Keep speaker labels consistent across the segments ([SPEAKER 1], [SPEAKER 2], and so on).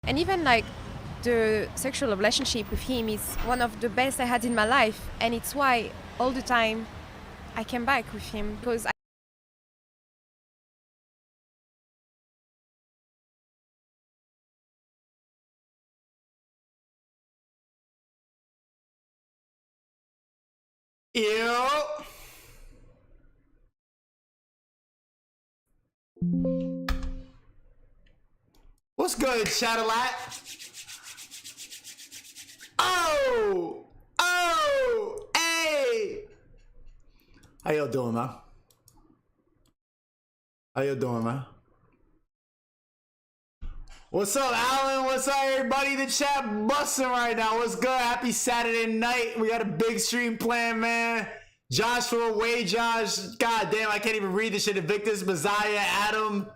[SPEAKER 1] And even like the sexual relationship with him is one of the best I had in my life, and it's why all the time I came back with him, because
[SPEAKER 2] Yo. What's good, Shadowlat? Oh, hey. How y'all doing, man? How y'all doing, man? What's up, Alan? What's up, everybody? The chat busting right now. What's good? Happy Saturday night. We got a big stream planned, man. Joshua, Wade, Josh. God damn, I can't even read this shit. Invictus, Messiah, Adam,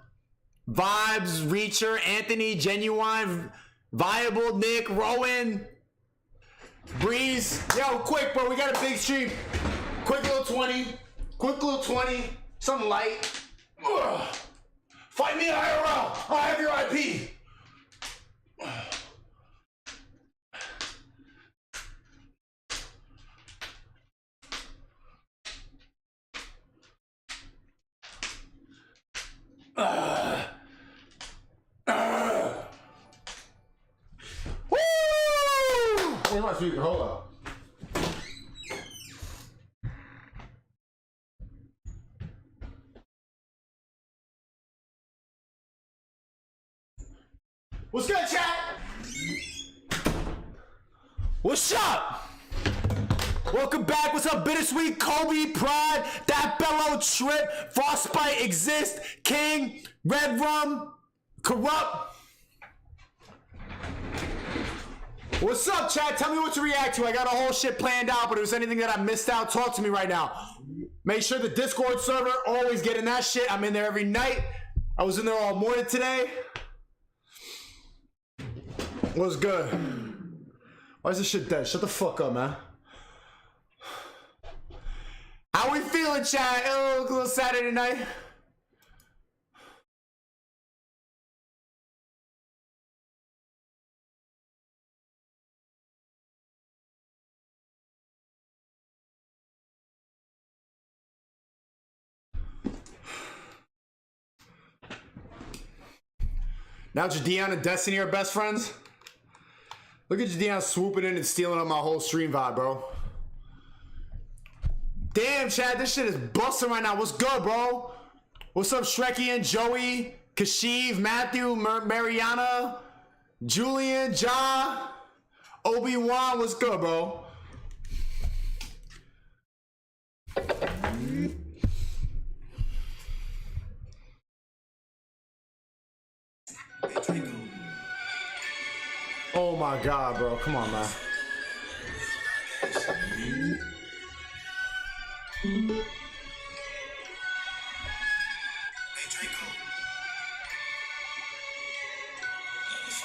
[SPEAKER 2] Vibes, Reacher, Anthony, Genuine, Viable, Nick, Rowan, Breeze. Yo, quick, bro. We got a big stream. Quick little 20. Quick little 20. Something light. Ugh. Fight me IRL. I'll have your IP. Woo! Where's my speaker? Hold up. What's good, chat? What's up? Welcome back. What's up, Bittersweet, Kobe, Pride, That Bellow, Trip, Frostbite, Exist, King, Red Rum, Corrupt. What's up, chat? Tell me what to react to. I got a whole shit planned out, but if there's anything that I missed out, talk to me right now. Make sure the Discord server, always getting that shit. I'm in there every night. I was in there all morning today. What's good? Why is this shit dead? Shut the fuck up, man. How we feeling, chat? Oh, little Saturday night. Now Jadeon and Destiny are best friends? Look at Jadeon swooping in and stealing up my whole stream vibe, bro. Damn, Chad, this shit is busting right now. What's good, bro? What's up, Shreky and Joey, Kashiv, Matthew, Mariana, Julian, Ja, Obi-Wan? What's good, bro? Oh my God, bro. Come on, man.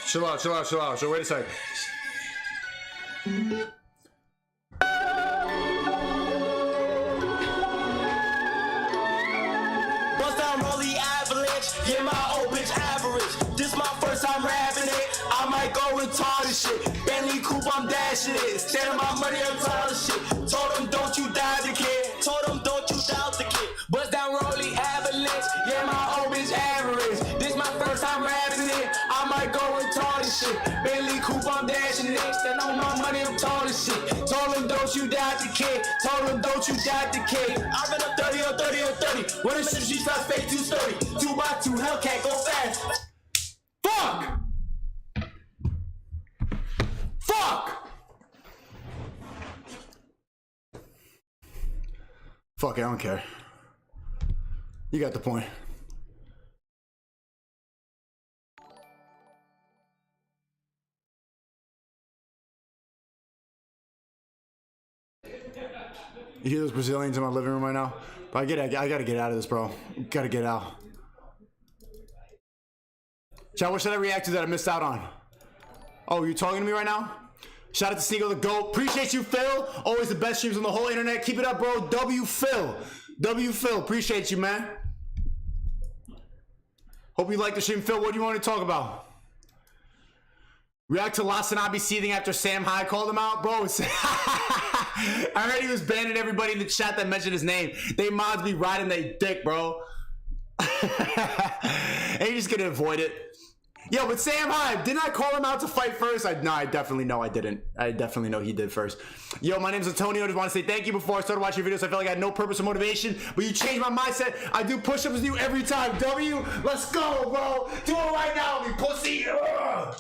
[SPEAKER 2] Chill out, chill out, chill out. So wait a second.
[SPEAKER 3] Bust down, roll the avalanche. Yeah, my old bitch average. This my first time rapping it. I might go retarded shit. Bentley coupe, I'm dashing it. Standing my money, I'm tired of shit. Told them, don't you doubt the kid. Told them, don't you doubt the kid. Bust down, roll the avalanche. Yeah, my old bitch average. This my first time rapping it. I might go retarded shit. Bentley coupe, I'm dashing it. Stand on my money, I'm tall as shit. Told them, don't you doubt the kid. Told them, don't you doubt the kid. I been up 30 on 30 on 30. When the shit starts fake 230. 2 by 2, Hellcat, go fast.
[SPEAKER 2] Fuck! Fuck! Fuck it, I don't care. You got the point. You hear those Brazilians in my living room right now? But I gotta get out of this, bro. Gotta get out. Chat, what should I react to that I missed out on? Oh, you talking to me right now? Shout out to Sneago the GOAT. Appreciate you, Phil. Always the best streams on the whole internet. Keep it up, bro. W Phil. W Phil. Appreciate you, man. Hope you like the stream, Phil. What do you want to talk about? React to Lasanabi seething after Sam High called him out, bro. I heard he was banning everybody in the chat that mentioned his name. They mods be riding their dick, bro. And you're just gonna avoid it. Yo, but Sam High, didn't I call him out to fight first? No, I definitely know I didn't. I definitely know he did first. Yo, my name's Antonio. I just want to say thank you. Before I started watching your videos, I felt like I had no purpose or motivation, but you changed my mindset. I do push-ups with you every time. W, let's go, bro. Do it right now, you pussy. Ugh.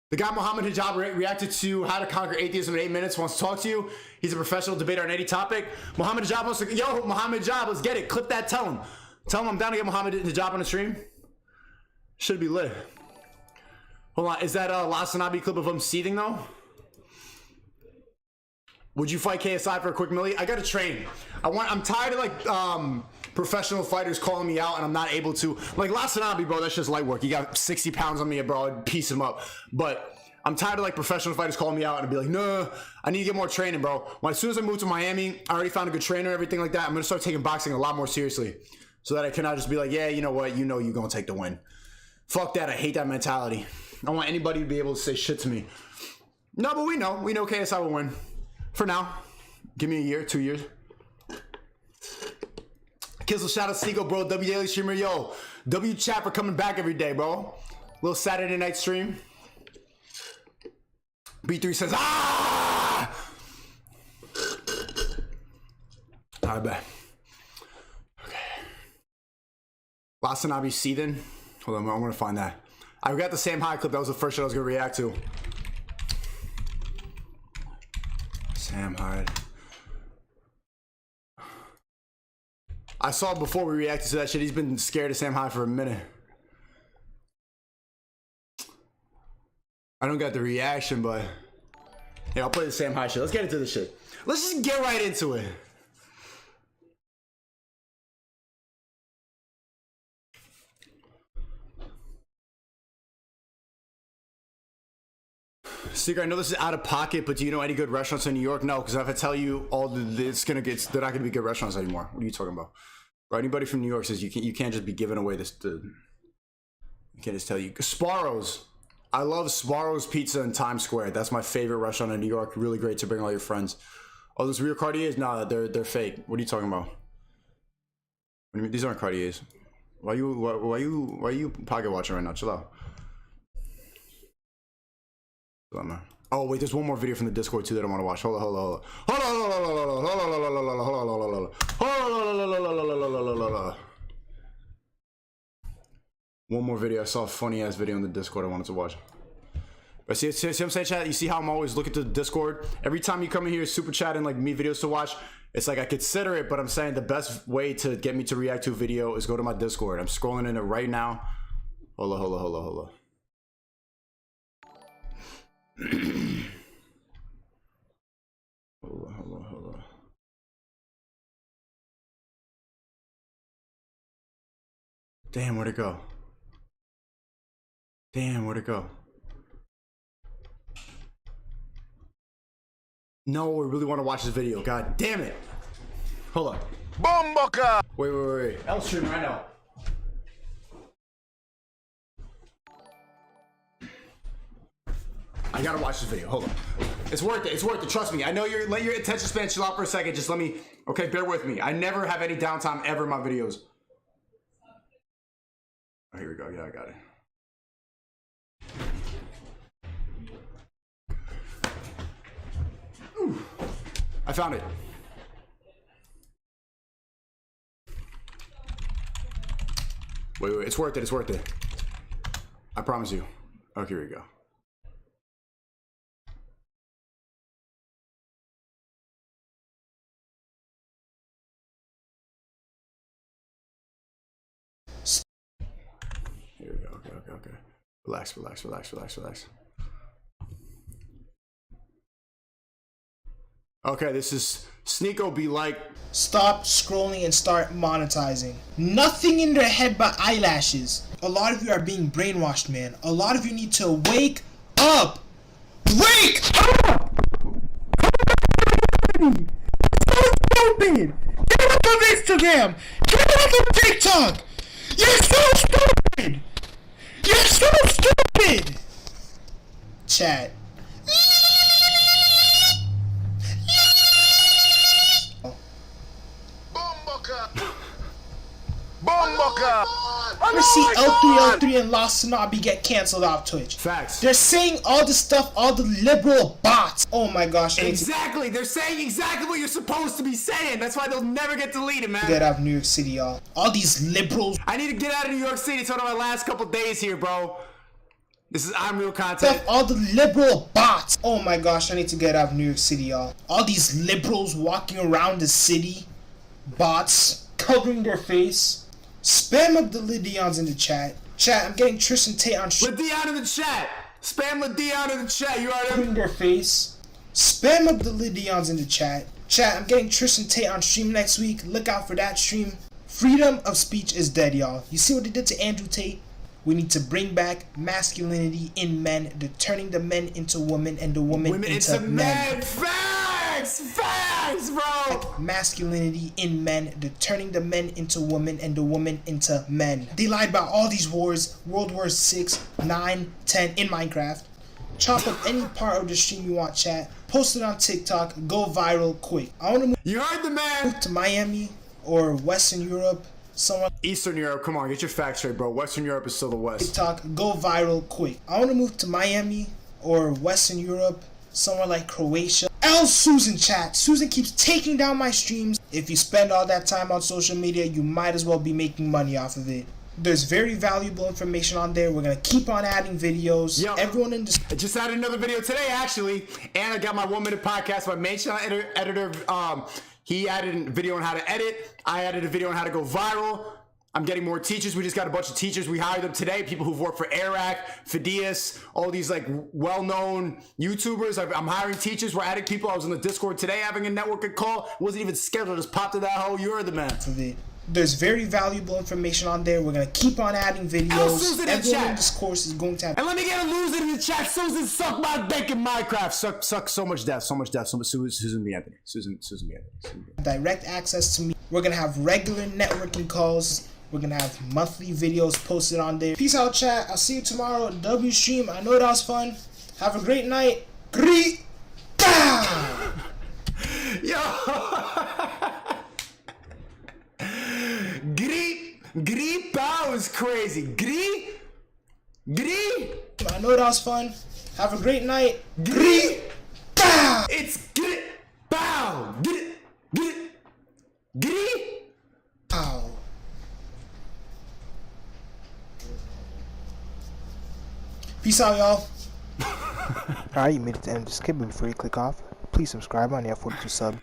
[SPEAKER 2] The guy Mohammed Hijab reacted to How to Conquer Atheism in 8 Minutes, wants to talk to you. He's a professional debater on any topic. Mohammed Hijab wants to, yo, Mohammed Hijab, let's get it. Clip that, tell him. Tell him I'm down to get Mohammed Hijab on the stream. Should be lit. Hold on, is that a Lasanabi clip of him seething though? Would you fight KSI for a quick milli? I gotta train. I'm tired of like professional fighters calling me out and I'm not able to. Like Lasanabi, bro, that's just light work. He got 60 pounds on me, bro. I'd piece him up. But I'm tired of like professional fighters calling me out and be like, no, I need to get more training, bro. When as soon as I moved to Miami, I already found a good trainer and everything like that. I'm gonna start taking boxing a lot more seriously, so that I cannot just be like, yeah, you know what, you're gonna take the win. Fuck that. I hate that mentality. I don't want anybody to be able to say shit to me. No, but we know KSI will win. For now. Give me a year, 2 years. Kizzle, shout out Seago, bro. W Daily Streamer, yo. W chat for coming back every day, bro. Little Saturday night stream. B3 says, ah! I bet. Okay. Lasanabi seething. Hold on, I'm gonna find that. I got the Sam High clip. That was the first shit I was gonna react to. Sam Hyde. I saw before we reacted to that shit. He's been scared of Sam Hyde for a minute. I don't got the reaction, but yeah, I'll play the Sam Hyde shit. Let's get into this shit. Let's just get right into it. Secret, I know this is out of pocket, but do you know any good restaurants in New York? No, because if I tell you all they're not gonna be good restaurants anymore. What are you talking about? Bro, anybody from New York says you can't just be giving away this. You can't just tell you. Sparrow's. I love Sparrow's Pizza in Times Square. That's my favorite restaurant in New York. Really great to bring all your friends. Oh, those real Cartiers? Nah, they're fake. What are you talking about? What do you mean? These aren't Cartiers. Why you pocket watching right now? Chill out. Oh wait, there's one more video from the Discord too that I want to watch. Hold on. One more video. I saw a funny ass video on the Discord I wanted to watch. But see what I'm saying, chat? You see how I'm always looking to the Discord? Every time you come in here, super chat and like me videos to watch, it's like I consider it, but I'm saying the best way to get me to react to a video is go to my Discord. I'm scrolling in it right now. Hold on. Hold on. Damn, where'd it go? No, we really want to watch this video. God damn it. Hold on.
[SPEAKER 4] Bomboka!
[SPEAKER 2] Wait. I'll stream right now. I gotta watch this video. Hold on. It's worth it. Trust me. I know let your attention span chill out for a second. Just let me. Okay, bear with me. I never have any downtime ever in my videos. Oh, here we go. Yeah, I got it. Ooh. I found it. Wait. It's worth it. I promise you. Okay, here we go. Here we go. Okay. Relax. Okay, this is Sneeko be like.
[SPEAKER 5] Stop scrolling and start monetizing. Nothing in their head but eyelashes. A lot of you are being brainwashed, man. A lot of you need to wake up! Wake up! So stupid! Get up on Instagram! Get up on TikTok! You're so stupid! You're so stupid! Chat. I see L3L3 and Lost Tsunami get cancelled off Twitch.
[SPEAKER 2] Facts.
[SPEAKER 5] They're saying all the stuff, all the liberal bots. Oh my gosh.
[SPEAKER 2] Exactly. They're saying exactly what you're supposed to be saying. That's why they'll never get deleted, man.
[SPEAKER 5] Get out of New York City, y'all. All these liberals.
[SPEAKER 2] I need to get out of New York City. It's one of my last couple days here, bro. This is I'm Real content.
[SPEAKER 5] All the liberal bots. Oh my gosh, I need to get out of New York City, y'all. All these liberals walking around the city. Bots covering their face. Spam up the Lydions in the chat. Chat, I'm getting Tristan Tate on
[SPEAKER 2] Lydion in the chat. Spam Lydion in the chat. You already
[SPEAKER 5] covering their face. Spam up the Lydions in the chat. Chat, I'm getting Tristan Tate on stream next week. Look out for that stream. Freedom of speech is dead, y'all. You see what they did to Andrew Tate? We need to bring back masculinity in men. They're turning the men into women and the women into men.
[SPEAKER 2] Facts! Facts, bro!
[SPEAKER 5] Masculinity in men. They're turning the men into women and the women into men. They lied about all these wars. World War 6, 9, 10 in Minecraft. Chop up any part of the stream you want, chat. Post it on TikTok. Go viral quick. I want to move
[SPEAKER 2] You heard the man!
[SPEAKER 5] to Miami or Western Europe. Somewhere
[SPEAKER 2] Eastern Europe, come on, get your facts straight, bro. Western Europe is still the West.
[SPEAKER 5] TikTok, go viral quick. I want to move to Miami or Western Europe, somewhere like Croatia. Susan chat. Susan keeps taking down my streams. If you spend all that time on social media, you might as well be making money off of it. There's very valuable information on there. We're gonna keep on adding videos.
[SPEAKER 2] Yo,
[SPEAKER 5] everyone in this.
[SPEAKER 2] I just added another video today, actually, and I got my 1 minute podcast. My main channel editor, he added a video on how to edit. I added a video on how to go viral. I'm getting more teachers. We just got a bunch of teachers. We hired them today. People who've worked for Airac, Fidias, all these like well-known YouTubers. I'm hiring teachers. We're adding people. I was on the Discord today having a networking call. Wasn't even scheduled. Just popped to that hole. You're the man.
[SPEAKER 5] There's very valuable information on there. We're gonna keep on adding videos. Everyone in this course is going to have.
[SPEAKER 2] And let me get a loser in the chat. Susan, suck my dick in Minecraft. Suck so much death. So much death. Susan B. Anthony. Susan B. Anthony.
[SPEAKER 5] Direct access to me. We're gonna have regular networking calls. We're gonna have monthly videos posted on there. Peace out, chat. I'll see you tomorrow at W stream. I know that was fun. Have a great night. Greet.
[SPEAKER 2] Yo. Gri Pow is crazy. Gri.
[SPEAKER 5] I know that was fun. Have a great night.
[SPEAKER 2] Gri. It's Gri Pow. Gri.
[SPEAKER 5] Pow. Peace out, y'all.
[SPEAKER 4] Alright, you made it to the end of the skip, but before you click off, please subscribe on the 42 sub.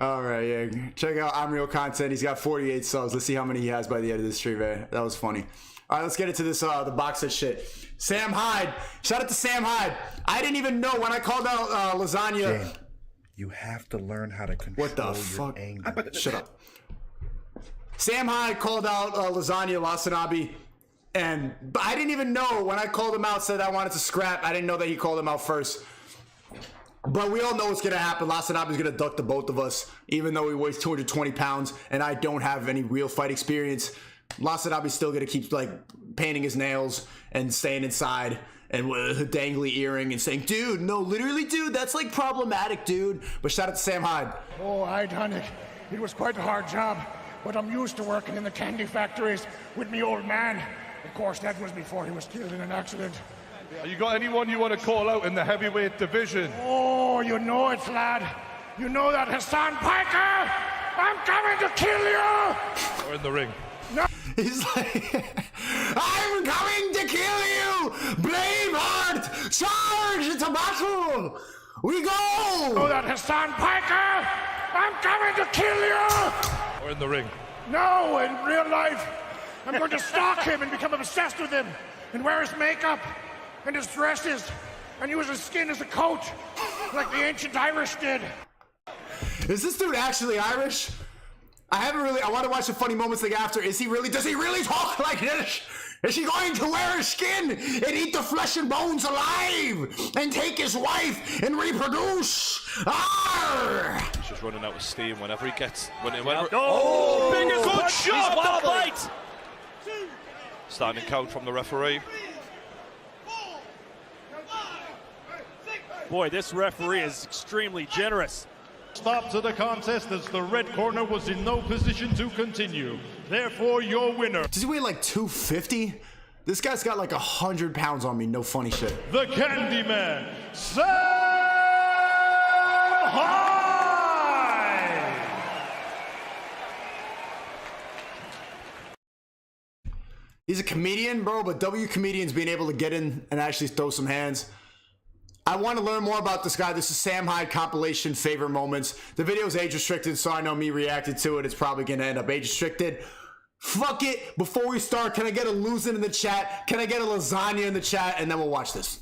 [SPEAKER 2] Alright, yeah. Check out I'm Real content. He's got 48 subs. Let's see how many he has by the end of this stream, man. That was funny. Alright, let's get into this the box set shit. Sam Hyde. Shout out to Sam Hyde. I didn't even know when I called out lasagna.
[SPEAKER 6] Jane, you have to learn how to control
[SPEAKER 2] What the
[SPEAKER 6] your
[SPEAKER 2] fuck?
[SPEAKER 6] anger.
[SPEAKER 2] Shut up. Sam Hyde called out lasagna Lasanabi. And I didn't even know when I called him out, said I wanted to scrap. I didn't know that he called him out first. But we all know what's going to happen. Lasanabi's going to duck the both of us, even though he weighs 220 pounds and I don't have any real fight experience. Lasanabi's still going to keep like painting his nails and staying inside and with a dangly earring and saying, dude, no, literally, dude, that's like problematic, dude. But shout out to Sam Hyde.
[SPEAKER 7] Oh, I done it. It was quite a hard job, but I'm used to working in the candy factories with me old man. Of course, that was before he was killed in an accident.
[SPEAKER 8] You got anyone you want to call out in the heavyweight division?
[SPEAKER 7] Oh, you know it, lad. You know that Hassan Piker? I'm coming to kill you!
[SPEAKER 8] Or in the ring?
[SPEAKER 7] No.
[SPEAKER 2] He's like, I'm coming to kill you! Braveheart! Charge into battle! We go!
[SPEAKER 7] Oh, that Hassan Piker? I'm coming to kill you!
[SPEAKER 8] Or in the ring?
[SPEAKER 7] No, in real life. I'm going to stalk him and become obsessed with him and wear his makeup and his dresses and use his skin as a coat like the ancient Irish did.
[SPEAKER 2] Is this dude actually Irish? I want to watch the funny moments like after. Does he really talk like this? Is he going to wear his skin and eat the flesh and bones alive and take his wife and reproduce? Arr!
[SPEAKER 8] He's just running out of steam whenever he gets. Good shot! The fight! Standing count from the referee.
[SPEAKER 9] Boy, this referee is extremely generous.
[SPEAKER 10] Stop to the contest as the red corner was in no position to continue. Therefore, your winner.
[SPEAKER 2] Does he weigh like 250? This guy's got like 100 pounds on me, no funny shit.
[SPEAKER 10] The Candyman, Sam Hyde!
[SPEAKER 2] He's a comedian, bro, but W comedians being able to get in and actually throw some hands. I want to learn more about this guy. This is Sam Hyde compilation favorite moments. The video is age restricted, so I know me reacted to it. It's probably going to end up age restricted. Fuck it. Before we start, can I get a losing in the chat? Can I get a lasagna in the chat? And then we'll watch this.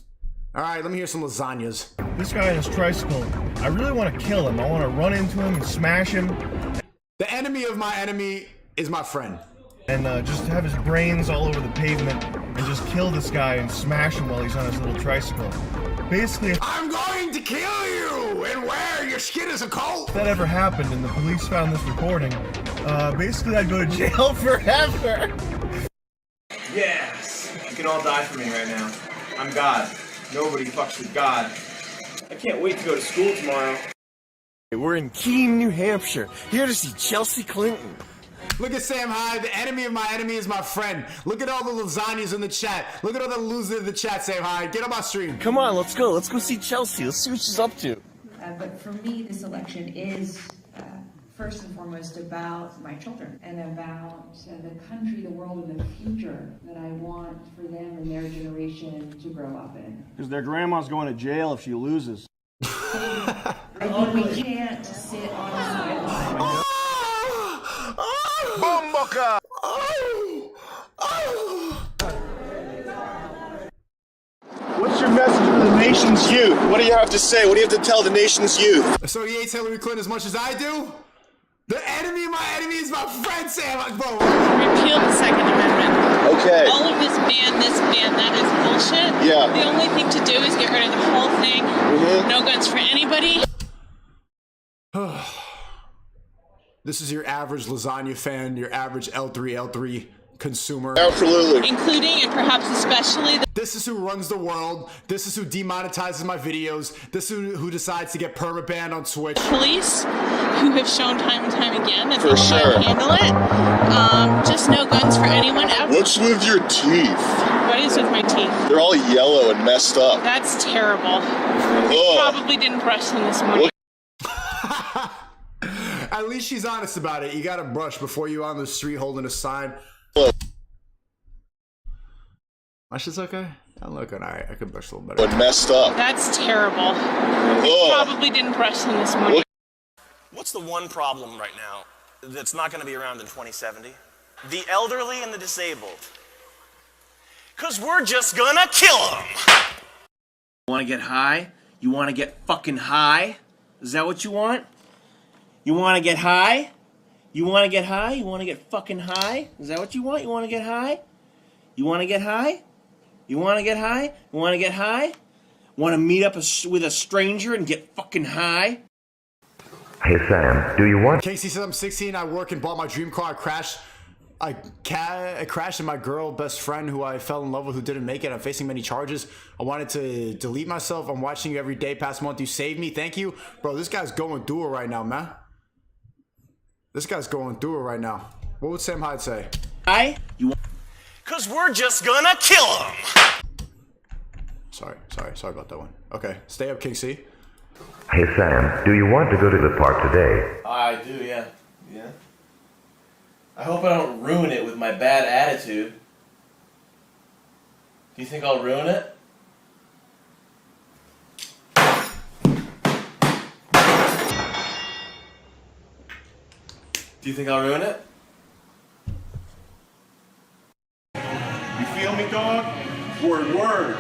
[SPEAKER 2] All right, let me hear some lasagnas.
[SPEAKER 11] This guy on his tricycle, I really want to kill him. I want to run into him and smash him.
[SPEAKER 2] The enemy of my enemy is my friend.
[SPEAKER 11] And just have his brains all over the pavement and just kill this guy and smash him while he's on his little tricycle. Basically,
[SPEAKER 2] I'm going to kill you and wear your skin as a coat.
[SPEAKER 11] If that ever happened and the police found this recording, basically I'd go to jail forever.
[SPEAKER 12] Yes, you can all die for me right now. I'm God. Nobody fucks with God. I can't wait to go to school tomorrow.
[SPEAKER 13] We're in Keene, New Hampshire, here to see Chelsea Clinton.
[SPEAKER 2] Look at Sam Hyde. The enemy of my enemy is my friend. Look at all the lasagnas in the chat. Look at all the losers in the chat, Sam Hyde. Get on my stream.
[SPEAKER 13] Come on, let's go. Let's go see Chelsea. Let's see what she's up to.
[SPEAKER 14] But for me, this election is first and foremost about my children and about the country, the world, and the future that I want for them and their generation to grow up in.
[SPEAKER 11] Because their grandma's going to jail if she loses.
[SPEAKER 14] I think we can't sit on the sidelines.
[SPEAKER 2] Bomboka!
[SPEAKER 15] What's your message for the nation's youth? What do you have to say? What do you have to tell the nation's youth?
[SPEAKER 2] So he hates Hillary Clinton as much as I do? The enemy of my enemy is my friend, Sam. Bro.
[SPEAKER 16] Repeal the Second Amendment.
[SPEAKER 15] Okay.
[SPEAKER 16] All of this ban, that is bullshit.
[SPEAKER 15] Yeah.
[SPEAKER 16] The only thing to do is get rid of the whole thing.
[SPEAKER 15] Mm-hmm.
[SPEAKER 16] No guns for anybody.
[SPEAKER 2] This is your average lasagna fan, your average L3 consumer.
[SPEAKER 15] Absolutely.
[SPEAKER 16] Including and perhaps especially
[SPEAKER 2] this is who runs the world. This is who demonetizes my videos. This is who decides to get permabanned on Twitch.
[SPEAKER 16] Police, who have shown time and time again that
[SPEAKER 15] For
[SPEAKER 16] they
[SPEAKER 15] sure.
[SPEAKER 16] can't handle it. Just no guns for anyone ever.
[SPEAKER 15] What's with your teeth?
[SPEAKER 16] What is with my teeth?
[SPEAKER 15] They're all yellow and messed up.
[SPEAKER 16] That's terrible.
[SPEAKER 15] Ugh.
[SPEAKER 16] Probably didn't brush them this morning.
[SPEAKER 2] At least she's honest about it. You gotta brush before you on the street holding a sign. My shit's okay? I'm looking alright. I could brush a little better.
[SPEAKER 15] But messed up.
[SPEAKER 16] That's terrible.
[SPEAKER 15] Ugh.
[SPEAKER 16] Probably didn't brush them this morning.
[SPEAKER 17] What's the one problem right now that's not going to be around in 2070? The elderly and the disabled. Because we're just gonna kill them.
[SPEAKER 12] You want to get high? You want to get fucking high? Is that what you want? You want to get high? You want to get high? You want to get fucking high? Is that what you want? You want to get high? You want to get high? You want to get high? You want to get high? Want to meet up with a stranger and get fucking high?
[SPEAKER 18] Hey Sam, do you want?
[SPEAKER 2] Casey says I'm 16. I work and bought my dream car. I crashed, and my girl best friend who I fell in love with who didn't make it. I'm facing many charges. I wanted to delete myself. I'm watching you every day. Past month, you saved me. Thank you, bro. This guy's going through it right now, man. This guy's going through it right now. What would Sam Hyde say?
[SPEAKER 17] Because we're just gonna kill them.
[SPEAKER 2] Sorry about that one. Okay, stay up, King C.
[SPEAKER 18] Hey Sam, do you want to go to the park today?
[SPEAKER 12] I do, yeah. Yeah. I hope I don't ruin it with my bad attitude. Do you think I'll ruin it? Do you think I'll ruin it?
[SPEAKER 10] You feel me, dog? Word.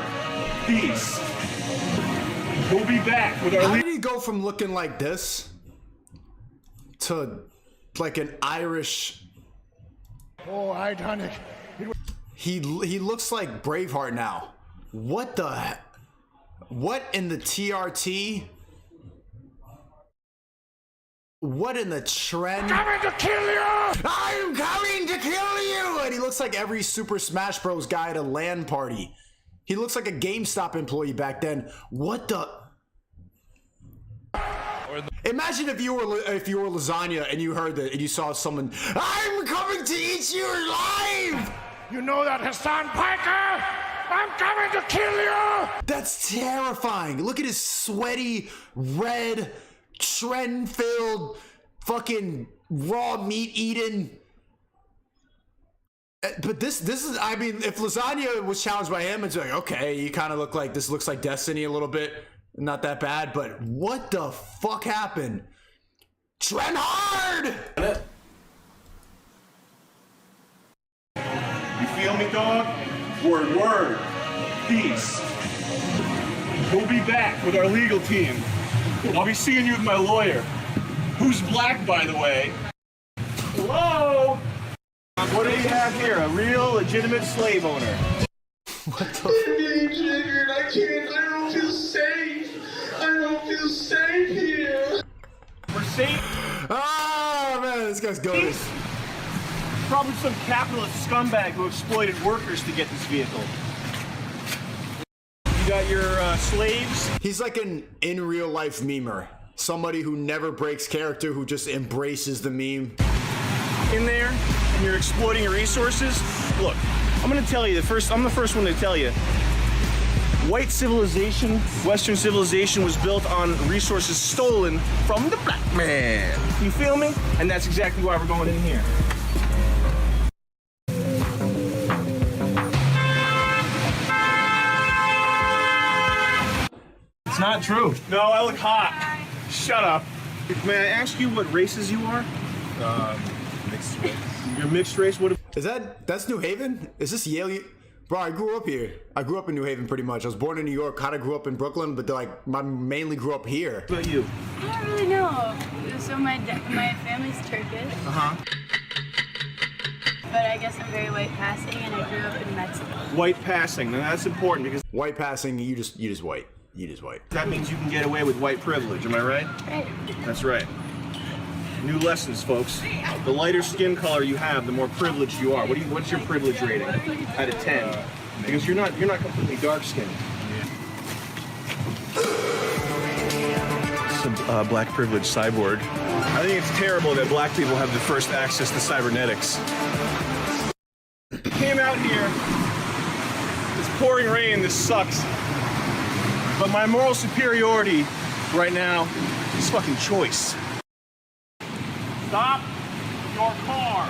[SPEAKER 10] Peace. We'll be back with our
[SPEAKER 2] How did he go from looking like this to like an Irish?
[SPEAKER 7] Oh, I done it.
[SPEAKER 2] He looks like Braveheart now. What in the TRT? What in the trend?
[SPEAKER 7] I'm coming to kill you!
[SPEAKER 2] I'm coming to kill you! And he looks like every Super Smash Bros. Guy at a LAN party. He looks like a GameStop employee back then. What the? Imagine if you were lasagna and you heard that and you saw someone. I'm coming to eat you alive!
[SPEAKER 7] You know that, Hassan Piker? I'm coming to kill you!
[SPEAKER 2] That's terrifying. Look at his sweaty, red, trend-filled, fucking raw meat eating. But this is, I mean, if lasagna was challenged by him, it's like, okay, you kind of look like, this looks like Destiny a little bit. Not that bad, but what the fuck happened? Trend hard!
[SPEAKER 10] You feel me, dog? Word. Peace. We'll be back with our legal team. I'll be seeing you with my lawyer. Who's black, by the way. Hello? What do you have here? A real, legitimate slave owner.
[SPEAKER 2] What the?
[SPEAKER 3] I'm getting triggered. I don't feel safe. I don't feel safe here.
[SPEAKER 10] We're safe.
[SPEAKER 2] Oh, man, this guy's going.
[SPEAKER 10] Probably some capitalist scumbag who exploited workers to get this vehicle. You got your slaves?
[SPEAKER 2] He's like an in real life memer. Somebody who never breaks character, who just embraces the meme.
[SPEAKER 10] In there, and you're exploiting your resources? Look, I'm gonna tell you, I'm the first one to tell you. White civilization, Western civilization was built on resources stolen from the black man. You feel me? And that's exactly why we're going in here. It's not true. No, I look hot. Shut up. May I ask you what races you are? Mixed race. You're mixed race? What?
[SPEAKER 2] That's New Haven? Is this Yale? Bro, I grew up here. I grew up in New Haven pretty much. I was born in New York, kind of grew up in Brooklyn, but like, I mainly grew up here.
[SPEAKER 10] What about you?
[SPEAKER 19] I don't really know. So my family's Turkish.
[SPEAKER 10] Uh-huh.
[SPEAKER 19] But I guess I'm very white passing, and I grew up in Mexico.
[SPEAKER 10] White passing. Now that's important because
[SPEAKER 2] white passing, you just white. You just white.
[SPEAKER 10] That means you can get away with white privilege. Am I right?
[SPEAKER 19] Right.
[SPEAKER 10] That's right. New lessons, folks. The lighter skin color you have, the more privileged you are. What's your privilege rating out of 10? Because you're not completely dark skinned. It's a black privilege cyborg. I think it's terrible that black people have the first access to cybernetics. Came out here. It's pouring rain. This sucks. But my moral superiority right now is fucking choice. Stop your car.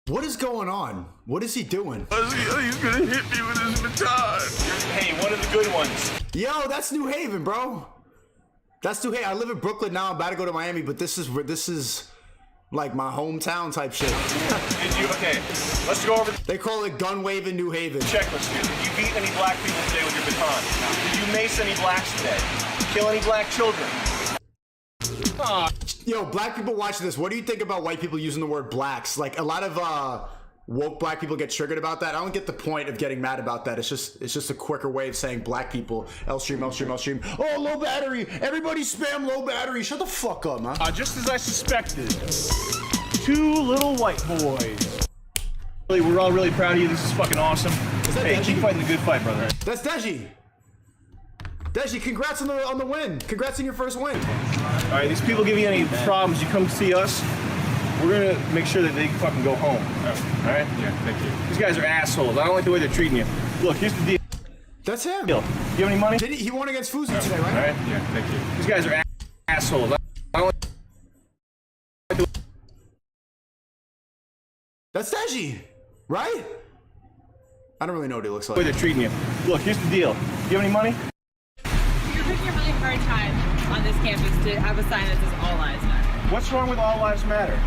[SPEAKER 2] What is going on? What is he doing?
[SPEAKER 10] He's gonna hit me with his baton. Hey, one of the good ones.
[SPEAKER 2] Yo, that's New Haven, bro. That's New Haven. I live in Brooklyn now. I'm about to go to Miami, but this is like my hometown type shit.
[SPEAKER 10] Okay, let's go over.
[SPEAKER 2] They call it gun wave in New Haven.
[SPEAKER 10] Checklist here. Did you beat any black people today with your baton? Did you mace any blacks today? Kill any black children?
[SPEAKER 2] Yo, black people watching this, what do you think about white people using the word blacks? Like, a lot of woke black people get triggered about that. I don't get the point of getting mad about that. It's just a quicker way of saying black people. L stream. Oh, low battery. Everybody spam low battery. Shut the fuck up, man.
[SPEAKER 10] Just as I suspected. Two little white boys. We're all really proud of you. This is fucking awesome. Hey, keep fighting the good fight, brother.
[SPEAKER 2] That's Deji. Deji, congrats on the win. Congrats on your first win.
[SPEAKER 10] All right, these people give you any problems, you come see us. We're gonna make sure that they can fucking go home. All right? Yeah, thank you. These guys are assholes. I don't like the way they're treating you. Look, here's the deal.
[SPEAKER 2] That's him.
[SPEAKER 10] You have any money?
[SPEAKER 2] He won against Fuzi today, right?
[SPEAKER 10] All right? Yeah, thank you. These guys are assholes. I don't like the...
[SPEAKER 2] That's Deji, right? I don't really know what he looks like.
[SPEAKER 10] The way they're treating you. Look, here's the deal. You have any money?
[SPEAKER 20] You're taking a really hard time on this campus to have a sign that says All Lives Matter.
[SPEAKER 10] What's wrong with All Lives Matter?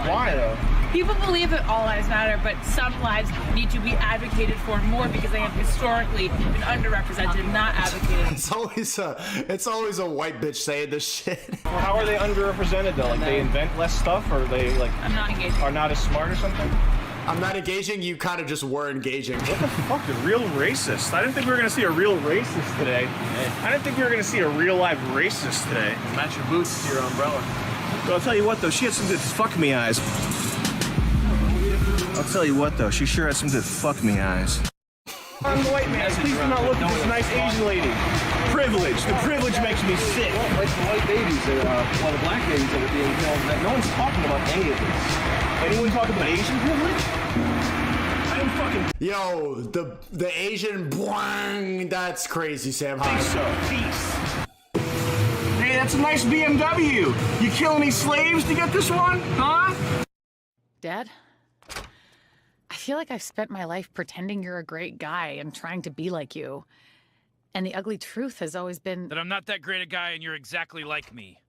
[SPEAKER 11] Why though?
[SPEAKER 20] People believe that all lives matter, but some lives need to be advocated for more because they have historically been underrepresented, not advocated.
[SPEAKER 2] It's always a white bitch saying this shit.
[SPEAKER 11] Well, how are they underrepresented though? Like they invent less stuff, or they like
[SPEAKER 20] I'm not engaging.
[SPEAKER 11] Are not as smart or something?
[SPEAKER 2] I'm not engaging. You kind of just were engaging.
[SPEAKER 11] What the fuck? A real racist? I didn't think we were gonna see a real racist today. I didn't think we were gonna see a real live racist today.
[SPEAKER 9] Match your boots to your umbrella.
[SPEAKER 11] But I'll tell you what though, she had some good fuck me eyes. I'll tell you what though, she sure had some good fuck me eyes. I'm the white man. Please do not look at this nice Asian lady. Privilege. The privilege makes me sick.
[SPEAKER 9] Well, it's the white babies that well, the black babies that are being killed. That no one's talking about any of this.
[SPEAKER 11] Anyone talk about Asian privilege? I am fucking.
[SPEAKER 2] Yo, the Asian boing. That's crazy, Sam.
[SPEAKER 11] Peace. Hey, that's a nice BMW. You kill any slaves to get this one, huh?
[SPEAKER 21] Dad? I feel like I've spent my life pretending you're a great guy and trying to be like you. And the ugly truth has always been
[SPEAKER 22] that I'm not that great a guy and you're exactly like me.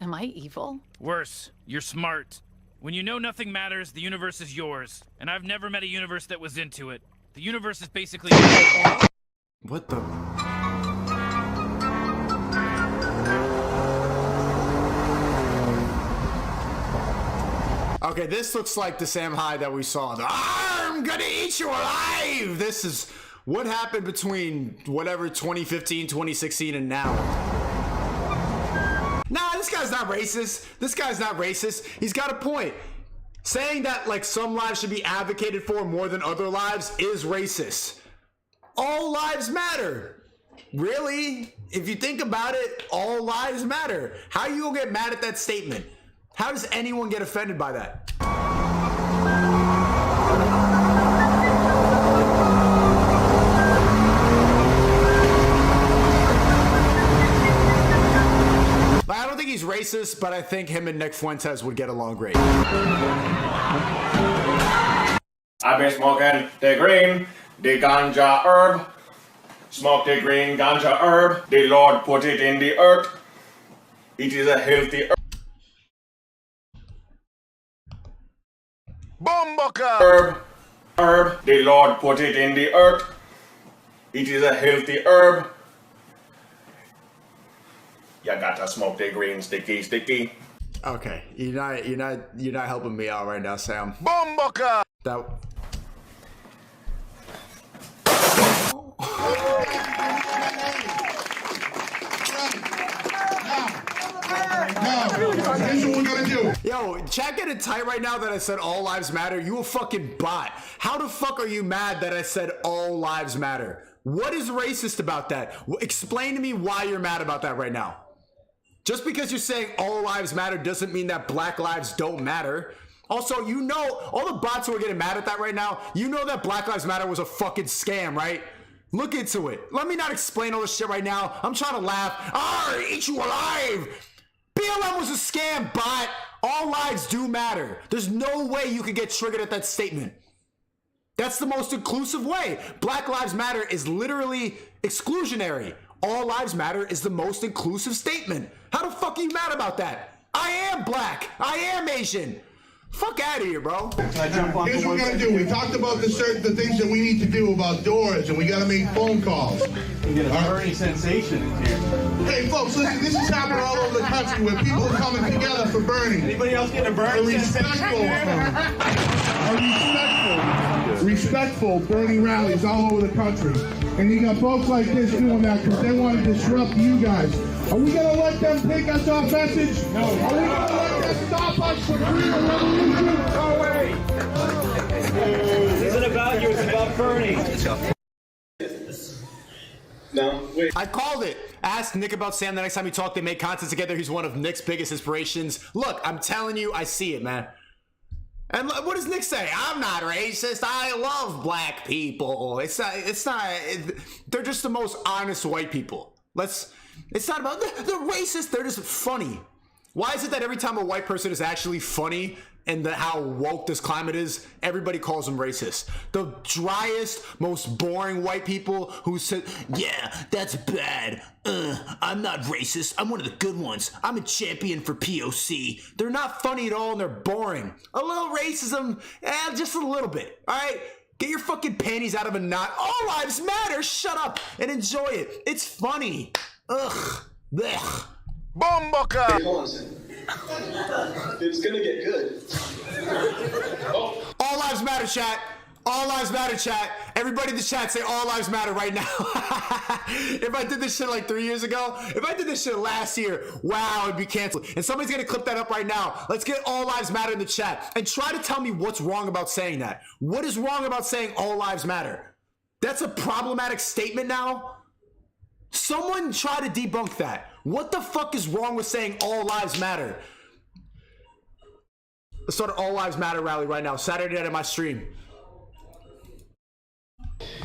[SPEAKER 21] Am I evil?
[SPEAKER 22] Worse, you're smart. When you know nothing matters, the universe is yours. And I've never met a universe that was into it. The universe is basically...
[SPEAKER 2] What the... Okay, this looks like the Sam Hyde that we saw. I'm gonna eat you alive! This is what happened between whatever 2015, 2016, and now. Nah, this guy's not racist. This guy's not racist. He's got a point. Saying that like some lives should be advocated for more than other lives is racist. All lives matter. Really? If you think about it, all lives matter. How you gonna get mad at that statement? How does anyone get offended by that? I don't think he's racist, but I think him and Nick Fuentes would get along great.
[SPEAKER 23] I've been smoking the green, the ganja herb. Smoke the green ganja herb. The Lord put it in the earth. It is a healthy herb.
[SPEAKER 15] Bomboka!
[SPEAKER 23] Herb. The Lord put it in the earth. It is a healthy herb. You gotta smoke the green sticky.
[SPEAKER 2] Okay, you're not helping me out right now, Sam.
[SPEAKER 15] Bomboka!
[SPEAKER 2] That.
[SPEAKER 15] Here's what we're gonna do.
[SPEAKER 2] Yo, chat getting tight right now that I said all lives matter. You a fucking bot. How the fuck are you mad that I said all lives matter? What is racist about that? Explain to me why you're mad about that right now. Just because you're saying all lives matter doesn't mean that black lives don't matter. Also, you know, all the bots who are getting mad at that right now, you know that Black Lives Matter was a fucking scam, right? Look into it. Let me not explain all this shit right now. I'm trying to laugh. Eat you alive! BLM was a scam, bot. All lives do matter. There's no way you could get triggered at that statement. That's the most inclusive way. Black Lives Matter is literally exclusionary. All lives matter is the most inclusive statement. How the fuck are you mad about that? I am black. I am Asian. Fuck out of here, bro.
[SPEAKER 15] Here's what we're gonna do. We talked about the things that we need to do about doors, and we gotta make phone calls.
[SPEAKER 11] We get a Bernie sensation in here.
[SPEAKER 15] Hey, folks, listen. This is happening all over the country where people are coming together for Bernie.
[SPEAKER 11] Anybody else getting a Bernie sensation?
[SPEAKER 15] Respectful Bernie rallies all over the country, and you got folks like this doing that because they want to disrupt you guys. Are we gonna let them take us off message? No. Are we gonna let them stop us from freedom revolution? No way.
[SPEAKER 11] This isn't about you, it's about Bernie.
[SPEAKER 2] No, wait. I called it. Ask Nick about Sam the next time you talk. They make content together. He's one of Nick's biggest inspirations. Look, I'm telling you, I see it, man. And what does Nick say? I'm not racist. I love black people. It's not. They're just the most honest white people. It's not about the racist. They're just funny. Why is it that every time a white person is actually funny and how woke this climate is, everybody calls them racist? The driest, most boring white people who said, yeah, that's bad. I'm not racist. I'm one of the good ones. I'm a champion for POC. They're not funny at all and they're boring. A little racism, just a little bit, all right? Get your fucking panties out of a knot. All lives matter. Shut up and enjoy it. It's funny. Ugh. Blech.
[SPEAKER 1] Bomboka!
[SPEAKER 11] Hold on a second. It's gonna get good.
[SPEAKER 2] Oh. All lives matter, chat. All lives matter, chat. Everybody in the chat say all lives matter right now. If I did this shit like 3 years ago, if I did this shit last year, wow, it'd be canceled. And somebody's gonna clip that up right now. Let's get all lives matter in the chat and try to tell me what's wrong about saying that. What is wrong about saying all lives matter? That's a problematic statement now? Someone try to debunk that. What the fuck is wrong with saying all lives matter? Let's start an all lives matter rally right now. Saturday night at my stream.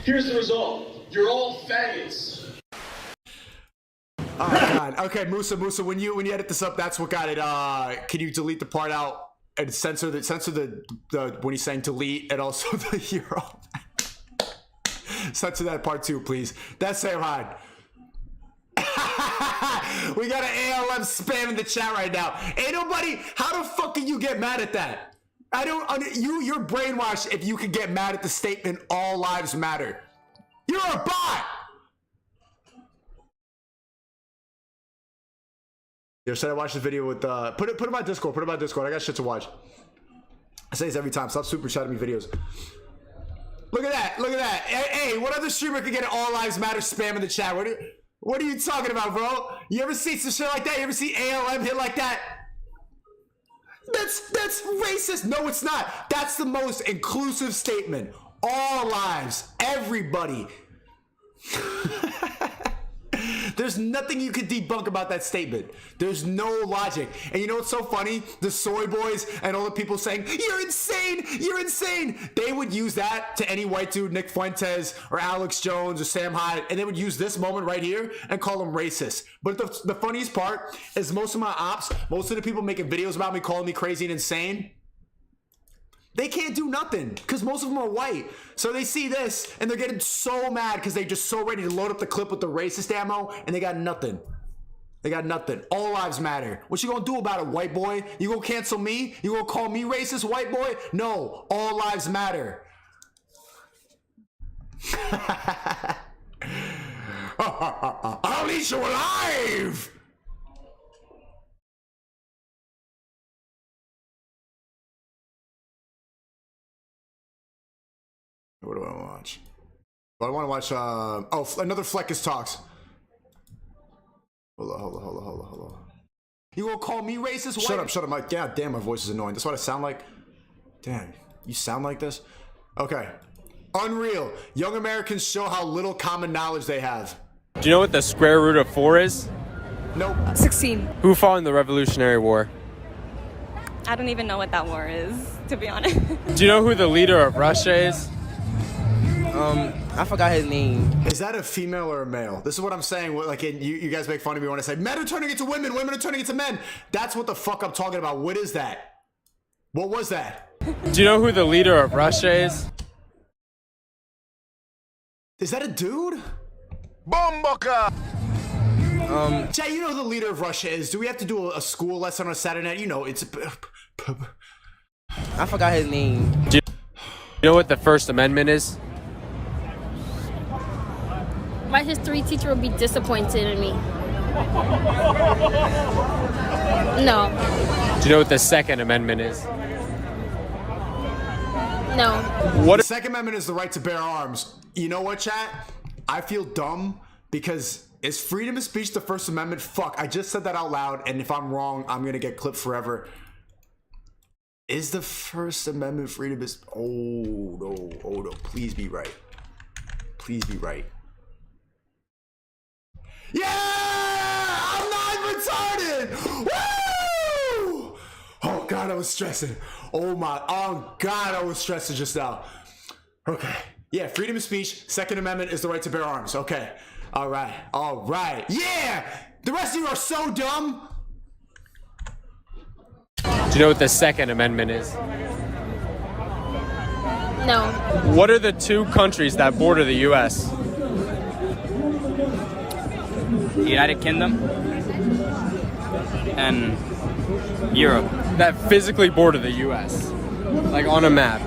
[SPEAKER 11] Here's the result. You're all faggots.
[SPEAKER 2] Oh God. Okay, Musa, when you edit this up, that's what got it. Can you delete the part out and censor the when he's saying delete and also the hero? Censor that part too, please. That's Sam Hyde. We got an ALM spam in the chat right now. Ain't nobody. How the fuck can you get mad at that? I don't. You're brainwashed if you can get mad at the statement "all lives matter." You're a bot. Yo, should I watch the video with put it in my Discord? Put it in my Discord. I got shit to watch. I say this every time. Stop super chatting me videos. Look at that. Look at that. Hey, what other streamer could get an all lives matter spam in the chat? What are you talking about, bro? You ever see some shit like that? You ever see ALM hit like that? That's racist. No, it's not. That's the most inclusive statement. All lives, everybody. There's nothing you could debunk about that statement. There's no logic. And you know what's so funny? The soy boys and all the people saying, you're insane, you're insane. They would use that to any white dude, Nick Fuentes or Alex Jones or Sam Hyde, and they would use this moment right here and call them racist. But the funniest part is most of my ops, most of the people making videos about me calling me crazy and insane, they can't do nothing because most of them are white. So they see this and they're getting so mad because they're just so ready to load up the clip with the racist ammo and they got nothing. They got nothing. All lives matter. What you gonna do about it, white boy? You gonna cancel me? You gonna call me racist, white boy? No, all lives matter. I'll eat you alive! What do I want to watch? Well, I want to watch, another Fleckus Talks. Hold on. You gonna call me racist? Shut up. God damn, my voice is annoying. That's what I sound like? Damn, you sound like this? Okay. Unreal. Young Americans show how little common knowledge they have.
[SPEAKER 4] Do you know what the square root of 4 is?
[SPEAKER 2] Nope.
[SPEAKER 5] 16.
[SPEAKER 4] Who fought in the Revolutionary War?
[SPEAKER 5] I don't even know what that war is, to be honest.
[SPEAKER 4] Do you know who the leader of Russia is?
[SPEAKER 24] I forgot his name.
[SPEAKER 2] Is that a female or a male? This is what I'm saying. Like, you guys make fun of me when I say men are turning into women, women are turning into men. That's what the fuck I'm talking about. What is that? What was that?
[SPEAKER 4] Do you know who the leader of Russia is?
[SPEAKER 2] Is that a dude?
[SPEAKER 1] Bomboka!
[SPEAKER 2] Jay, you know who the leader of Russia is. Do we have to do a school lesson on a Saturday night? You know, it's...
[SPEAKER 24] I forgot his name.
[SPEAKER 4] Do you know what the First Amendment is?
[SPEAKER 25] My history teacher would be disappointed in me. No.
[SPEAKER 4] Do you know what the Second Amendment is?
[SPEAKER 25] No.
[SPEAKER 2] What? The Second Amendment is the right to bear arms. You know what, chat? I feel dumb because is freedom of speech the First Amendment? Fuck, I just said that out loud, and if I'm wrong, I'm gonna get clipped forever. Is the First Amendment freedom of... Oh no, please be right. Please be right. Yeah! I'm not retarded! Woo! Oh God, I was stressing. Oh God, I was stressing just now. Okay. Yeah, freedom of speech, Second Amendment is the right to bear arms. Okay. All right. Yeah! The rest of you are so dumb.
[SPEAKER 4] Do you know what the Second Amendment is?
[SPEAKER 25] No.
[SPEAKER 4] What are the two countries that border the U.S.?
[SPEAKER 6] United Kingdom and Europe.
[SPEAKER 4] That physically border the U.S. Like on a map.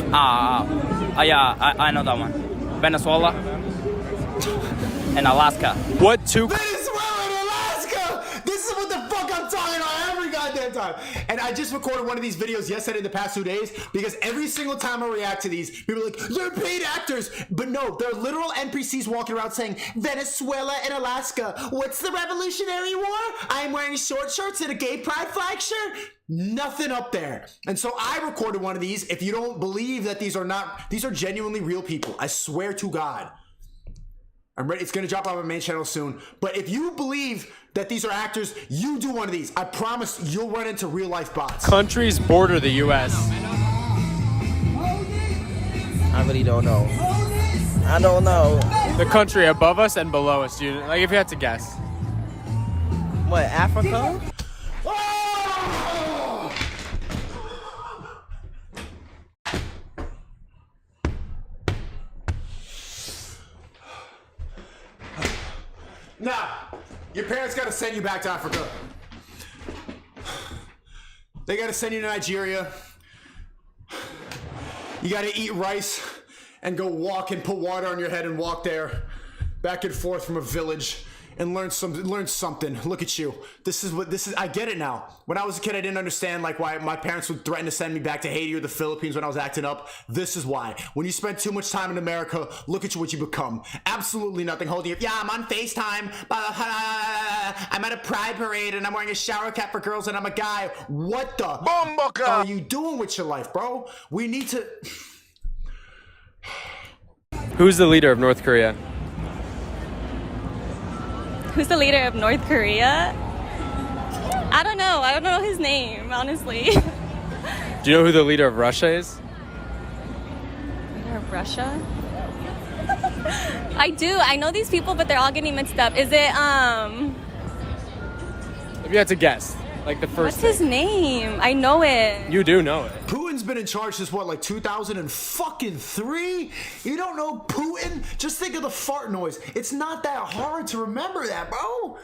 [SPEAKER 6] Yeah, I know that one. Venezuela and Alaska.
[SPEAKER 4] What two?
[SPEAKER 2] Venezuela and Alaska! This is what the fuck I'm talking about every goddamn time. And I just recorded one of these videos yesterday in the past 2 days because every single time I react to these, people are like, they're paid actors. But no, they're literal NPCs walking around saying, Venezuela and Alaska. What's the Revolutionary War? I'm wearing short shorts and a gay pride flag shirt. Nothing up there. And so I recorded one of these. If you don't believe that these are genuinely real people. I swear to God. I'm ready. It's going to drop on my main channel soon. But if you believe that these are actors, you do one of these. I promise you'll run into real life bots.
[SPEAKER 4] Countries border the U.S.
[SPEAKER 24] I really don't know. I don't know.
[SPEAKER 4] The country above us and below us, dude. Like if you had to guess.
[SPEAKER 24] What, Africa?
[SPEAKER 2] Nah, your parents gotta send you back to Africa. They gotta send you to Nigeria. You gotta eat rice and go walk and put water on your head and walk there, back and forth from a village and learn something. Look at you. This is. I get it now. When I was a kid, I didn't understand like why my parents would threaten to send me back to Haiti or the Philippines when I was acting up. This is why. When you spend too much time in America, look at what you become. Absolutely nothing holding you. Yeah, I'm on FaceTime. I'm at a pride parade and I'm wearing a shower cap for girls and I'm a guy. What the are you doing with your life, bro? We need to.
[SPEAKER 4] Who's the leader of North Korea?
[SPEAKER 5] Who's the leader of North Korea? I don't know. I don't know his name, honestly.
[SPEAKER 4] Do you know who the leader of Russia is?
[SPEAKER 5] Leader of Russia? I do. I know these people, but they're all getting mixed up. Is it,
[SPEAKER 4] If you had to guess, like the first.
[SPEAKER 5] What's his name? I know it.
[SPEAKER 4] You do know it.
[SPEAKER 2] Putin's been in charge since what, like 2003? You don't know Putin? Just think of the fart noise. It's not that hard to remember that, bro.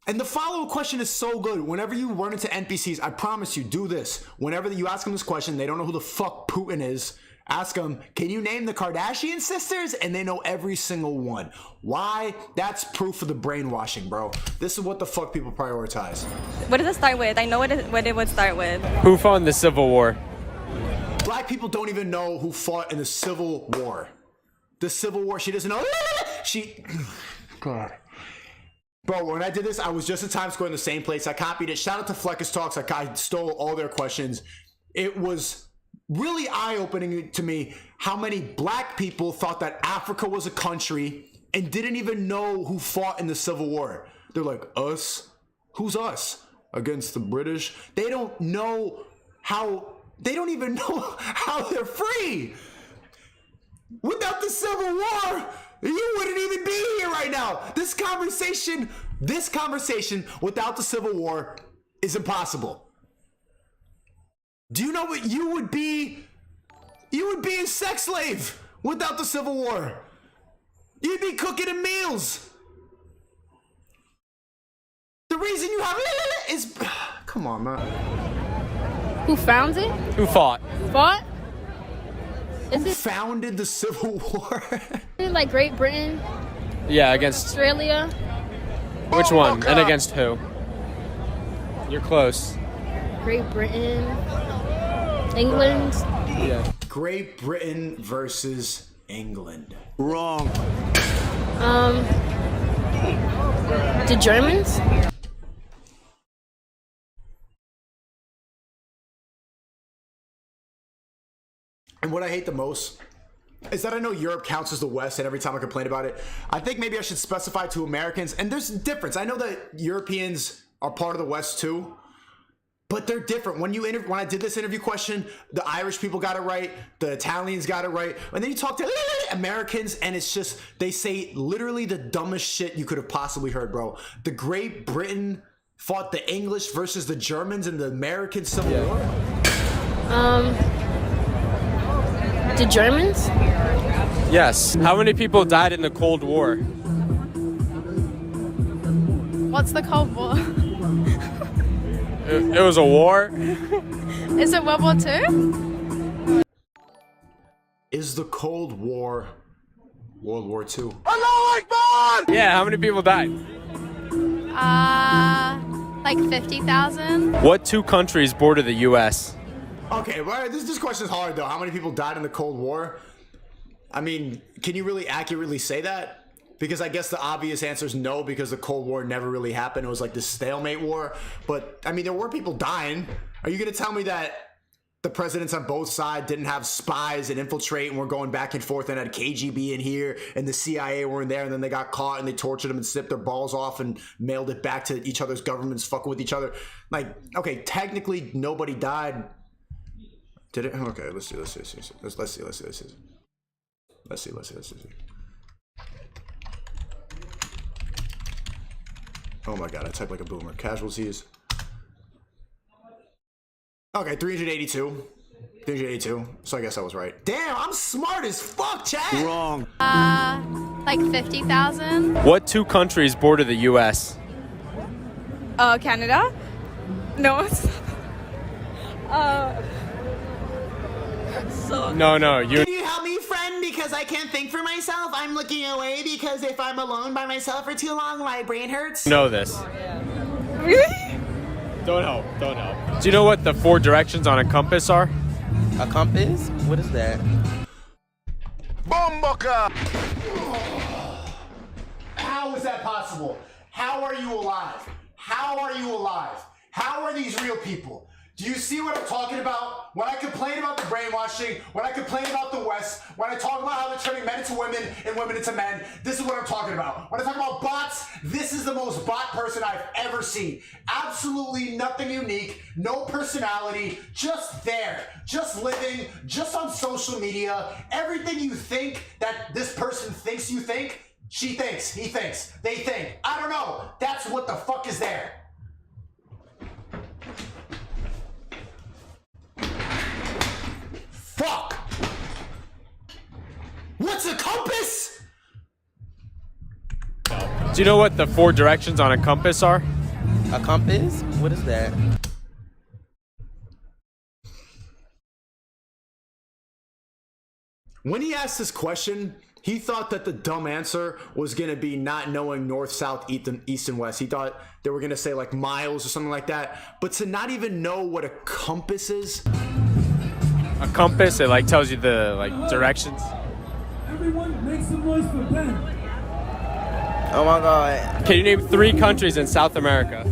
[SPEAKER 2] And the follow-up question is so good. Whenever you run into NPCs, I promise you, do this. Whenever you ask them this question, they don't know who the fuck Putin is. Ask them, can you name the Kardashian sisters? And they know every single one. Why? That's proof of the brainwashing, bro. This is what the fuck people prioritize.
[SPEAKER 5] What does it start with? I know what it would start with.
[SPEAKER 4] Who fought in the Civil War?
[SPEAKER 2] Black people don't even know who fought in the Civil War. The Civil War, she doesn't know. God. Bro, when I did this, I was just in Times Square in the same place. I copied it. Shout out to Fleckus Talks. I stole all their questions. It was really eye-opening to me how many black people thought that Africa was a country and didn't even know who fought in the Civil War. They're like, us? Who's us? Against the British? They don't know how, they don't even know how they're free. Without the Civil War, you wouldn't even be here right now. This conversation without the Civil War is impossible. Do you know what you would be? You would be a sex slave without the Civil War. You'd be cooking in meals. The reason you have is, come on, man.
[SPEAKER 25] Who found it?
[SPEAKER 4] Who fought?
[SPEAKER 25] Fought?
[SPEAKER 2] Who founded the Civil War?
[SPEAKER 25] Like Great Britain?
[SPEAKER 4] Yeah, against
[SPEAKER 25] Australia?
[SPEAKER 4] Which one? And against who? You're close.
[SPEAKER 25] Great Britain? England?
[SPEAKER 4] Yeah.
[SPEAKER 2] Great Britain versus England.
[SPEAKER 3] Wrong.
[SPEAKER 25] The Germans?
[SPEAKER 2] And what I hate the most is that I know Europe counts as the West, and every time I complain about it, I think maybe I should specify to Americans, and there's a difference. I know that Europeans are part of the West too, but they're different. When I did this interview question, the Irish people got it right, the Italians got it right, and then you talk to Americans, and it's just, they say literally the dumbest shit you could have possibly heard, bro. The Great Britain fought the English versus the Germans in the American Civil War?
[SPEAKER 25] The Germans?
[SPEAKER 4] Yes. How many people died in the Cold War?
[SPEAKER 19] What's the Cold War?
[SPEAKER 4] It was a war.
[SPEAKER 19] Is it World War II?
[SPEAKER 2] Is the Cold War World War II?
[SPEAKER 1] Allahu Akbar!
[SPEAKER 4] Yeah, how many people died?
[SPEAKER 19] Like 50,000.
[SPEAKER 4] What two countries border the U.S.?
[SPEAKER 2] Okay, well, this question's hard though. How many people died in the Cold War? I mean, can you really accurately say that? Because I guess the obvious answer is no, because the Cold War never really happened. It was like this stalemate war. But, I mean, there were people dying. Are you going to tell me that the presidents on both sides didn't have spies and infiltrate and were going back and forth and had KGB in here and the CIA were in there and then they got caught and they tortured them and snipped their balls off and mailed it back to each other's governments fucking with each other? Like, okay, technically nobody died. Did it? Okay, let's see. Oh my god, I typed like a boomer. Casualties. Okay, 382. 382. So I guess I was right. Damn, I'm smart as fuck, Chad.
[SPEAKER 4] Wrong.
[SPEAKER 19] Like 50,000.
[SPEAKER 4] What two countries border the U.S.?
[SPEAKER 5] Canada? No, it's
[SPEAKER 4] No, you.
[SPEAKER 8] Can you help me, friend? Because I can't think for myself. I'm looking away because if I'm alone by myself for too long, my brain hurts.
[SPEAKER 4] know this.
[SPEAKER 5] Really?
[SPEAKER 4] Don't help. Do you know what the 4 directions on a compass are?
[SPEAKER 24] A compass? What is that?
[SPEAKER 1] Bomboka!
[SPEAKER 2] How is that possible? How are you alive? How are you alive? How are these real people? Do you see what I'm talking about? When I complain about the brainwashing, when I complain about the West, when I talk about how they're turning men into women and women into men, this is what I'm talking about. When I talk about bots, this is the most bot person I've ever seen. Absolutely nothing unique, no personality, just there, just living, just on social media. Everything you think that this person thinks you think, she thinks, he thinks, they think. I don't know. That's what the fuck is there. Fuck! What's a compass?
[SPEAKER 4] Do you know what the 4 directions on a compass are?
[SPEAKER 24] A compass? What is that?
[SPEAKER 2] When he asked this question, he thought that the dumb answer was going to be not knowing north, south, east, and west. He thought they were going to say like miles or something like that. But to not even know what a compass is.
[SPEAKER 4] A compass, it like tells you the like directions.
[SPEAKER 13] Everyone make some noise for Ben.
[SPEAKER 24] Oh my god.
[SPEAKER 4] Can you name 3 countries in South America?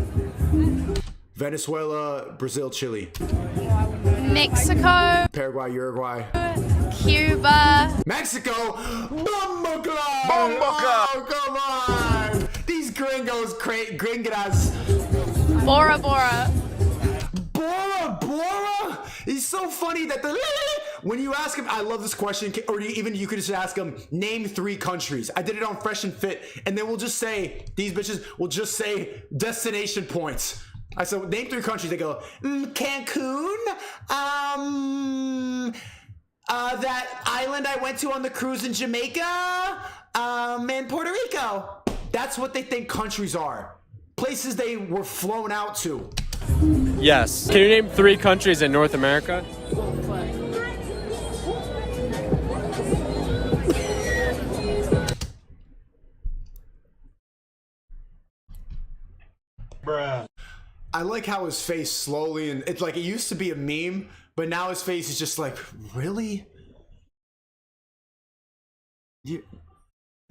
[SPEAKER 2] Venezuela, Brazil, Chile.
[SPEAKER 19] Mexico.
[SPEAKER 2] Paraguay, Uruguay.
[SPEAKER 19] Cuba.
[SPEAKER 2] Mexico. Bomboca. Oh, come on. These gringos, gringas.
[SPEAKER 19] Bora Bora.
[SPEAKER 2] Bora Bora? It's so funny that when you ask him, I love this question, or even you could just ask him, name 3 countries. I did it on Fresh and Fit, and then we'll just say, these bitches will just say destination points. I said, name 3 countries. They go, Cancun, that island I went to on the cruise in Jamaica, and Puerto Rico. That's what they think countries are. Places they were flown out to.
[SPEAKER 4] Yes. Can you name 3 countries in North America?
[SPEAKER 2] Bruh. I like how his face slowly, and it's like it used to be a meme, but now his face is just like, really?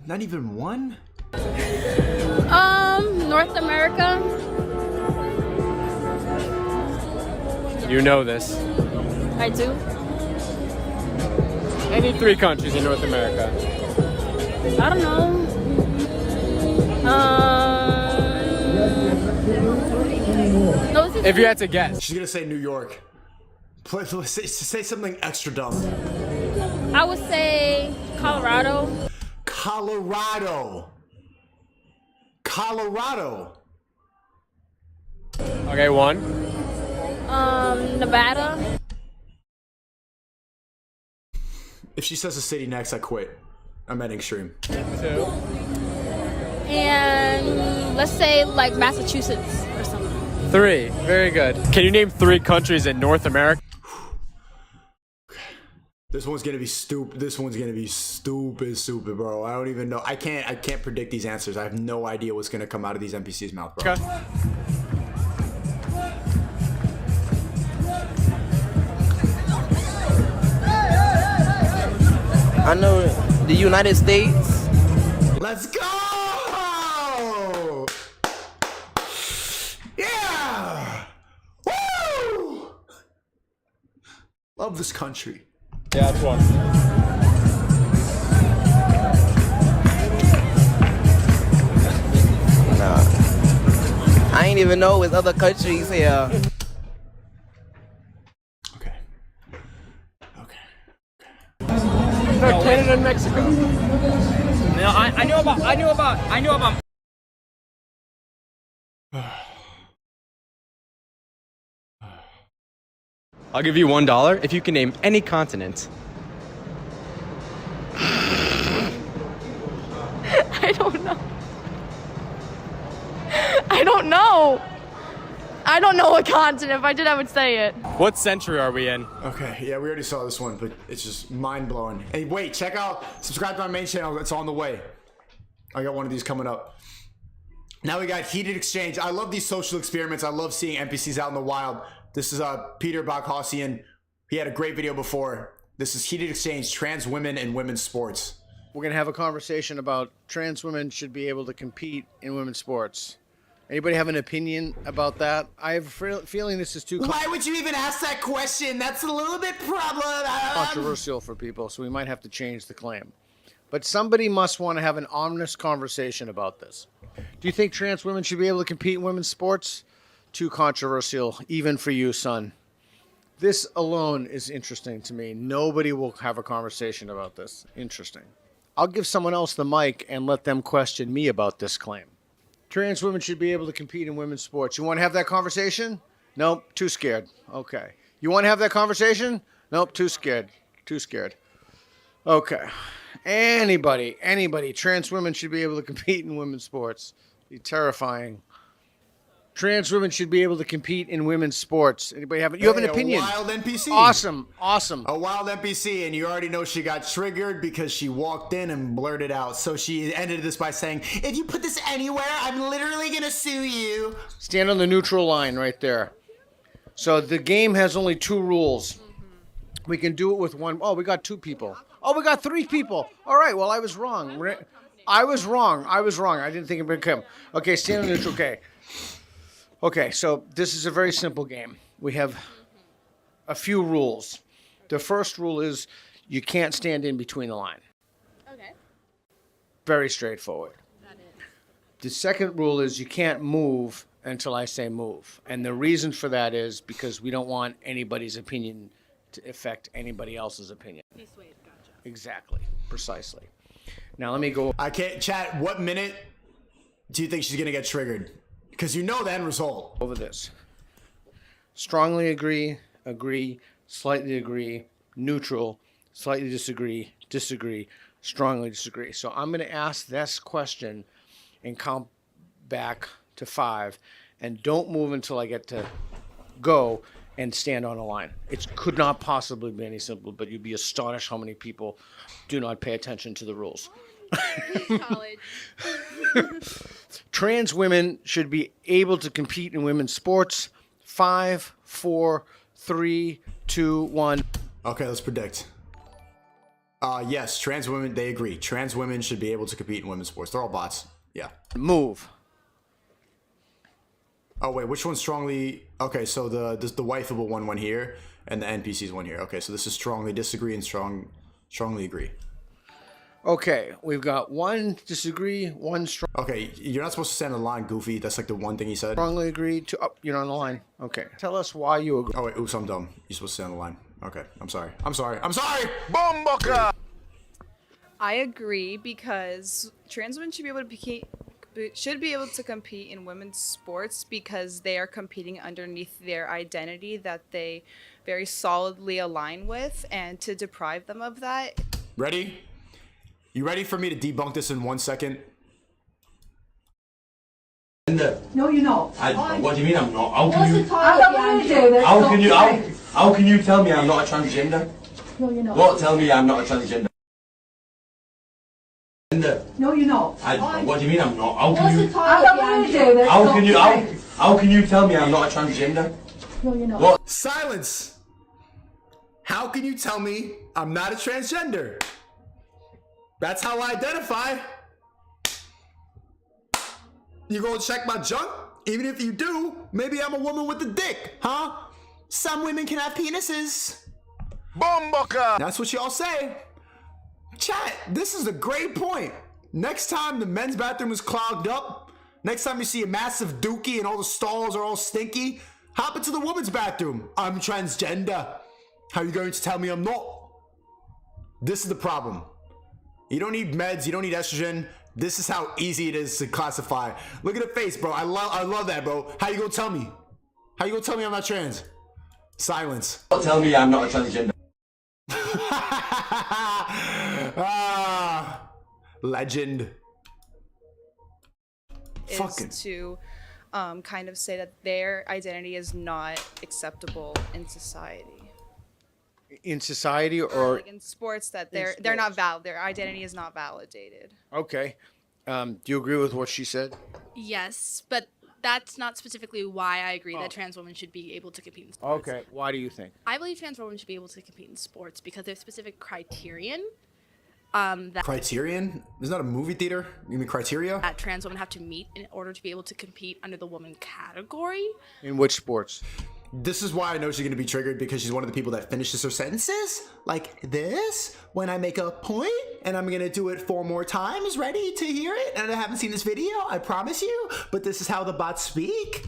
[SPEAKER 2] Not even one?
[SPEAKER 25] North America.
[SPEAKER 4] You know this.
[SPEAKER 25] I do.
[SPEAKER 4] Any 3 countries in North America?
[SPEAKER 25] I don't know.
[SPEAKER 2] If you had to guess. She's gonna say New York. Say something extra dumb.
[SPEAKER 25] I would say Colorado.
[SPEAKER 2] Colorado.
[SPEAKER 4] Okay, 1.
[SPEAKER 25] Nevada.
[SPEAKER 2] If she says a city next, I quit. I'm at extreme.
[SPEAKER 4] 2.
[SPEAKER 25] And let's say like Massachusetts or something.
[SPEAKER 4] 3. Very good. Can you name 3 countries in North America?
[SPEAKER 2] This one's gonna be stupid. This one's gonna be stupid, bro. I don't even know. I can't predict these answers. I have no idea what's gonna come out of these NPCs' mouth, bro.
[SPEAKER 4] Okay.
[SPEAKER 24] I know the United States.
[SPEAKER 2] Let's go! Yeah! Woo! Love this country.
[SPEAKER 4] Yeah, that's 1.
[SPEAKER 24] Nah. I ain't even know with other countries here.
[SPEAKER 4] Canada and Mexico.
[SPEAKER 6] No, I knew about.
[SPEAKER 12] I'll give you $1 if you can name any continent.
[SPEAKER 25] I don't know. I don't know. I don't know what continent. If I did, I would say it.
[SPEAKER 4] What century are we in?
[SPEAKER 2] Okay, yeah, we already saw this one, but it's just mind-blowing. Hey, wait, subscribe to my main channel. It's on the way. I got one of these coming up. Now we got Heated Exchange. I love these social experiments. I love seeing NPCs out in the wild. This is Peter Boghossian. He had a great video before. This is Heated Exchange, trans women and women's sports.
[SPEAKER 14] We're going to have a conversation about trans women should be able to compete in women's sports. Anybody have an opinion about that? I have a feeling this is too
[SPEAKER 8] Why would you even ask that question? That's a little bit
[SPEAKER 14] controversial for people, so we might have to change the claim. But somebody must want to have an honest conversation about this. Do you think trans women should be able to compete in women's sports? Too controversial, even for you, son. This alone is interesting to me. Nobody will have a conversation about this. Interesting. I'll give someone else the mic and let them question me about this claim. Trans women should be able to compete in women's sports. You want to have that conversation? Nope, too scared. Okay. You want to have that conversation? Nope, too scared. Too scared. Okay. Anybody, trans women should be able to compete in women's sports. Be terrifying. Trans women should be able to compete in women's sports. Anybody have it? You have an opinion?
[SPEAKER 2] A wild NPC.
[SPEAKER 14] Awesome.
[SPEAKER 2] A wild NPC, and you already know she got triggered because she walked in and blurted out. So she ended this by saying,
[SPEAKER 8] if you put this anywhere, I'm literally going to sue you.
[SPEAKER 14] Stand on the neutral line right there. So the game has only 2 rules. We can do it with one. Oh, we got 2 people. Oh, we got 3 people. All right, well, I was wrong. I didn't think it would come. Okay, stand on neutral. Okay, so this is a very simple game. We have a few rules. The first rule is you can't stand in between the line.
[SPEAKER 25] Okay.
[SPEAKER 14] Very straightforward.
[SPEAKER 25] Got it.
[SPEAKER 14] The second rule is you can't move until I say move. And the reason for that is because we don't want anybody's opinion to affect anybody else's opinion.
[SPEAKER 25] Be swayed, gotcha.
[SPEAKER 14] Exactly, precisely. Now let me go.
[SPEAKER 2] I can't chat. What minute do you think she's gonna get triggered? Because you know the end result.
[SPEAKER 14] Over this. Strongly agree, slightly agree, neutral, slightly disagree, strongly disagree. So I'm going to ask this question and count back to 5. And don't move until I get to go and stand on a line. It could not possibly be any simpler, but you'd be astonished how many people do not pay attention to the rules.
[SPEAKER 25] College.
[SPEAKER 14] Trans women should be able to compete in women's sports. 5, 4, 3, 2, 1.
[SPEAKER 2] Okay, let's predict. Yes, trans women, they agree. Trans women should be able to compete in women's sports. They're all bots. Yeah.
[SPEAKER 14] Move.
[SPEAKER 2] Oh, wait, which one's strongly... Okay, so the wifeable one went here, and the NPC's one here. Okay, so this is strongly disagree and strongly agree.
[SPEAKER 14] Okay, we've got 1 disagree, 1 strong.
[SPEAKER 2] Okay, you're not supposed to stand on the line, Goofy. That's like the one thing he said.
[SPEAKER 14] Strongly agree to... Oh, you're on the line. Okay. Tell us why you agree.
[SPEAKER 2] Oh, wait, oops, I'm dumb. You're supposed to stay on the line. Okay, I'm sorry. Bombuka!
[SPEAKER 16] I agree because trans women should be able to
[SPEAKER 7] should be able to compete in women's sports because they are competing underneath their identity that they very solidly align with, and to deprive them of that.
[SPEAKER 2] Ready? You ready for me to debunk this in 1 second?
[SPEAKER 10] No, you're not.
[SPEAKER 9] What do you mean I'm not? How
[SPEAKER 10] What's
[SPEAKER 9] can you?
[SPEAKER 10] the title behind you?
[SPEAKER 9] How can you tell me I'm not a transgender?
[SPEAKER 10] No, you're not.
[SPEAKER 9] What? Tell me I'm not a transgender.
[SPEAKER 10] No, you're not.
[SPEAKER 9] What do you mean I'm not? How
[SPEAKER 10] What's
[SPEAKER 9] can
[SPEAKER 10] the
[SPEAKER 9] you?
[SPEAKER 10] title behind you?
[SPEAKER 9] How can you tell me I'm not a transgender?
[SPEAKER 10] No, you're not.
[SPEAKER 9] What?
[SPEAKER 2] Silence! How can you tell me I'm not a transgender? That's how I identify. You gonna check my junk? Even if you do, maybe I'm a woman with a dick, huh?
[SPEAKER 8] Some women can have penises.
[SPEAKER 2] Bomboka! That's what y'all say. Chat, this is a great point. Next time the men's bathroom is clogged up, next time you see a massive dookie and all the stalls are all stinky, hop into the women's bathroom. I'm transgender. How are you going to tell me I'm not? This is the problem. You don't need meds, you don't need estrogen. This is how easy it is to classify. Look at the face, bro. I love that, bro. How you gonna tell me? How you gonna tell me I'm not trans? Silence.
[SPEAKER 9] Tell me I'm not a transgender.
[SPEAKER 2] Legend.
[SPEAKER 7] Is to kind of say that their identity is not acceptable in society.
[SPEAKER 14] In society or
[SPEAKER 7] like in sports, that they're not valid. Their identity is not validated.
[SPEAKER 14] Okay. Do you agree with what she said?
[SPEAKER 16] Yes, but that's not specifically why I agree that trans women should be able to compete in sports.
[SPEAKER 14] Okay. Why do you think?
[SPEAKER 16] I believe trans women should be able to compete in sports because there's specific criterion.
[SPEAKER 2] Criterion? There's not a movie theater? You mean criteria?
[SPEAKER 16] That trans women have to meet in order to be able to compete under the woman category.
[SPEAKER 14] In which sports?
[SPEAKER 2] This is why I know she's going to be triggered, because she's one of the people that finishes her sentences like this when I make a point, and I'm going to do it 4 more times. Ready to hear it? And I haven't seen this video, I promise you, but this is how the bots speak.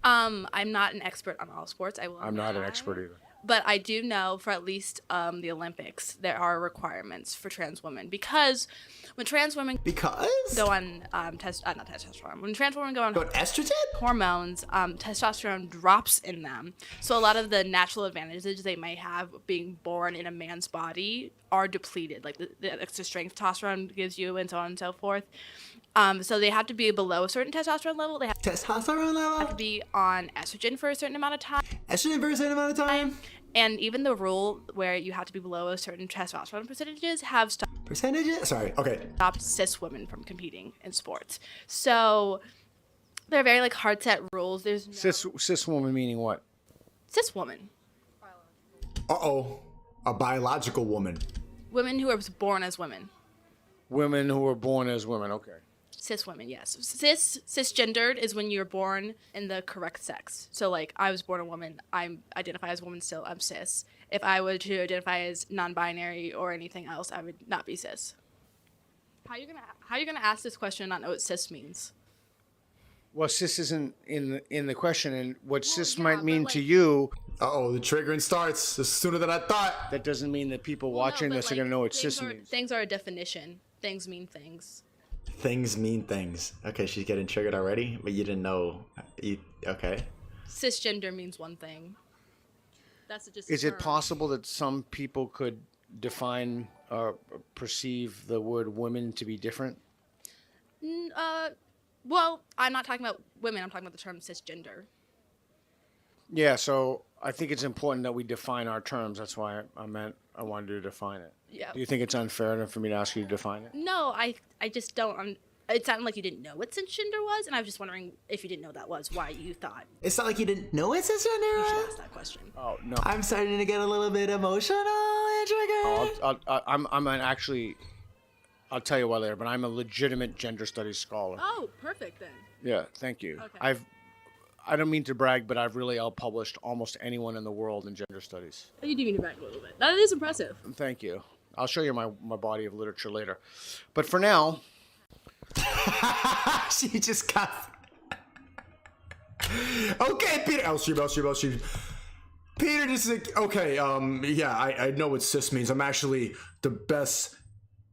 [SPEAKER 16] I'm not an expert on all sports.
[SPEAKER 14] I'm not an expert either.
[SPEAKER 16] But I do know for at least the Olympics, there are requirements for trans women because when trans women go on not testosterone, when trans women go on
[SPEAKER 2] estrogen
[SPEAKER 16] hormones, testosterone drops in them. So a lot of the natural advantages they might have being born in a man's body are depleted, like the extra strength testosterone gives you, and so on and so forth. So they have to be below a certain testosterone level. They have have to be on estrogen for a certain amount of time.
[SPEAKER 2] Estrogen for a certain amount of time?
[SPEAKER 16] And even the rule where you have to be below a certain testosterone percentages have stopped.
[SPEAKER 2] Percentages? Sorry, okay.
[SPEAKER 16] Stopped cis women from competing in sports. So they're very like hard set rules. There's no
[SPEAKER 14] Cis woman meaning what?
[SPEAKER 16] Cis woman.
[SPEAKER 2] Uh-oh. A biological woman.
[SPEAKER 16] Women who are born as women.
[SPEAKER 14] Women who were born as women, okay.
[SPEAKER 16] Cis women, yes. Cisgendered is when you're born in the correct sex. So, like, I was born a woman. I identify as a woman still. I'm cis. If I were to identify as non-binary or anything else, I would not be cis. How are you gonna ask this question and not know what cis means?
[SPEAKER 14] Well, cis isn't in the question, and what cis might mean to you.
[SPEAKER 2] Uh-oh, the triggering starts sooner than I thought.
[SPEAKER 14] That doesn't mean that people watching this are gonna know what cis means.
[SPEAKER 16] Things are a definition. Things mean things.
[SPEAKER 2] Things mean things. Okay, she's getting triggered already, but you didn't know. Okay.
[SPEAKER 16] Cisgender means one thing. That's just.
[SPEAKER 14] Is it possible that some people could define or perceive the word women to be different?
[SPEAKER 16] Well, I'm not talking about women. I'm talking about the term cisgender.
[SPEAKER 14] Yeah, so I think it's important that we define our terms. That's why I wanted to define it.
[SPEAKER 16] Yeah.
[SPEAKER 14] Do you think it's unfair enough for me to ask you to define it?
[SPEAKER 16] No, I just don't. It sounded like you didn't know what cisgender was, and I was just wondering if you didn't know that was why you thought.
[SPEAKER 2] It's not like you didn't know what cisgender was?
[SPEAKER 16] You should ask that question.
[SPEAKER 14] Oh, no.
[SPEAKER 2] I'm starting to get a little bit emotional and triggered.
[SPEAKER 14] I'm an actually, I'll tell you why later, but I'm a legitimate gender studies scholar.
[SPEAKER 16] Oh, perfect then.
[SPEAKER 14] Yeah, thank you.
[SPEAKER 16] Okay.
[SPEAKER 14] I don't mean to brag, but I've really outpublished almost anyone in the world in gender studies.
[SPEAKER 16] You do need to brag a little bit. That is impressive.
[SPEAKER 14] Thank you. I'll show you my body of literature later. But for now...
[SPEAKER 2] She just got... Okay, Peter. L-stream. Peter, this is... Okay, yeah, I know what cis means. I'm actually the best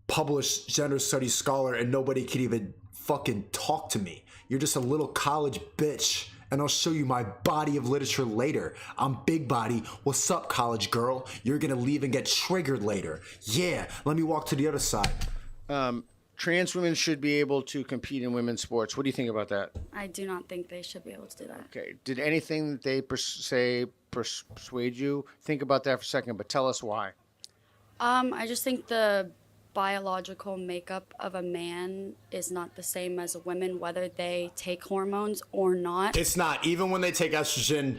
[SPEAKER 2] published gender studies scholar, and nobody can even fucking talk to me. You're just a little college bitch. And I'll show you my body of literature later. I'm big body. What's up, college girl? You're gonna leave and get triggered later. Yeah, let me walk to the other side.
[SPEAKER 14] Trans women should be able to compete in women's sports. What do you think about that?
[SPEAKER 17] I do not think they should be able to do that.
[SPEAKER 14] Okay. Did anything that they persuade you? Think about that for a second, but tell us why.
[SPEAKER 17] I just think the biological makeup of a man is not the same as a woman, whether they take hormones or not.
[SPEAKER 2] It's not. Even when they take estrogen,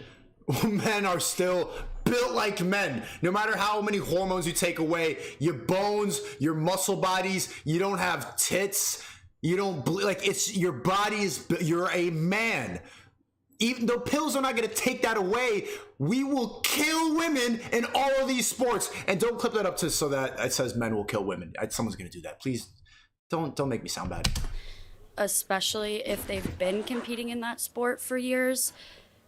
[SPEAKER 2] men are still built like men. No matter how many hormones you take away, your bones, your muscle bodies, you don't have tits, you don't like it's your body is, you're a man. Even though pills are not going to take that away, we will kill women in all of these sports. And don't clip that up to so that it says men will kill women. Someone's going to do that. Please don't make me sound bad.
[SPEAKER 17] Especially if they've been competing in that sport for years.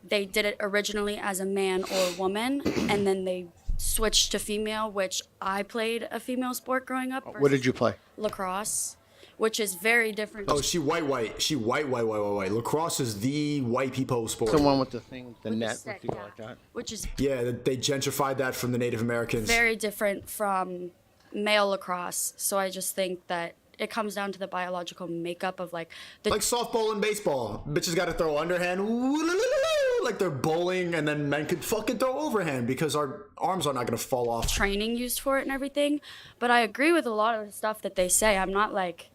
[SPEAKER 17] They did it originally as a man or woman, and then they switched to female, which I played a female sport growing up.
[SPEAKER 14] What did you play?
[SPEAKER 17] Lacrosse, which is very different.
[SPEAKER 2] Oh, she white. She white. Lacrosse is the white people sport.
[SPEAKER 14] The one with the thing, the net, with people like that.
[SPEAKER 17] Which is
[SPEAKER 2] they gentrified that from the Native Americans.
[SPEAKER 17] Very different from male lacrosse. So I just think that it comes down to the biological makeup of like
[SPEAKER 2] softball and baseball. Bitches got to throw underhand, like they're bowling, and then men could fucking throw overhand because our arms are not going to fall off.
[SPEAKER 17] Training used for it and everything. But I agree with a lot of the stuff that they say. I'm not like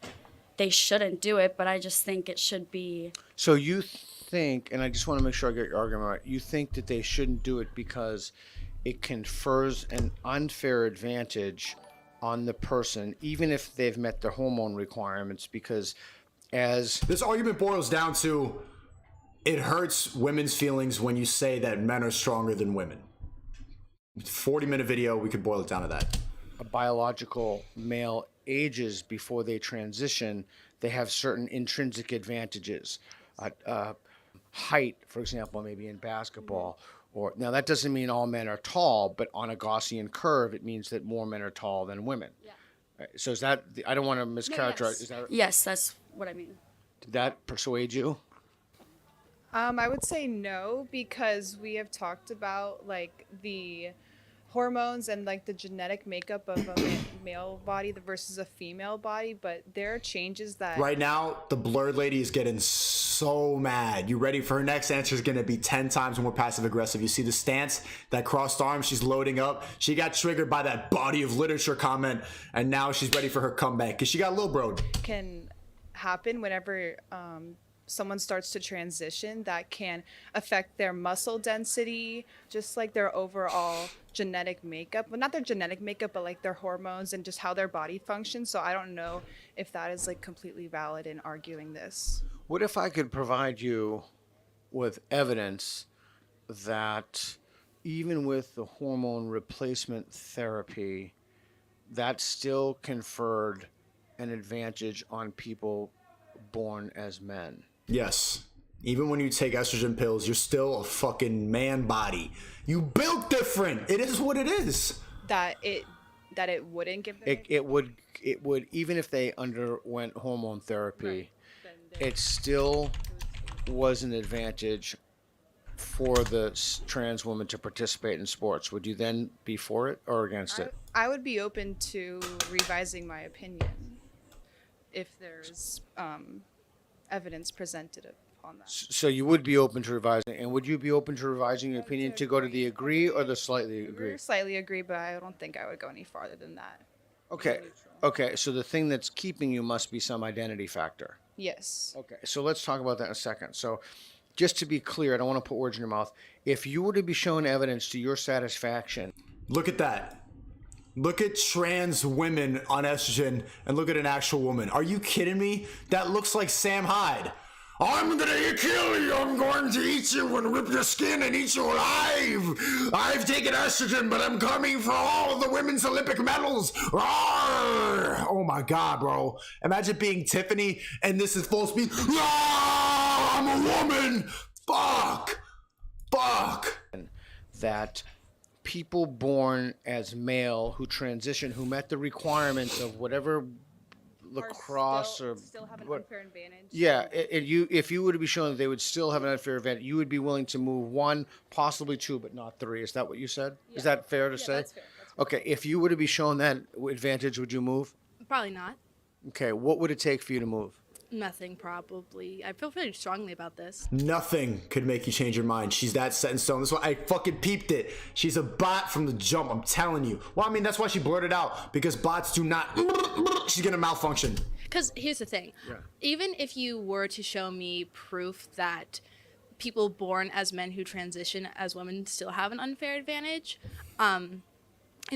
[SPEAKER 17] they shouldn't do it, but I just think it should be.
[SPEAKER 14] So you think, and I just want to make sure I get your argument right, you think that they shouldn't do it because it confers an unfair advantage on the person, even if they've met their hormone requirements, because as
[SPEAKER 2] this argument boils down to, it hurts women's feelings when you say that men are stronger than women. 40-minute video, we could boil it down to that.
[SPEAKER 14] A biological male ages before they transition, they have certain intrinsic advantages. Height, for example, maybe in basketball. Or now that doesn't mean all men are tall, but on a Gaussian curve, it means that more men are tall than women. Yeah. Right, so is that? I don't want to mischaracterize.
[SPEAKER 17] Yes.
[SPEAKER 14] Is that?
[SPEAKER 17] Yes, that's what I mean.
[SPEAKER 14] Did that persuade you?
[SPEAKER 7] I would say no, because we have talked about like the hormones and like the genetic makeup of a male body versus a female body, but there are changes that
[SPEAKER 2] right now the blurred lady is getting so mad. You ready for her next answer? Is going to be 10 times more passive aggressive. You see the stance, that crossed arm, she's loading up. She got triggered by that body of literature comment, and now she's ready for her comeback because she got little broed.
[SPEAKER 7] Can happen whenever someone starts to transition, that can affect their muscle density, just like their overall genetic makeup. Well, not their genetic makeup, but like their hormones and just how their body functions. So I don't know if that is like completely valid in arguing this.
[SPEAKER 14] What if I could provide you with evidence that even with the hormone replacement therapy, that still conferred an advantage on people born as men?
[SPEAKER 2] Yes. Even when you take estrogen pills, you're still a fucking man body. You built different. It is what it is.
[SPEAKER 7] That it wouldn't give them
[SPEAKER 14] it would even if they underwent hormone therapy, it still was an advantage for the trans woman to participate in sports. Would you then be for it or against it?
[SPEAKER 7] I would be open to revising my opinion if there's evidence presented upon that.
[SPEAKER 14] So you would be open to revising, and would you be open to revising your opinion to go to the agree or the slightly agree?
[SPEAKER 7] Slightly agree, but I don't think I would go any farther than that.
[SPEAKER 14] Okay, so the thing that's keeping you must be some identity factor.
[SPEAKER 7] Yes.
[SPEAKER 14] Okay, so let's talk about that in a second. So just to be clear, I don't want to put words in your mouth. If you were to be shown evidence to your satisfaction.
[SPEAKER 2] Look at that. Look at trans women on estrogen and look at an actual woman. Are you kidding me? That looks like Sam Hyde. I'm gonna kill you. I'm going to eat you and rip your skin and eat you alive. I've taken estrogen, but I'm coming for all of the women's Olympic medals. Rawr! Oh my God, bro. Imagine being Tiffany and this is full speed. Rawr! I'm a woman. Fuck.
[SPEAKER 14] That people born as male who transition, who met the requirements of whatever lacrosse or
[SPEAKER 7] still have an
[SPEAKER 14] what-
[SPEAKER 7] unfair advantage.
[SPEAKER 14] Yeah, if you were to be shown that they would still have an unfair advantage, you would be willing to move 1, possibly 2, but not 3. Is that what you said? Is that fair to say?
[SPEAKER 7] That's fair.
[SPEAKER 14] Okay, if you were to be shown that advantage, would you move?
[SPEAKER 16] Probably not.
[SPEAKER 14] Okay, what would it take for you to move?
[SPEAKER 16] Nothing, probably. I feel pretty strongly about this.
[SPEAKER 2] Nothing could make you change your mind. She's that set in stone. That's why I fucking peeped it. She's a bot from the jump. I'm telling you. Well, I mean, that's why she blurted out, because bots do not. She's gonna malfunction.
[SPEAKER 16] Because here's the thing. Even if you were to show me proof that people born as men who transition as women still have an unfair advantage,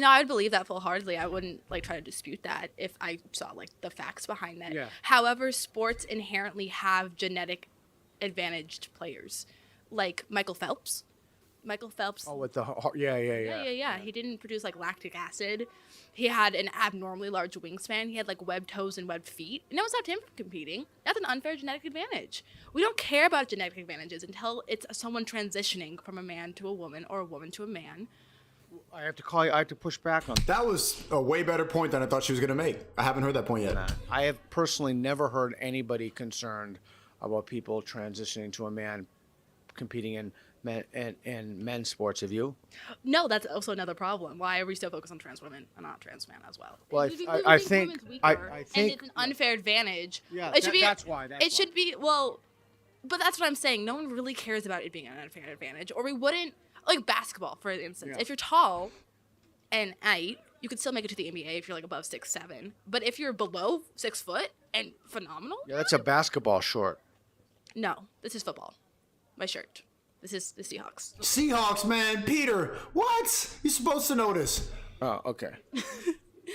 [SPEAKER 16] I would believe that full-heartedly. I wouldn't try to dispute that if I saw the facts behind that.
[SPEAKER 14] Yeah.
[SPEAKER 16] However, sports inherently have genetic advantaged players, like Michael Phelps. Michael Phelps.
[SPEAKER 14] Oh, with the yeah.
[SPEAKER 16] Yeah. He didn't produce lactic acid. He had an abnormally large wingspan. He had webbed toes and webbed feet. And that was stopped him from competing. That's an unfair genetic advantage. We don't care about genetic advantages until it's someone transitioning from a man to a woman or a woman to a man.
[SPEAKER 14] I have to call you. I have to push back on
[SPEAKER 2] That was a way better point than I thought she was gonna make. I haven't heard that point yet.
[SPEAKER 14] I have personally never heard anybody concerned about people transitioning to a man competing in men's sports. Have you?
[SPEAKER 16] No, that's also another problem. Why are we so focused on trans women and not trans men as well?
[SPEAKER 14] Well,
[SPEAKER 16] We
[SPEAKER 14] I
[SPEAKER 16] think
[SPEAKER 14] think
[SPEAKER 16] women's weaker,
[SPEAKER 14] I think
[SPEAKER 16] and it's an unfair advantage.
[SPEAKER 14] Yeah,
[SPEAKER 16] it should be.
[SPEAKER 14] that's why.
[SPEAKER 16] It should be well, but that's what I'm saying. No one really cares about it being an unfair advantage, or we wouldn't basketball, for instance.
[SPEAKER 14] Yeah.
[SPEAKER 16] If you're tall and height, you could still make it to the NBA if you're above 6'7". But if you're below 6 foot and phenomenal,
[SPEAKER 14] Yeah, that's a basketball short.
[SPEAKER 16] no, this is football. My shirt. This is the Seahawks.
[SPEAKER 2] Seahawks, man. Peter, what? You're supposed to know this.
[SPEAKER 14] Oh, okay.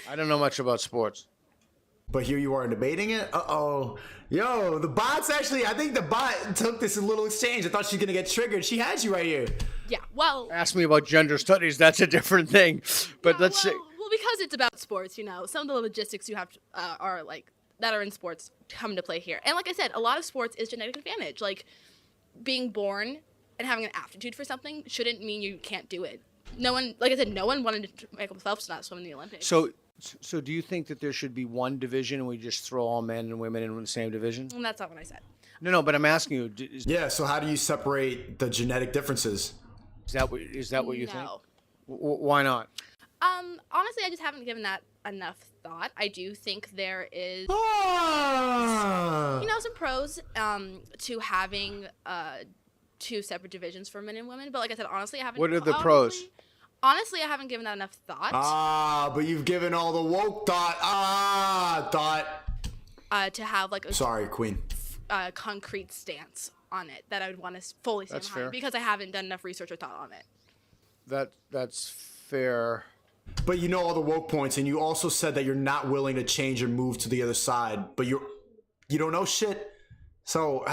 [SPEAKER 14] I don't know much about sports.
[SPEAKER 2] But here you are debating it? Uh-oh. Yo, the bot's actually, I think the bot took this little exchange. I thought she was going to get triggered. She had you right here.
[SPEAKER 16] Yeah, well,
[SPEAKER 14] Ask me about gender studies. That's a different thing. But let's say.
[SPEAKER 16] well, because it's about sports, some of the logistics you have to, are that are in sports come into play here. And like I said, a lot of sports is genetic advantage. Being born and having an aptitude for something shouldn't mean you can't do it. No one, like I said, no one wanted Michael Phelps to not swim in the Olympics.
[SPEAKER 14] So do you think that there should be one division and we just throw all men and women in the same division?
[SPEAKER 16] And that's not what I said.
[SPEAKER 14] No, but I'm asking you.
[SPEAKER 2] Yeah, so how do you separate the genetic differences?
[SPEAKER 14] Is that what you think?
[SPEAKER 16] No.
[SPEAKER 14] Why not?
[SPEAKER 16] Honestly, I just haven't given that enough thought. I do think there is, some pros to having two separate divisions for men and women. But like I said, honestly, I haven't.
[SPEAKER 14] What are the pros?
[SPEAKER 16] Honestly, I haven't given that enough thought.
[SPEAKER 2] But you've given all the woke thought.
[SPEAKER 16] To have a
[SPEAKER 2] Sorry, Queen.
[SPEAKER 16] Concrete stance on it that I would want to fully stand
[SPEAKER 14] That's
[SPEAKER 16] behind
[SPEAKER 14] fair.
[SPEAKER 16] because I haven't done enough research or thought on it.
[SPEAKER 14] That's fair.
[SPEAKER 2] But you know all the woke points, and you also said that you're not willing to change or move to the other side, but you don't know shit. So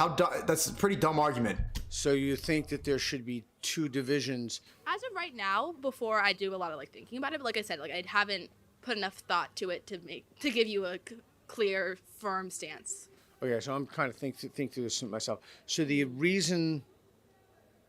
[SPEAKER 2] that's a pretty dumb argument.
[SPEAKER 14] So you think that there should be two divisions?
[SPEAKER 16] As of right now, before I do a lot of thinking about it, but like I said, I haven't put enough thought to it to give you a clear, firm stance.
[SPEAKER 14] Okay, so I'm kind of think through this myself. So the reason,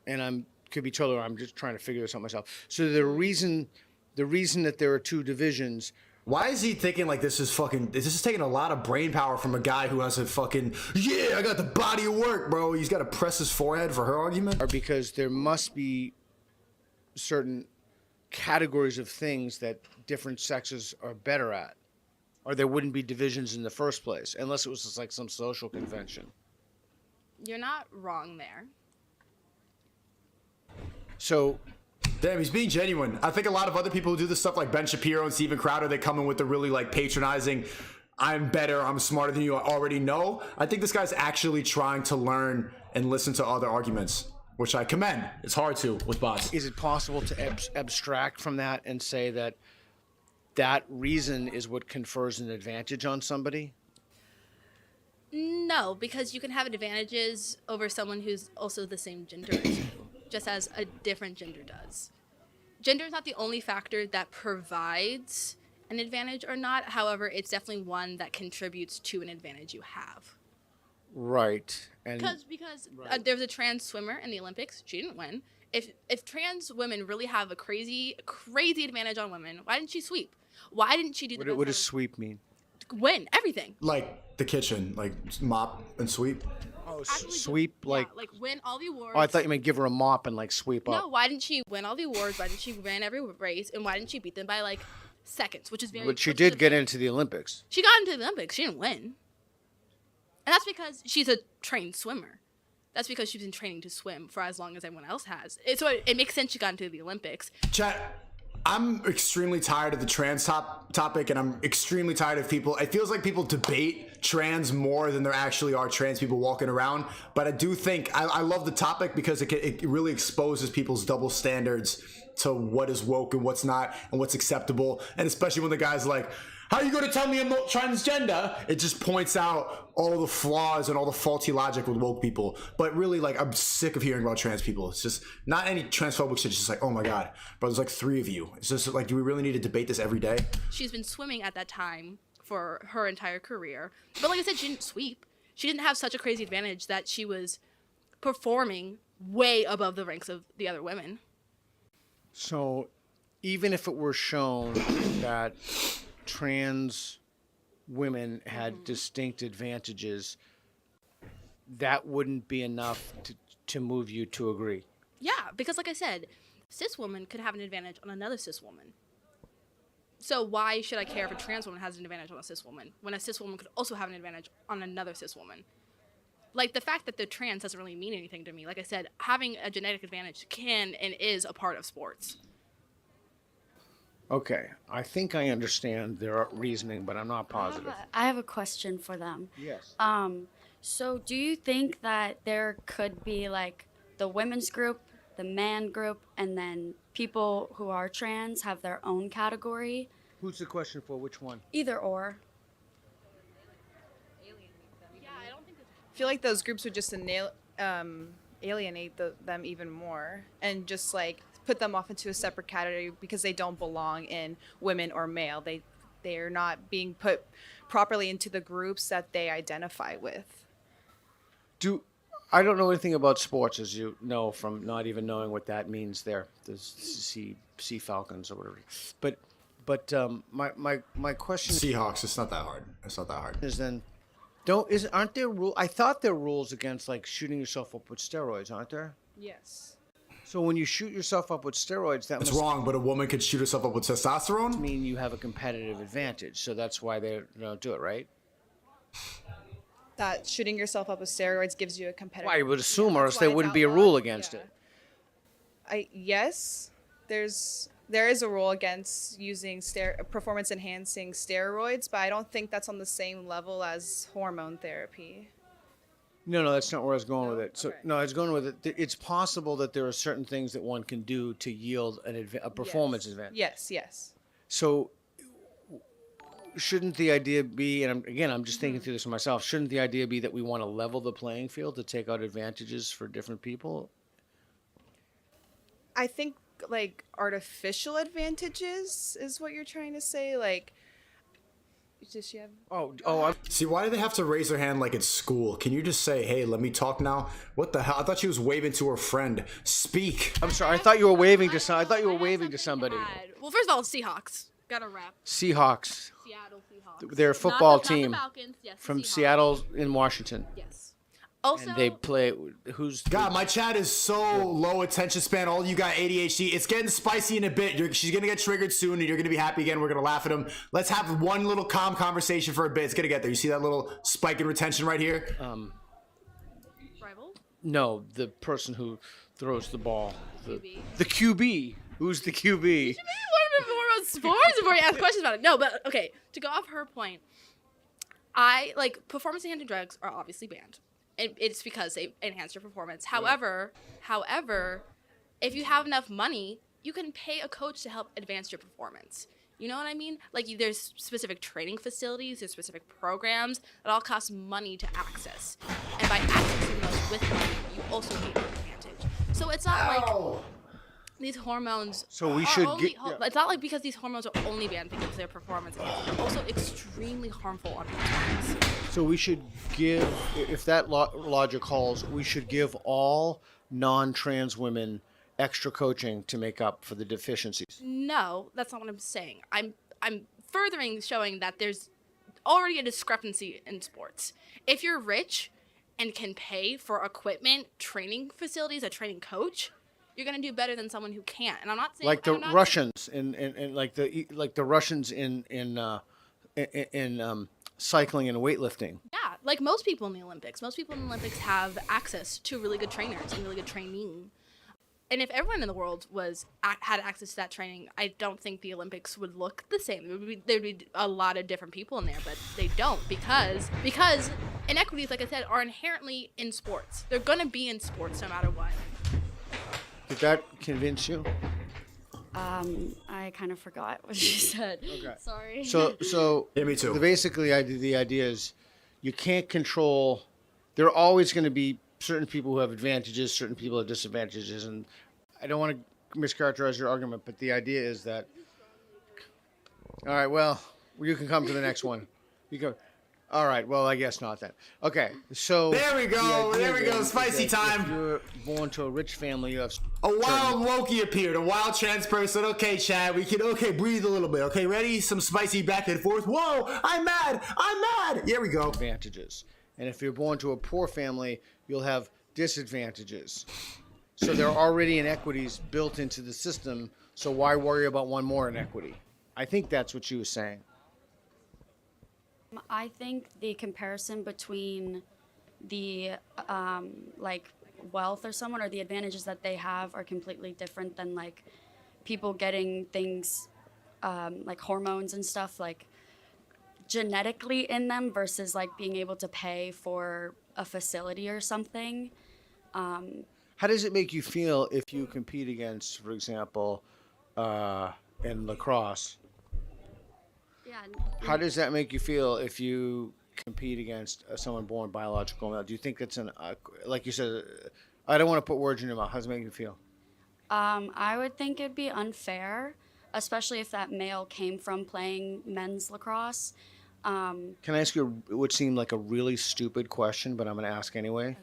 [SPEAKER 14] and I'm could be totally wrong, I'm just trying to figure this out myself. So the reason that there are two divisions.
[SPEAKER 2] Why is he thinking this is taking a lot of brain power from a guy who has a fucking, yeah, I got the body of work, bro. He's got to press his forehead for her argument?
[SPEAKER 14] Or because there must be certain categories of things that different sexes are better at. Or there wouldn't be divisions in the first place, unless it was just some social convention.
[SPEAKER 16] You're not wrong there.
[SPEAKER 14] So,
[SPEAKER 2] damn, he's being genuine. I think a lot of other people who do this stuff, like Ben Shapiro and Steven Crowder, they come in with the really patronizing, I'm better, I'm smarter than you, I already know. I think this guy's actually trying to learn and listen to other arguments, which I commend. It's hard to with bots.
[SPEAKER 14] Is it possible to abstract from that and say that reason is what confers an advantage on somebody?
[SPEAKER 16] No, because you can have advantages over someone who's also the same gender as you, just as a different gender does. Gender is not the only factor that provides an advantage or not. However, it's definitely one that contributes to an advantage you have.
[SPEAKER 14] Right. And
[SPEAKER 16] Because there was a trans swimmer in the Olympics. She didn't win. If trans women really have a crazy advantage on women, why didn't she sweep? Why didn't she do the
[SPEAKER 14] what does sweep mean?
[SPEAKER 16] win everything.
[SPEAKER 2] Like the kitchen, like mop and sweep.
[SPEAKER 14] Oh, sweep like.
[SPEAKER 16] Yeah, like win all the awards.
[SPEAKER 14] Oh, I thought you meant give her a mop and like sweep up.
[SPEAKER 16] No, why didn't she win all the awards? Why didn't she win every race? And why didn't she beat them by like seconds? Which is very.
[SPEAKER 14] But she did get into the Olympics.
[SPEAKER 16] She got into the Olympics. She didn't win. And that's because she's a trained swimmer. That's because she's been training to swim for as long as everyone else has. So it makes sense she got into the Olympics.
[SPEAKER 2] Chat. I'm extremely tired of the trans topic, and I'm extremely tired of people. It feels like people debate trans more than there actually are trans people walking around. But I do think I love the topic because it really exposes people's double standards to what is woke and what's not and what's acceptable. And especially when the guy's like, how are you going to tell me I'm not transgender? It just points out all the flaws and all the faulty logic with woke people. But really, like, I'm sick of hearing about trans people. It's just not any transphobic shit. It's just like, oh my God, bro, there's like 3 of you. It's just like, do we really need to debate this every day?
[SPEAKER 16] She's been swimming at that time for her entire career. But like I said, she didn't sweep. She didn't have such a crazy advantage that she was performing way above the ranks of the other women.
[SPEAKER 14] So even if it were shown that trans women had distinct advantages, that wouldn't be enough to move you to agree.
[SPEAKER 16] Yeah, because like I said, cis woman could have an advantage on another cis woman. So why should I care if a trans woman has an advantage on a cis woman when a cis woman could also have an advantage on another cis woman? Like, the fact that they're trans doesn't really mean anything to me. Like I said, having a genetic advantage can and is a part of sports.
[SPEAKER 14] Okay, I think I understand their reasoning, but I'm not positive.
[SPEAKER 17] I have a question for them.
[SPEAKER 14] Yes.
[SPEAKER 17] So do you think that there could be like the women's group, the man group, and then people who are trans have their own category?
[SPEAKER 14] Who's the question for? Which one?
[SPEAKER 17] Either or.
[SPEAKER 7] I feel like those groups would just alienate them even more and just like put them off into a separate category because they don't belong in women or male. They are not being put properly into the groups that they identify with.
[SPEAKER 14] I don't know anything about sports, as you know from not even knowing what that means there. The Sea Falcons or whatever. But my question.
[SPEAKER 2] Seahawks. It's not that hard. It's not that hard.
[SPEAKER 14] Is then, aren't there rules? I thought there were rules against like shooting yourself up with steroids, aren't there?
[SPEAKER 7] Yes.
[SPEAKER 14] So when you shoot yourself up with steroids,
[SPEAKER 2] It's wrong, but a woman could shoot herself up with testosterone?
[SPEAKER 14] mean you have a competitive advantage. So that's why they don't do it, right?
[SPEAKER 7] That shooting yourself up with steroids gives you a competitive.
[SPEAKER 14] Well, I would assume, or else
[SPEAKER 7] That's
[SPEAKER 14] there
[SPEAKER 7] why
[SPEAKER 14] wouldn't
[SPEAKER 7] it's
[SPEAKER 14] be a
[SPEAKER 7] outlawed.
[SPEAKER 14] rule against it.
[SPEAKER 7] Yes, there is a rule against using performance enhancing steroids, but I don't think that's on the same level as hormone therapy.
[SPEAKER 14] No, that's not where I was going with it. So no, I was going with it. It's possible that there are certain things that one can do to yield a performance advantage.
[SPEAKER 7] Yes.
[SPEAKER 14] So shouldn't the idea be, and I'm just thinking through this for myself, shouldn't the idea be that we want to level the playing field to take out advantages for different people?
[SPEAKER 7] I think like artificial advantages is what you're trying to say. Like, does she have?
[SPEAKER 2] See, why do they have to raise their hand like it's school? Can you just say, hey, let me talk now? What the hell? I thought she was waving to her friend. Speak.
[SPEAKER 14] I'm sorry. I thought you were waving to somebody.
[SPEAKER 16] Well, first of all, Seahawks. Got a rap.
[SPEAKER 14] Seahawks.
[SPEAKER 16] Seattle Seahawks.
[SPEAKER 14] They're a football
[SPEAKER 16] Not the
[SPEAKER 14] team
[SPEAKER 16] Falcons, yes, the
[SPEAKER 14] from
[SPEAKER 16] Seahawks.
[SPEAKER 14] Seattle in Washington.
[SPEAKER 16] Yes. Also,
[SPEAKER 14] And they play.
[SPEAKER 2] God, my chat is so low attention span. All you got ADHD. It's getting spicy in a bit. She's gonna get triggered soon, and you're gonna be happy again. We're gonna laugh at him. Let's have one little calm conversation for a bit. It's gonna get there. You see that little spike in retention right here?
[SPEAKER 16] Rival?
[SPEAKER 14] No, the person who throws the ball. The QB. Who's the QB?
[SPEAKER 16] You should maybe learn a bit more about sports before you ask questions about it. No, but okay. To go off her point, performance-enhancing drugs are obviously banned. It's because they enhance your performance. However, if you have enough money, you can pay a coach to help advance your performance. You know what I mean? Like, there's specific training facilities, there's specific programs that all cost money to access. And by accessing those with money, you also gain an advantage. So it's not like these hormones.
[SPEAKER 14] So we should
[SPEAKER 16] It's not like because these hormones are only banned because of their performance. They're also extremely harmful on people's bodies.
[SPEAKER 14] So we should give, if that logic holds, we should give all non-trans women extra coaching to make up for the deficiencies.
[SPEAKER 16] No, that's not what I'm saying. I'm furthering showing that there's already a discrepancy in sports. If you're rich and can pay for equipment, training facilities, a training coach, you're gonna do better than someone who can't. And I'm not saying
[SPEAKER 14] Like the
[SPEAKER 16] I'm not
[SPEAKER 14] Russians in like the Russians in cycling and weightlifting.
[SPEAKER 16] Yeah, like most people in the Olympics. Most people in the Olympics have access to really good trainers and really good training. And if everyone in the world had access to that training, I don't think the Olympics would look the same. There'd be a lot of different people in there, but they don't because inequities, like I said, are inherently in sports. They're gonna be in sports no matter what.
[SPEAKER 14] Did that convince you?
[SPEAKER 17] I kind of forgot what you said.
[SPEAKER 14] Okay.
[SPEAKER 17] Sorry.
[SPEAKER 14] So
[SPEAKER 2] yeah, me too.
[SPEAKER 14] Basically, the idea is you can't control. There are always going to be certain people who have advantages, certain people have disadvantages, and I don't want to mischaracterize your argument, but the idea is that. All right. Well, you can come to the next one. You go. All right. Well, I guess not then. Okay. So
[SPEAKER 2] there we go. There we go. Spicy time.
[SPEAKER 14] If you're born to a rich family, you have
[SPEAKER 2] a wild Loki appeared. A wild trans person. Okay, Chad. We can breathe a little bit. Okay, ready? Some spicy back and forth. Whoa! I'm mad. I'm mad. Here we go.
[SPEAKER 14] Advantages. And if you're born to a poor family, you'll have disadvantages. So there are already inequities built into the system. So why worry about one more inequity? I think that's what she was saying.
[SPEAKER 17] I think the comparison between the like wealth or someone or the advantages that they have are completely different than like people getting things like hormones and stuff like genetically in them versus like being able to pay for a facility or something.
[SPEAKER 14] How does it make you feel if you compete against, for example, in lacrosse?
[SPEAKER 17] Yeah.
[SPEAKER 14] How does that make you feel if you compete against someone born biological male? Do you think that's like you said, I don't want to put words in your mouth. How does it make you feel?
[SPEAKER 17] I would think it'd be unfair, especially if that male came from playing men's lacrosse.
[SPEAKER 14] Can I ask you what seemed like a really stupid question, but I'm going to ask anyway? Okay.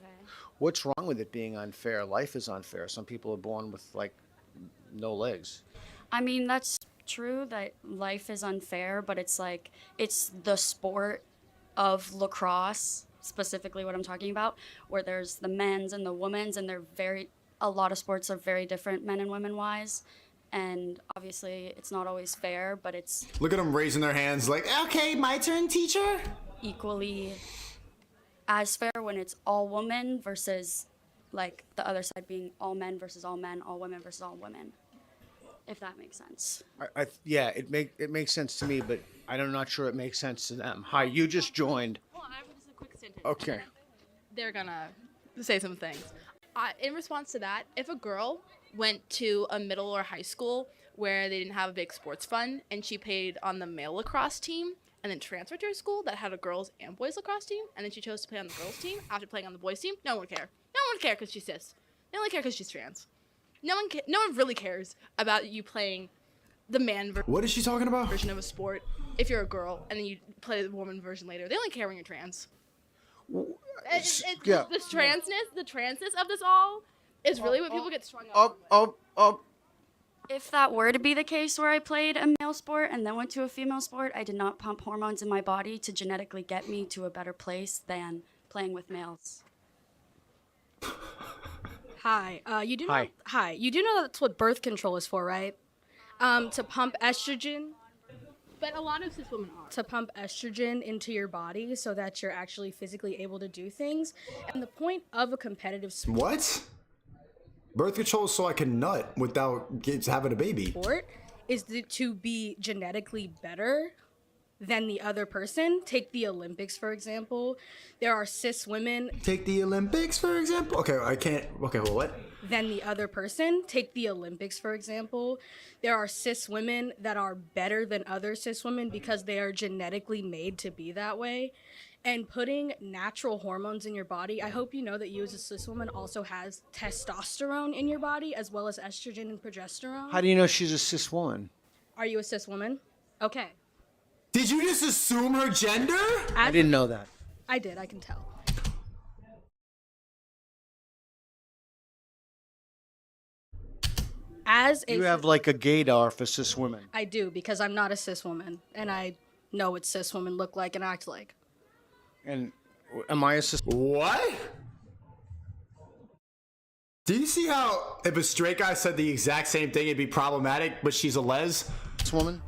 [SPEAKER 14] What's wrong with it being unfair? Life is unfair. Some people are born with like no legs.
[SPEAKER 17] I mean, that's true that life is unfair, but it's like it's the sport of lacrosse, specifically what I'm talking about, where there's the men's and the women's, and a lot of sports are very different, men and women wise, and obviously it's not always fair, but it's
[SPEAKER 2] look at them raising their hands like, okay, my turn, teacher.
[SPEAKER 17] Equally as fair when it's all women versus like the other side being all men versus all men, all women versus all women. If that makes sense.
[SPEAKER 14] Yeah, it makes sense to me, but I'm not sure it makes sense to them. Hi, you just joined.
[SPEAKER 16] Well, I have just a quick sentence.
[SPEAKER 14] Okay.
[SPEAKER 16] They're gonna say some things. In response to that, if a girl went to a middle or high school where they didn't have a big sports fund and she played on the male lacrosse team and then transferred to a school that had a girls and boys lacrosse team and then she chose to play on the girls team after playing on the boys team, no one would care. No one would care because she's cis. They only care because she's trans. No one really cares about you playing the man version.
[SPEAKER 2] What is she talking about?
[SPEAKER 16] Version of a sport. If you're a girl and then you play the woman version later, they only care when you're trans.
[SPEAKER 14] Yeah.
[SPEAKER 16] The transness of this all is really what people get strung up.
[SPEAKER 17] If that were to be the case where I played a male sport and then went to a female sport, I did not pump hormones in my body to genetically get me to a better place than playing with males.
[SPEAKER 18] Hi. You do know that's what birth control is for, right? To pump estrogen.
[SPEAKER 16] But a lot of cis women are.
[SPEAKER 18] To pump estrogen into your body so that you're actually physically able to do things. And the point of a competitive sport.
[SPEAKER 2] What? Birth control is so I can nut without having a baby.
[SPEAKER 18] Sport is to be genetically better than the other person. Take the Olympics, for example. There are cis women.
[SPEAKER 2] Take the Olympics, for example? Okay, I can't. Okay, well, what?
[SPEAKER 18] Than the other person. Take the Olympics, for example. There are cis women that are better than other cis women because they are genetically made to be that way. And putting natural hormones in your body, I hope you know that you as a cis woman also has testosterone in your body as well as estrogen and progesterone.
[SPEAKER 14] How do you know she's a cis woman?
[SPEAKER 18] Are you a cis woman? Okay.
[SPEAKER 2] Did you just assume her gender?
[SPEAKER 14] I didn't know that.
[SPEAKER 18] I did, I can tell.
[SPEAKER 14] You have like a gaydar for cis women.
[SPEAKER 18] I do, because I'm not a cis woman, and I know what cis women look like and act like.
[SPEAKER 14] And am I a cis?
[SPEAKER 2] What? Do you see how if a straight guy said the exact same thing, it'd be problematic, but she's a les
[SPEAKER 14] woman?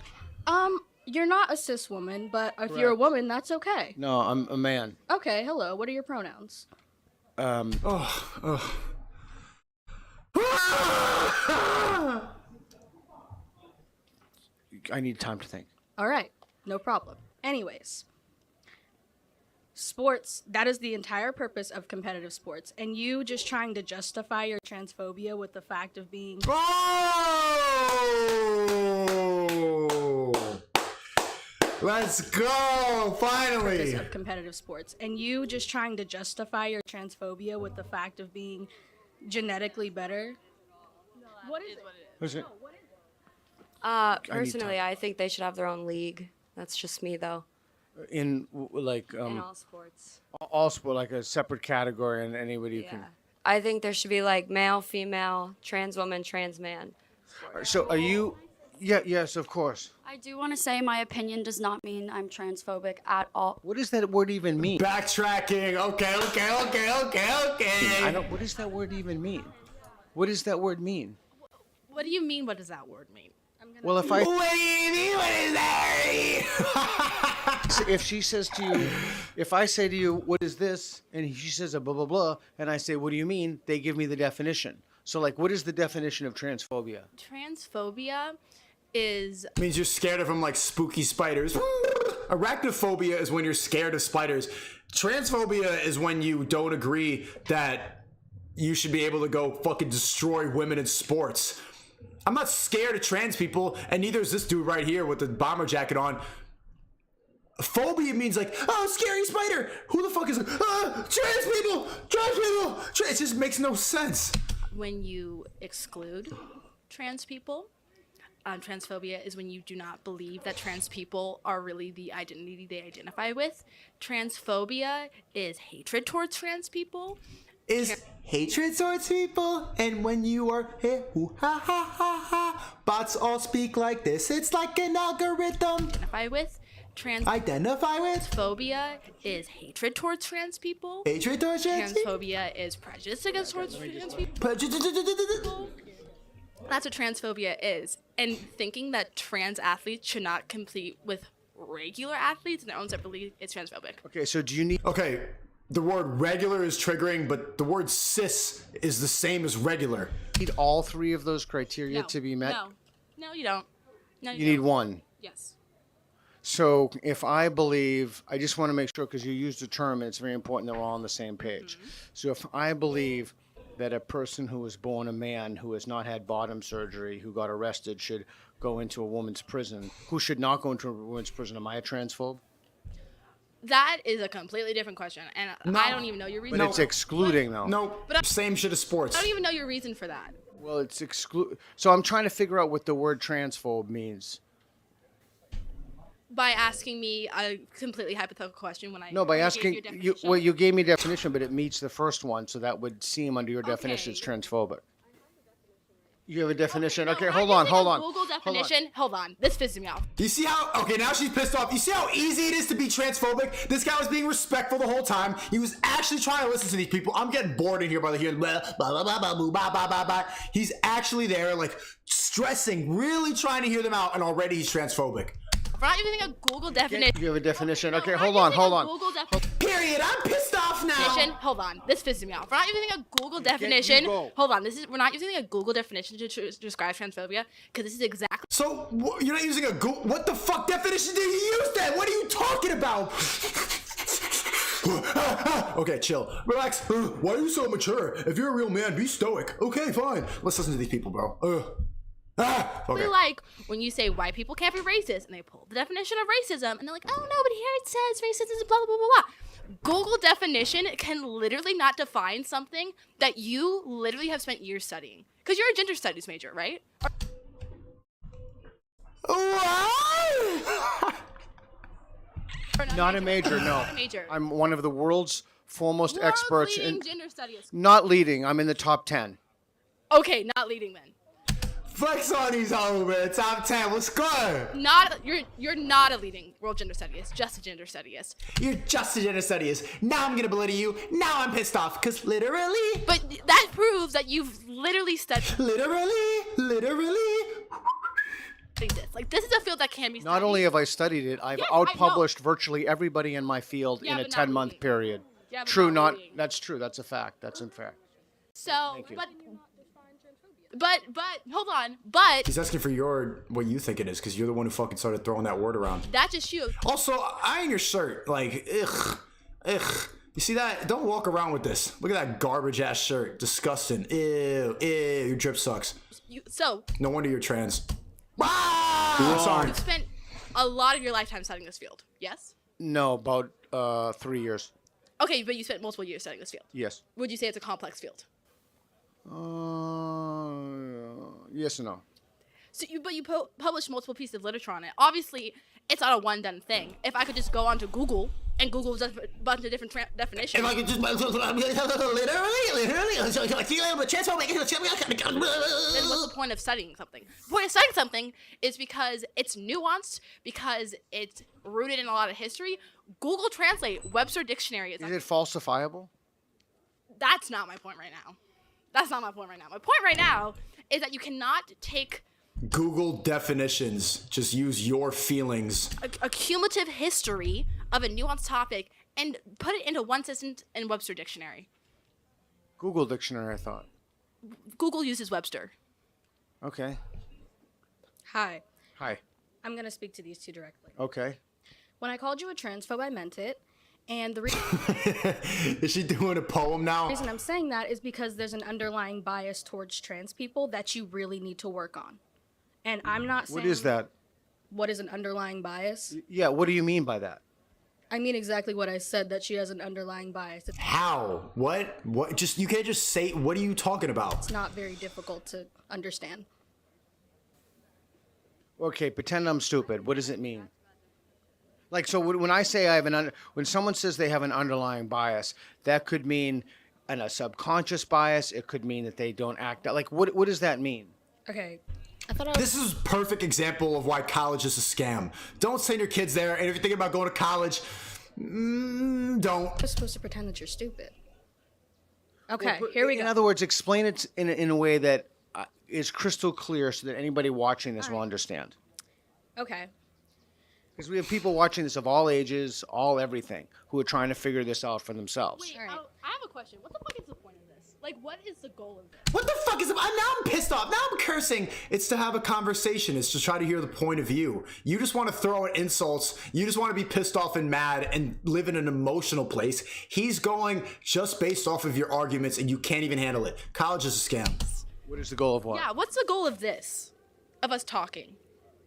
[SPEAKER 18] You're not a cis woman, but if you're a woman, that's okay.
[SPEAKER 14] No, I'm a man.
[SPEAKER 18] Okay, hello. What are your pronouns?
[SPEAKER 14] I need time to think.
[SPEAKER 18] All right, no problem. Anyways, sports, that is the entire purpose of competitive sports. And you just trying to justify your transphobia with the fact of being...
[SPEAKER 2] Let's go! Finally!
[SPEAKER 18] Of competitive sports. And you just trying to justify your transphobia with the fact of being genetically better. What is it?
[SPEAKER 14] Who's it?
[SPEAKER 15] Personally, I think they should have their own league. That's just me, though.
[SPEAKER 14] In like
[SPEAKER 15] In all sports.
[SPEAKER 14] all sport, like a separate category, and anybody you can.
[SPEAKER 15] I think there should be like male, female, trans woman, trans man.
[SPEAKER 14] So are you? Yeah. Yes, of course.
[SPEAKER 17] I do want to say my opinion does not mean I'm transphobic at all.
[SPEAKER 14] What does that word even mean?
[SPEAKER 2] Backtracking. Okay.
[SPEAKER 14] I don't. What does that word even mean? What does that word mean?
[SPEAKER 16] What do you mean? What does that word mean?
[SPEAKER 14] Well, if I.
[SPEAKER 2] What do you mean? What is that?
[SPEAKER 14] So if she says to you, if I say to you, what is this? And she says a blah, blah, blah. And I say, what do you mean? They give me the definition. So like, what is the definition of transphobia?
[SPEAKER 16] Transphobia is...
[SPEAKER 2] means you're scared of them like spooky spiders. Arachnophobia is when you're scared of spiders. Transphobia is when you don't agree that you should be able to go fucking destroy women in sports. I'm not scared of trans people, and neither is this dude right here with the bomber jacket on. Phobia means like, oh, scary spider. Who the fuck is trans people? It just makes no sense.
[SPEAKER 16] When you exclude trans people, transphobia is when you do not believe that trans people are really the identity they identify with. Transphobia is hatred towards trans people.
[SPEAKER 2] Is hatred towards people, and when you are bots all speak like this. It's like an algorithm.
[SPEAKER 16] Identify with.
[SPEAKER 2] Transphobia
[SPEAKER 16] is hatred towards trans people.
[SPEAKER 2] Hatred towards trans people.
[SPEAKER 16] Transphobia is prejudice against trans people. That's what transphobia is. And thinking that trans athletes should not compete with regular athletes in their own separate league is transphobic.
[SPEAKER 14] Okay, so do you need...
[SPEAKER 2] Okay, the word regular is triggering, but the word cis is the same as regular.
[SPEAKER 14] You need all three of those criteria to be met?
[SPEAKER 16] No, you don't. No,
[SPEAKER 14] you need one.
[SPEAKER 16] Yes.
[SPEAKER 14] So if I believe, I just want to make sure, because you used the term and it's very important that we're all on the same page. So if I believe that a person who was born a man who has not had bottom surgery, who got arrested, should go into a woman's prison, who should not go into a woman's prison, am I a transphobe?
[SPEAKER 16] That is a completely different question, and I don't even know your reason.
[SPEAKER 14] But it's excluding, though.
[SPEAKER 2] No, same shit as sports.
[SPEAKER 16] I don't even know your reason for that.
[SPEAKER 14] Well, it's So I'm trying to figure out what the word transphobe means.
[SPEAKER 16] By asking me a completely hypothetical question when I...
[SPEAKER 14] No, by asking
[SPEAKER 16] you
[SPEAKER 14] you. Well, you gave me a definition, but it meets the first one, so that would seem under your definition as transphobic. You have a definition? Okay, hold on.
[SPEAKER 16] Google definition. Hold on. This pisses me off.
[SPEAKER 2] You see how... Okay, now she's pissed off. You see how easy it is to be transphobic? This guy was being respectful the whole time. He was actually trying to listen to these people. I'm getting bored in here by the hearing. Blah, blah, blah, blah, blah, blah, blah, blah, blah. He's actually there, like, stressing, really trying to hear them out, and already he's transphobic.
[SPEAKER 16] We're not using a Google definition.
[SPEAKER 14] You have a definition? Okay, hold on.
[SPEAKER 2] Period. I'm pissed off now.
[SPEAKER 16] Hold on. This pisses me off. We're not using a Google definition. Hold on. We're not using a Google definition to describe transphobia, because this is exactly...
[SPEAKER 2] So, you're not using a Google... What the fuck definition did you use then? What are you talking about? Okay, chill. Relax. Why are you so mature? If you're a real man, be stoic. Okay, fine. Let's listen to these people, bro. Okay.
[SPEAKER 16] Like when you say white people can't be racist, and they pull the definition of racism, and they're like, oh no, but here it says racism is blah blah blah blah blah. Google definition can literally not define something that you literally have spent years studying, because you're a gender studies major, right?
[SPEAKER 2] What?
[SPEAKER 14] Not a major, no.
[SPEAKER 16] Not a major.
[SPEAKER 14] I'm one of the world's foremost experts in
[SPEAKER 16] gender studies.
[SPEAKER 14] Not leading. I'm in the top 10.
[SPEAKER 16] Okay, not leading then.
[SPEAKER 2] Flex on these hoes, man. Top 10. What's good?
[SPEAKER 16] You're not a leading world gender studiist, just a gender studiist.
[SPEAKER 2] You're just a gender studiest. Now I'm gonna belittle you. Now I'm pissed off, cause literally.
[SPEAKER 16] But that proves that you've literally studied.
[SPEAKER 2] Literally.
[SPEAKER 16] Like this is a field that can be studied.
[SPEAKER 14] Not only have I studied it, I've
[SPEAKER 16] Yes, I know.
[SPEAKER 14] outpublished virtually everybody in my field in a 10-month period.
[SPEAKER 16] Yeah, but
[SPEAKER 14] True,
[SPEAKER 16] not
[SPEAKER 14] not that's true. That's a fact. That's in fact.
[SPEAKER 16] So,
[SPEAKER 14] Thank you.
[SPEAKER 16] but hold on. But
[SPEAKER 2] He's asking for what you think it is, cause you're the one who fucking started throwing that word around.
[SPEAKER 16] that's just you.
[SPEAKER 2] Also, eye on your shirt. Like, ugh. You see that? Don't walk around with this. Look at that garbage ass shirt. Disgusting. Ew. Your drip sucks.
[SPEAKER 16] So
[SPEAKER 2] No wonder you're trans. I'm sorry.
[SPEAKER 16] you've spent a lot of your lifetime studying this field. Yes.
[SPEAKER 14] No, about 3 years.
[SPEAKER 16] Okay, but you spent multiple years studying this field.
[SPEAKER 14] Yes.
[SPEAKER 16] Would you say it's a complex field?
[SPEAKER 14] Yes and no.
[SPEAKER 16] So but you published multiple pieces of literature on it. Obviously, it's not a one done thing. If I could just go onto Google and Google a bunch of different definitions.
[SPEAKER 8] If I could just literally,
[SPEAKER 16] then what's the point of studying something? The point of studying something is because it's nuanced, because it's rooted in a lot of history. Google Translate, Webster Dictionary is
[SPEAKER 14] Is it falsifiable?
[SPEAKER 16] That's not my point right now. That's not my point right now. My point right now is that you cannot take
[SPEAKER 2] Google definitions. Just use your feelings.
[SPEAKER 16] a cumulative history of a nuanced topic and put it into one sentence in Webster Dictionary.
[SPEAKER 14] Google Dictionary, I thought.
[SPEAKER 16] Google uses Webster.
[SPEAKER 14] Okay.
[SPEAKER 18] Hi.
[SPEAKER 14] Hi.
[SPEAKER 18] I'm going to speak to these two directly.
[SPEAKER 14] Okay.
[SPEAKER 18] When I called you a transphobe, I meant it. And the
[SPEAKER 2] Is she doing a poem now?
[SPEAKER 18] reason I'm saying that is because there's an underlying bias towards trans people that you really need to work on. And I'm not saying...
[SPEAKER 14] What is that?
[SPEAKER 18] What is an underlying bias?
[SPEAKER 14] Yeah, what do you mean by that?
[SPEAKER 18] I mean exactly what I said, that she has an underlying bias. It's
[SPEAKER 2] How? What? Just you can't just say. What are you talking about?
[SPEAKER 18] not very difficult to understand.
[SPEAKER 14] Okay, pretend I'm stupid. What does it mean? Like, so when I say I have when someone says they have an underlying bias, that could mean a subconscious bias. It could mean that they don't act out. Like, what does that mean?
[SPEAKER 18] Okay. I thought I was...
[SPEAKER 2] This is a perfect example of why college is a scam. Don't send your kids there, and if you're thinking about going to college, don't.
[SPEAKER 18] You're supposed to pretend that you're stupid. Okay, here we go.
[SPEAKER 14] In other words, explain it in a way that is crystal clear so that anybody watching this will understand.
[SPEAKER 18] Okay.
[SPEAKER 14] Because we have people watching this of all ages, all everything, who are trying to figure this out for themselves.
[SPEAKER 16] Wait, I have a question. What the fuck is the point of this? Like, what is the goal of this?
[SPEAKER 2] What the fuck is it? Now I'm pissed off. Now I'm cursing. It's to have a conversation. It's to try to hear the point of view. You just want to throw out insults. You just want to be pissed off and mad and live in an emotional place. He's going just based off of your arguments, and you can't even handle it. College is a scam.
[SPEAKER 14] What is the goal of what?
[SPEAKER 16] Yeah, what's the goal of this? Of us talking?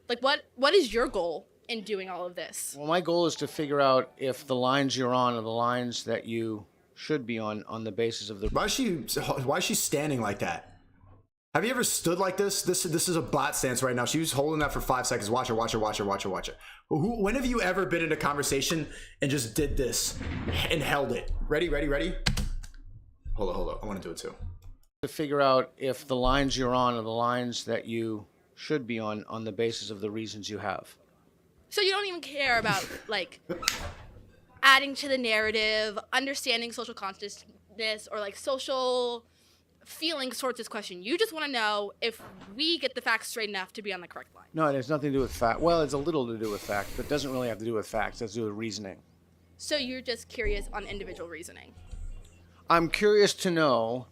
[SPEAKER 16] Like, what is your goal in doing all of this?
[SPEAKER 14] Well, my goal is to figure out if the lines you're on are the lines that you should be on the basis of the...
[SPEAKER 2] Why is she standing like that? Have you ever stood like this? This is a bot stance right now. She was holding that for 5 seconds. Watch her, watch her, watch her, watch her, watch her. When have you ever been in a conversation and just did this and held it? Ready, ready, ready? Hold on. I want to do it too.
[SPEAKER 14] To figure out if the lines you're on are the lines that you should be on the basis of the reasons you have.
[SPEAKER 16] So you don't even care about, like, adding to the narrative, understanding social consciousness, or, like, social feelings towards this question. You just want to know if we get the facts straight enough to be on the correct line.
[SPEAKER 14] No, it has nothing to do with fact. Well, it's a little to do with fact, but it doesn't really have to do with facts. It has to do with reasoning.
[SPEAKER 16] So you're just curious on individual reasoning.
[SPEAKER 14] I'm curious to know.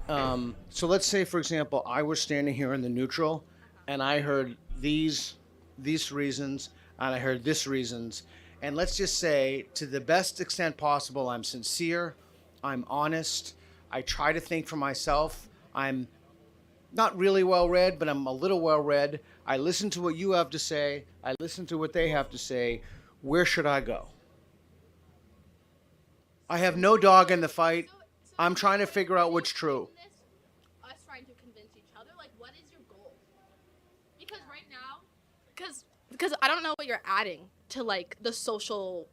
[SPEAKER 14] So let's say, for example, I was standing here in the neutral, and I heard these reasons, and I heard this reasons, and let's just say, to the best extent possible, I'm sincere, I'm honest, I try to think for myself, I'm not really well-read, but I'm a little well-read, I listen to what you have to say, I listen to what they have to say, where should I go? I have no dog in the fight. I'm trying to figure out what's true.
[SPEAKER 16] Us trying to convince each other, like, what is your goal? Because right now, because I don't know what you're adding to, like, the social.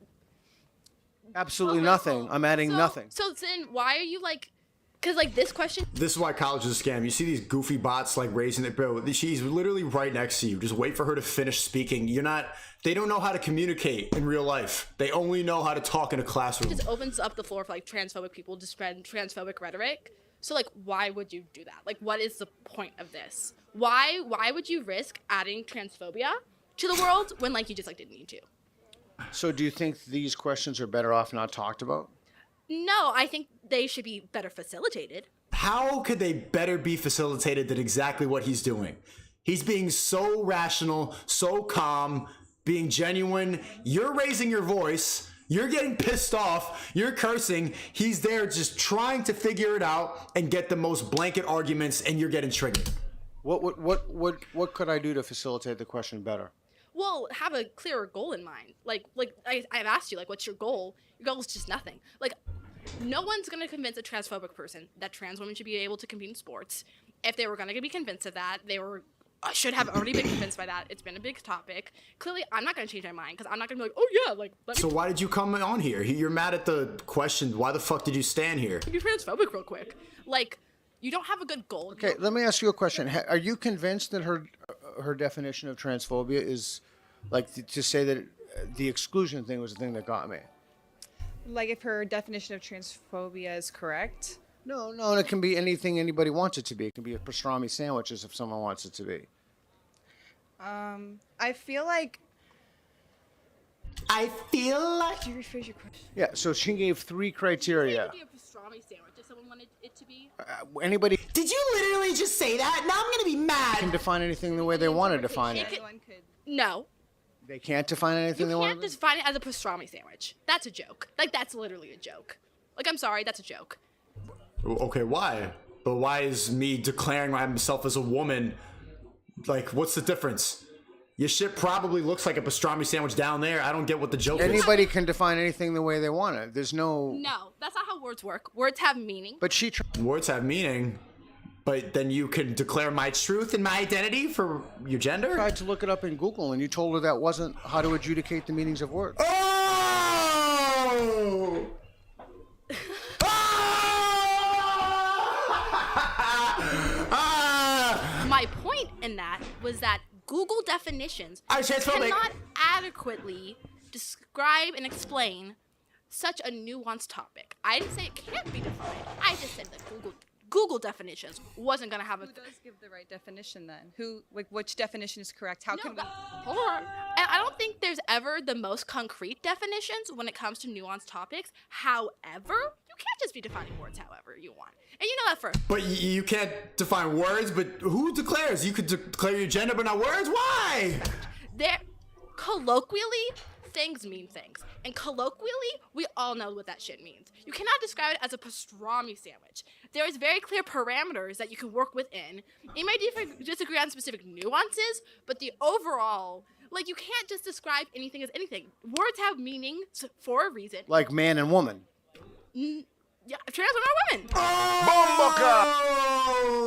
[SPEAKER 14] Absolutely nothing. I'm adding nothing.
[SPEAKER 16] So then, why are you, like, Because like this question.
[SPEAKER 2] This is why college is a scam. You see these goofy bots like raising it, bro. She's literally right next to you. Just wait for her to finish speaking. They don't know how to communicate in real life. They only know how to talk in a classroom.
[SPEAKER 16] It just opens up the floor for like transphobic people to spread transphobic rhetoric. So like, why would you do that? Like, what is the point of this? Why would you risk adding transphobia to the world when like you just like didn't need to?
[SPEAKER 14] So do you think these questions are better off not talked about?
[SPEAKER 16] No, I think they should be better facilitated.
[SPEAKER 2] How could they better be facilitated than exactly what he's doing? He's being so rational, so calm, being genuine. You're raising your voice. You're getting pissed off. You're cursing. He's there just trying to figure it out and get the most blanket arguments, and you're getting triggered.
[SPEAKER 14] What could I do to facilitate the question better?
[SPEAKER 16] Well, have a clearer goal in mind. Like I've asked you, like, what's your goal? Your goal is just nothing. Like, no one's gonna convince a transphobic person that trans women should be able to compete in sports. If they were gonna be convinced of that, they should have already been convinced by that. It's been a big topic. Clearly, I'm not gonna change my mind because I'm not gonna be like, oh yeah, like.
[SPEAKER 2] So why did you come on here? You're mad at the question. Why the fuck did you stand here?
[SPEAKER 16] Be transphobic real quick. Like, you don't have a good goal.
[SPEAKER 14] Okay, let me ask you a question. Are you convinced that her definition of transphobia is, like, to say that the exclusion thing was the thing that got me?
[SPEAKER 7] Like if her definition of transphobia is correct?
[SPEAKER 14] No, it can be anything anybody wants it to be. It can be a pastrami sandwiches if someone wants it to be.
[SPEAKER 7] I feel like.
[SPEAKER 8] Can you
[SPEAKER 7] rephrase your question?
[SPEAKER 14] Yeah, so she gave 3 criteria.
[SPEAKER 16] It could be a pastrami sandwich if someone wanted it to be.
[SPEAKER 14] Anybody
[SPEAKER 8] Did you literally just say that? Now I'm gonna be mad.
[SPEAKER 14] can define anything the way they want to define it.
[SPEAKER 16] No.
[SPEAKER 14] They can't define anything they
[SPEAKER 16] You
[SPEAKER 14] want
[SPEAKER 16] can't
[SPEAKER 14] to.
[SPEAKER 16] define it as a pastrami sandwich. That's a joke. Like, that's literally a joke. Like, I'm sorry, that's a joke.
[SPEAKER 2] Okay, why? But why is me declaring myself as a woman, like, what's the difference? Your shit probably looks like a pastrami sandwich down there. I don't get what the joke is.
[SPEAKER 14] Anybody can define anything the way they want it. There's no.
[SPEAKER 16] No, that's not how words work. Words have meaning.
[SPEAKER 14] But
[SPEAKER 2] Words have meaning, but then you can declare my truth and my identity for your gender?
[SPEAKER 14] I tried to look it up in Google, and you told her that wasn't how to adjudicate the meanings of words.
[SPEAKER 2] Oh!
[SPEAKER 16] My point in that was that Google definitions cannot adequately describe and explain such a nuanced topic. I didn't say it can't be defined. I just said that Google definitions wasn't gonna have a.
[SPEAKER 7] Who does give the right definition then? Which definition is correct? How can we?
[SPEAKER 16] Hold on. And I don't think there's ever the most concrete definitions when it comes to nuanced topics. However, you can't just be defining words however you want. And you know that first.
[SPEAKER 2] But you can't define words, but who declares? You could declare your gender, but not words? Why?
[SPEAKER 16] Colloquially, things mean things. And colloquially, we all know what that shit means. You cannot describe it as a pastrami sandwich. There is very clear parameters that you can work within. You might disagree on specific nuances, but the overall, like, you can't just describe anything as anything. Words have meaning for a reason.
[SPEAKER 14] Like man and woman.
[SPEAKER 16] Yeah, trans women are women.
[SPEAKER 2] Oh!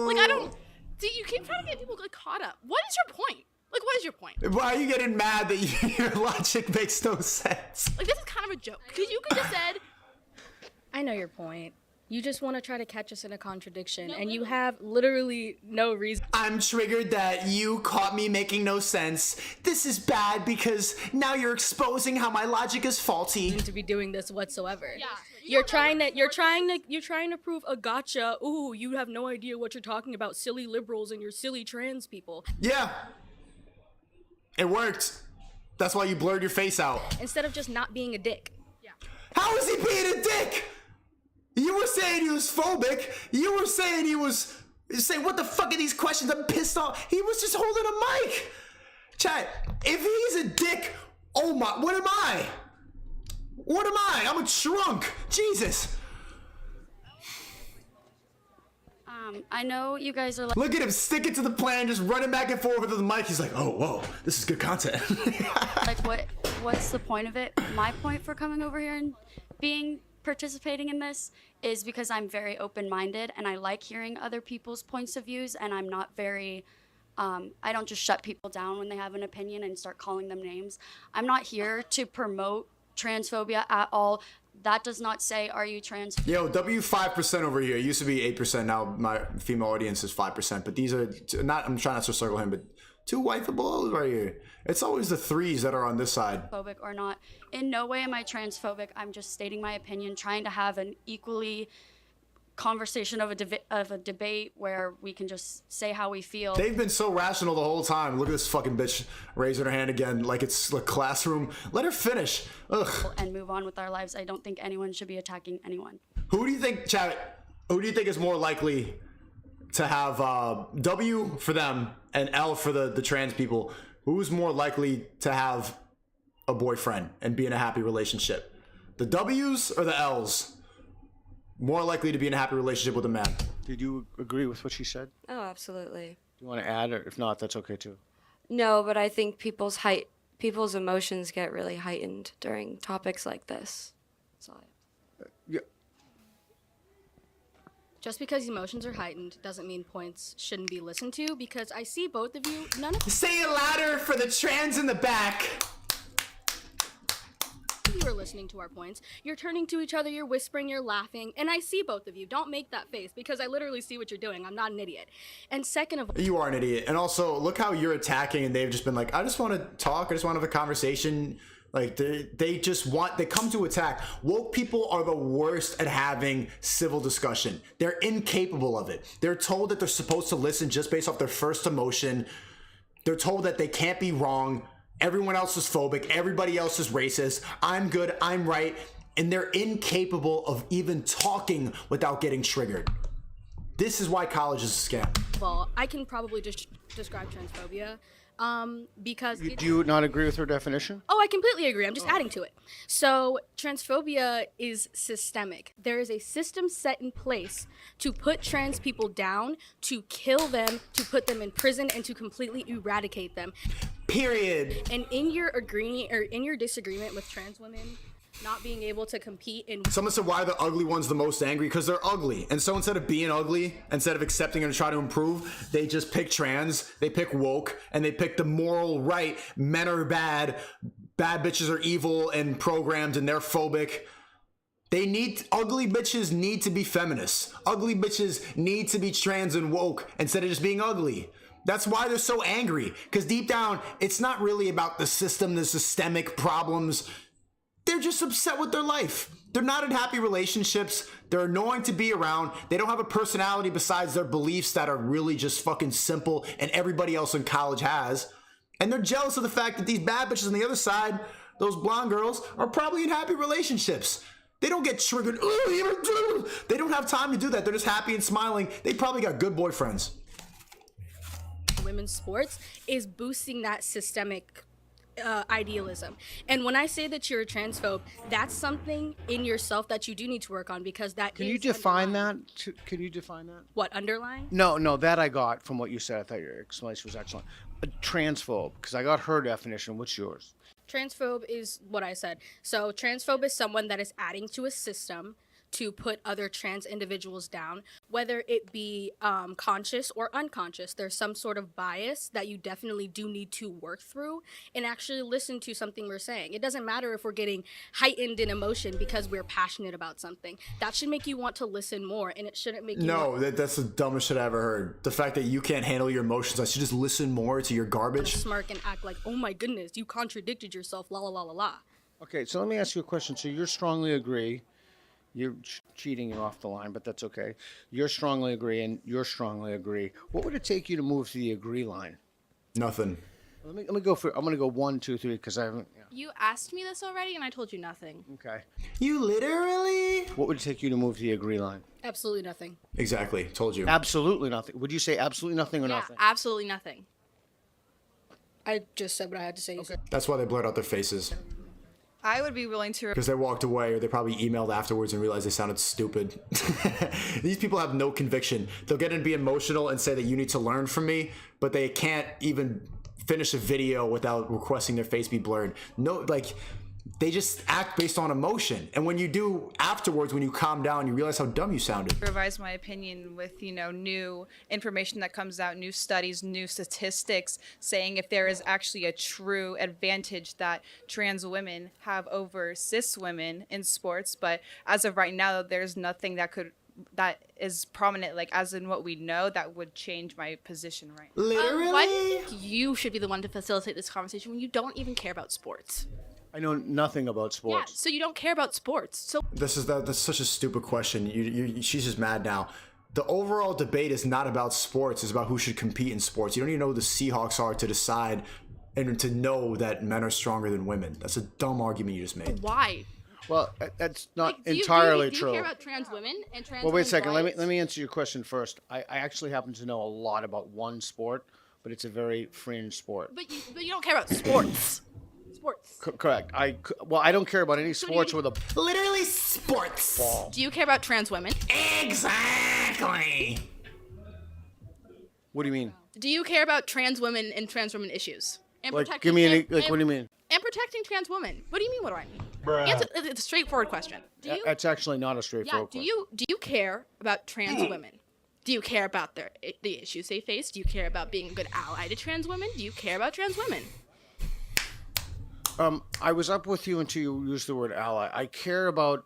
[SPEAKER 16] Like, I don't. See, you keep trying to get people like caught up. What is your point? Like, what is your point?
[SPEAKER 2] Why are you getting mad that your logic makes no sense?
[SPEAKER 16] Like, this is kind of a joke. Because you could have said.
[SPEAKER 18] I know your point. You just want to try to catch us in a contradiction, and you have literally no reason.
[SPEAKER 2] I'm triggered that you caught me making no sense. This is bad because now you're exposing how my logic is faulty.
[SPEAKER 18] To be doing this whatsoever.
[SPEAKER 16] Yeah.
[SPEAKER 18] You're trying to prove a gotcha. Ooh, you have no idea what you're talking about, silly liberals and your silly trans people.
[SPEAKER 2] Yeah. It worked. That's why you blurred your face out.
[SPEAKER 18] Instead of just not being a dick.
[SPEAKER 16] Yeah.
[SPEAKER 2] How is he being a dick? You were saying he was phobic. You were saying he was saying, what the fuck are these questions? I'm pissed off. He was just holding a mic. Chat, if he's a dick, oh my, what am I? What am I? I'm a trunk. Jesus.
[SPEAKER 17] I know you guys are like.
[SPEAKER 2] Look at him sticking to the plan, just running back and forth with the mic. He's like, oh, whoa, this is good content.
[SPEAKER 17] Like, what's the point of it? My point for coming over here and participating in this is because I'm very open-minded and I like hearing other people's points of views, and I'm not very I don't just shut people down when they have an opinion and start calling them names. I'm not here to promote transphobia at all. That does not say, are you trans?
[SPEAKER 2] Yo, W 5% over here. It used to be 8%. Now my female audience is 5%. But these are not, I'm trying not to circle him, but two wifeables right here. It's always the threes that are on this side.
[SPEAKER 17] Phobic or not. In no way am I transphobic. I'm just stating my opinion, trying to have an equally conversation of a debate where we can just say how we feel.
[SPEAKER 2] They've been so rational the whole time. Look at this fucking bitch raising her hand again like it's a classroom. Let her finish. Ugh.
[SPEAKER 17] And move on with our lives. I don't think anyone should be attacking anyone.
[SPEAKER 2] Who do you think, chat, who do you think is more likely to have W for them and L for the trans people? Who's more likely to have a boyfriend and be in a happy relationship? The W's or the L's? More likely to be in a happy relationship with a man.
[SPEAKER 14] Did you agree with what she said?
[SPEAKER 15] Oh, absolutely.
[SPEAKER 14] Do you want to add, or if not, that's okay too.
[SPEAKER 15] No, but I think people's emotions get really heightened during topics like this. That's all I have.
[SPEAKER 14] Yeah.
[SPEAKER 18] Just because emotions are heightened doesn't mean points shouldn't be listened to, because I see both of you, none of
[SPEAKER 2] Say it louder for the trans in the back.
[SPEAKER 18] you are listening to our points. You're turning to each other, you're whispering, you're laughing, and I see both of you. Don't make that face, because I literally see what you're doing. I'm not an idiot. And second of all,
[SPEAKER 2] You are an idiot. And also, look how you're attacking and they've just been like, I just want to talk. I just want to have a conversation. Like, they come to attack. Woke people are the worst at having civil discussion. They're incapable of it. They're told that they're supposed to listen just based off their first emotion. They're told that they can't be wrong. Everyone else is phobic. Everybody else is racist. I'm good. I'm right. And they're incapable of even talking without getting triggered. This is why college is a scam.
[SPEAKER 18] well, I can probably just describe transphobia. Because
[SPEAKER 14] Do you not agree with her definition?
[SPEAKER 18] Oh, I completely agree. I'm just adding to it. So, transphobia is systemic. There is a system set in place to put trans people down, to kill them, to put them in prison, and to completely eradicate them.
[SPEAKER 2] Period.
[SPEAKER 18] And in your disagreement with trans women not being able to compete in
[SPEAKER 2] Someone said, why are the ugly ones the most angry? Because they're ugly. And so instead of being ugly, instead of accepting and trying to improve, they just pick trans, they pick woke, and they pick the moral right. Men are bad bitches are evil and programmed, and they're phobic. Ugly bitches need to be feminists. Ugly bitches need to be trans and woke instead of just being ugly. That's why they're so angry. Because deep down, it's not really about the system, the systemic problems. They're just upset with their life. They're not in happy relationships. They're annoying to be around. They don't have a personality besides their beliefs that are really just fucking simple and everybody else in college has. And they're jealous of the fact that these bad bitches on the other side, those blonde girls, are probably in happy relationships. They don't get triggered. They don't have time to do that. They're just happy and smiling. They probably got good boyfriends.
[SPEAKER 18] women's sports is boosting that systemic idealism. And when I say that you're a transphobe, that's something in yourself that you do need to work on, because that
[SPEAKER 14] Can you define that? Can you define that?
[SPEAKER 18] What, underlying?
[SPEAKER 14] No, that I got from what you said. I thought your explanation was excellent. A transphobe, because I got her definition. What's yours?
[SPEAKER 18] Transphobe is what I said. So transphobe is someone that is adding to a system to put other trans individuals down, whether it be conscious or unconscious. There's some sort of bias that you definitely do need to work through and actually listen to something we're saying. It doesn't matter if we're getting heightened in emotion because we're passionate about something. That should make you want to listen more, and it shouldn't make you
[SPEAKER 2] that's the dumbest shit I ever heard. The fact that you can't handle your emotions, I should just listen more to your garbage.
[SPEAKER 18] Smirk and act like, oh my goodness, you contradicted yourself, la la la la la.
[SPEAKER 14] Okay, so let me ask you a question. So you strongly agree. You're cheating, you're off the line, but that's okay. You're strongly agree, and you're strongly agree. What would it take you to move to the agree line?
[SPEAKER 2] Nothing.
[SPEAKER 14] Let me go for. I'm gonna go 1, 2, 3 because I haven't. Yeah.
[SPEAKER 16] You asked me this already, and I told you nothing.
[SPEAKER 14] Okay.
[SPEAKER 2] You literally?
[SPEAKER 14] What would it take you to move to the agree line?
[SPEAKER 18] Absolutely nothing.
[SPEAKER 2] Exactly. Told you.
[SPEAKER 14] Absolutely nothing. Would you say absolutely nothing or nothing?
[SPEAKER 16] Absolutely nothing.
[SPEAKER 18] I just said what I had to say. Okay.
[SPEAKER 2] That's why they blurred out their faces.
[SPEAKER 7] I would be willing to.
[SPEAKER 2] Because they walked away, or they probably emailed afterwards and realized they sounded stupid. These people have no conviction. They'll get in and be emotional and say that you need to learn from me, but they can't even finish a video without requesting their face be blurred. No, like, they just act based on emotion. And when you do afterwards, when you calm down, you realize how dumb you sounded.
[SPEAKER 7] Revise my opinion with, new information that comes out, new studies, new statistics saying if there is actually a true advantage that trans women have over cis women in sports. But as of right now, there's nothing that is prominent, like as in what we know, that would change my position right now.
[SPEAKER 2] Literally?
[SPEAKER 16] Why do you think you should be the one to facilitate this conversation when you don't even care about sports?
[SPEAKER 14] I know nothing about
[SPEAKER 16] Yeah,
[SPEAKER 14] sports.
[SPEAKER 16] so you don't care about sports. So
[SPEAKER 2] That's such a stupid question. She's just mad now. The overall debate is not about sports. It's about who should compete in sports. You don't even know who the Seahawks are to decide and to know that men are stronger than women. That's a dumb argument you just made.
[SPEAKER 16] why?
[SPEAKER 14] Well, that's not
[SPEAKER 16] Do you
[SPEAKER 14] entirely
[SPEAKER 16] do you
[SPEAKER 14] true.
[SPEAKER 16] care about trans women and trans
[SPEAKER 14] Well, wait a
[SPEAKER 16] women's
[SPEAKER 14] second.
[SPEAKER 16] rights?
[SPEAKER 14] Let me answer your question first. I actually happen to know a lot about one sport, but it's a very fringe sport.
[SPEAKER 16] But you don't care about sports. Sports.
[SPEAKER 14] Correct. I don't care about any sports with a
[SPEAKER 8] Literally sports.
[SPEAKER 14] ball.
[SPEAKER 16] Do you care about trans women?
[SPEAKER 8] Exactly.
[SPEAKER 14] What do you mean?
[SPEAKER 16] Do you care about trans women and trans women issues? And
[SPEAKER 14] Like,
[SPEAKER 16] protecting-
[SPEAKER 14] give me any.
[SPEAKER 16] and-
[SPEAKER 14] Like,
[SPEAKER 16] and-
[SPEAKER 14] what do you mean?
[SPEAKER 16] And protecting trans women. What do you mean? What do I mean?
[SPEAKER 14] Bruh.
[SPEAKER 16] It's a straightforward question. Do you?
[SPEAKER 14] That's actually not a
[SPEAKER 16] Yeah.
[SPEAKER 14] straightforward
[SPEAKER 16] Do
[SPEAKER 14] question.
[SPEAKER 16] you care about trans women? Do you care about the issues they face? Do you care about being a good ally to trans women? Do you care about trans women?
[SPEAKER 14] I was up with you until you used the word ally. I care about.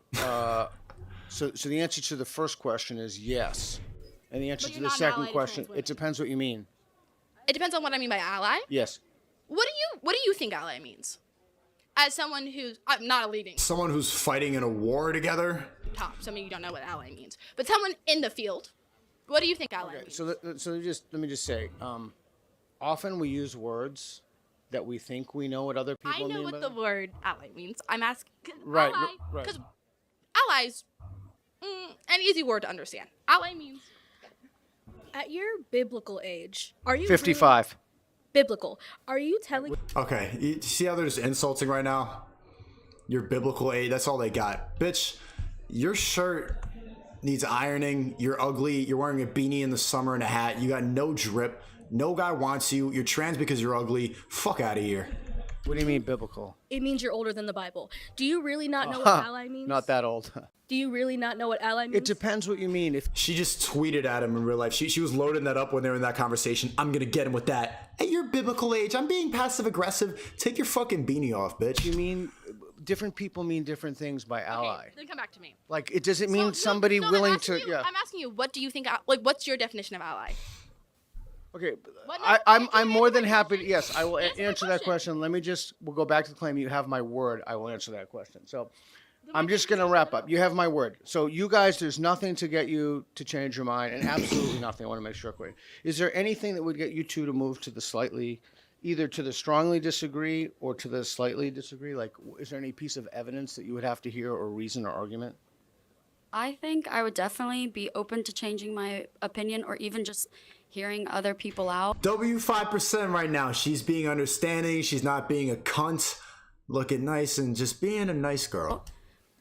[SPEAKER 14] So the answer to the first question is yes, and the answer
[SPEAKER 16] But
[SPEAKER 14] to
[SPEAKER 16] you're
[SPEAKER 14] the
[SPEAKER 16] not an
[SPEAKER 14] second
[SPEAKER 16] ally to
[SPEAKER 14] question,
[SPEAKER 16] trans women.
[SPEAKER 14] it depends what you mean.
[SPEAKER 16] It depends on what I mean by ally.
[SPEAKER 14] Yes.
[SPEAKER 16] What do you think ally means? As someone who's I'm not a leading
[SPEAKER 2] Someone who's fighting in a war together.
[SPEAKER 16] top, so maybe you don't know what ally means, but someone in the field. What do you think ally means?
[SPEAKER 14] So let me just say, often we use words that we think we know what other people
[SPEAKER 16] I know
[SPEAKER 14] mean.
[SPEAKER 16] what
[SPEAKER 14] by
[SPEAKER 16] the
[SPEAKER 14] them.
[SPEAKER 16] word ally means. I'm asking
[SPEAKER 14] Right,
[SPEAKER 16] ally
[SPEAKER 14] right.
[SPEAKER 16] because allies, an easy word to understand. Ally means
[SPEAKER 18] At your biblical age, are you
[SPEAKER 14] 55.
[SPEAKER 18] really biblical? Are you telling?
[SPEAKER 2] Okay, you see how they're just insulting right now? Your biblical age, that's all they got. Bitch, your shirt needs ironing. You're ugly. You're wearing a beanie in the summer and a hat. You got no drip. No guy wants you. You're trans because you're ugly. Fuck out of here.
[SPEAKER 14] What do you mean biblical?
[SPEAKER 18] It means you're older than the Bible. Do you really not know what ally means?
[SPEAKER 14] Not that old.
[SPEAKER 18] Do you really not know what ally means?
[SPEAKER 14] It depends what you mean. If
[SPEAKER 2] She just tweeted at him in real life. She was loading that up when they were in that conversation. I'm gonna get him with that. At your biblical age, I'm being passive aggressive. Take your fucking beanie off, bitch.
[SPEAKER 14] you mean different people mean different things by ally.
[SPEAKER 16] Okay, then come back to me.
[SPEAKER 14] Like it doesn't mean somebody
[SPEAKER 16] No,
[SPEAKER 14] willing
[SPEAKER 16] I'm asking
[SPEAKER 14] to.
[SPEAKER 16] you,
[SPEAKER 14] Yeah.
[SPEAKER 16] I'm asking you, what do you think? Like, what's your definition of ally?
[SPEAKER 14] Okay,
[SPEAKER 16] What? No,
[SPEAKER 14] I'm more than happy. Yes, I will answer that question. We'll go back to the claim. You have my word. I will answer that question. So I'm just going to wrap up. You have my word. So you guys, there's nothing to get you to change your mind, and absolutely nothing. I want to make sure clear. Is there anything that would get you two to move to the slightly, either to the strongly disagree or to the slightly disagree? Like, is there any piece of evidence that you would have to hear or reason or argument?
[SPEAKER 17] I think I would definitely be open to changing my opinion or even just hearing other people out.
[SPEAKER 2] W5% right now. She's being understanding. She's not being a cunt. Looking nice and just being a nice girl.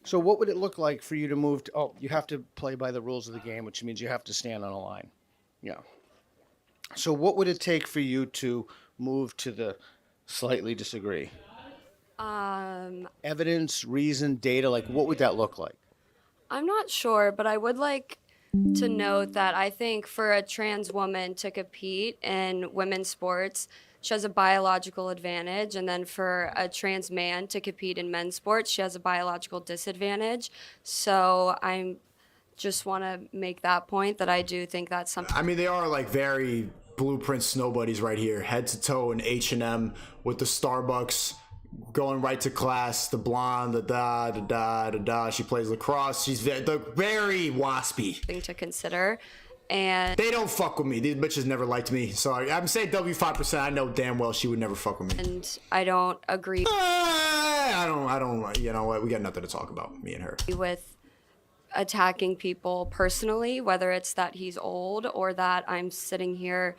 [SPEAKER 14] So what would it look like for you to move to, you have to play by the rules of the game, which means you have to stand on a line. Yeah. So what would it take for you to move to the slightly disagree? Evidence, reason, data, like what would that look like?
[SPEAKER 15] I'm not sure, but I would like to note that I think for a trans woman to compete in women's sports, she has a biological advantage, and then for a trans man to compete in men's sports, she has a biological disadvantage. So I just want to make that point that I do think that's something.
[SPEAKER 2] I mean, they are like very blueprint snow buddies right here, head to toe in H&M with the Starbucks, going right to class, the blonde, the da. She plays lacrosse. She's very waspy.
[SPEAKER 15] Thing to consider. And
[SPEAKER 2] they don't fuck with me. These bitches never liked me. Sorry, I'm saying W5%. I know damn well she would never fuck with me.
[SPEAKER 15] And I don't agree.
[SPEAKER 2] I don't. You know what? We got nothing to talk about, me and her.
[SPEAKER 15] With attacking people personally, whether it's that he's old or that I'm sitting here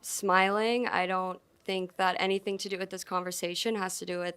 [SPEAKER 15] smiling. I don't think that anything to do with this conversation has to do with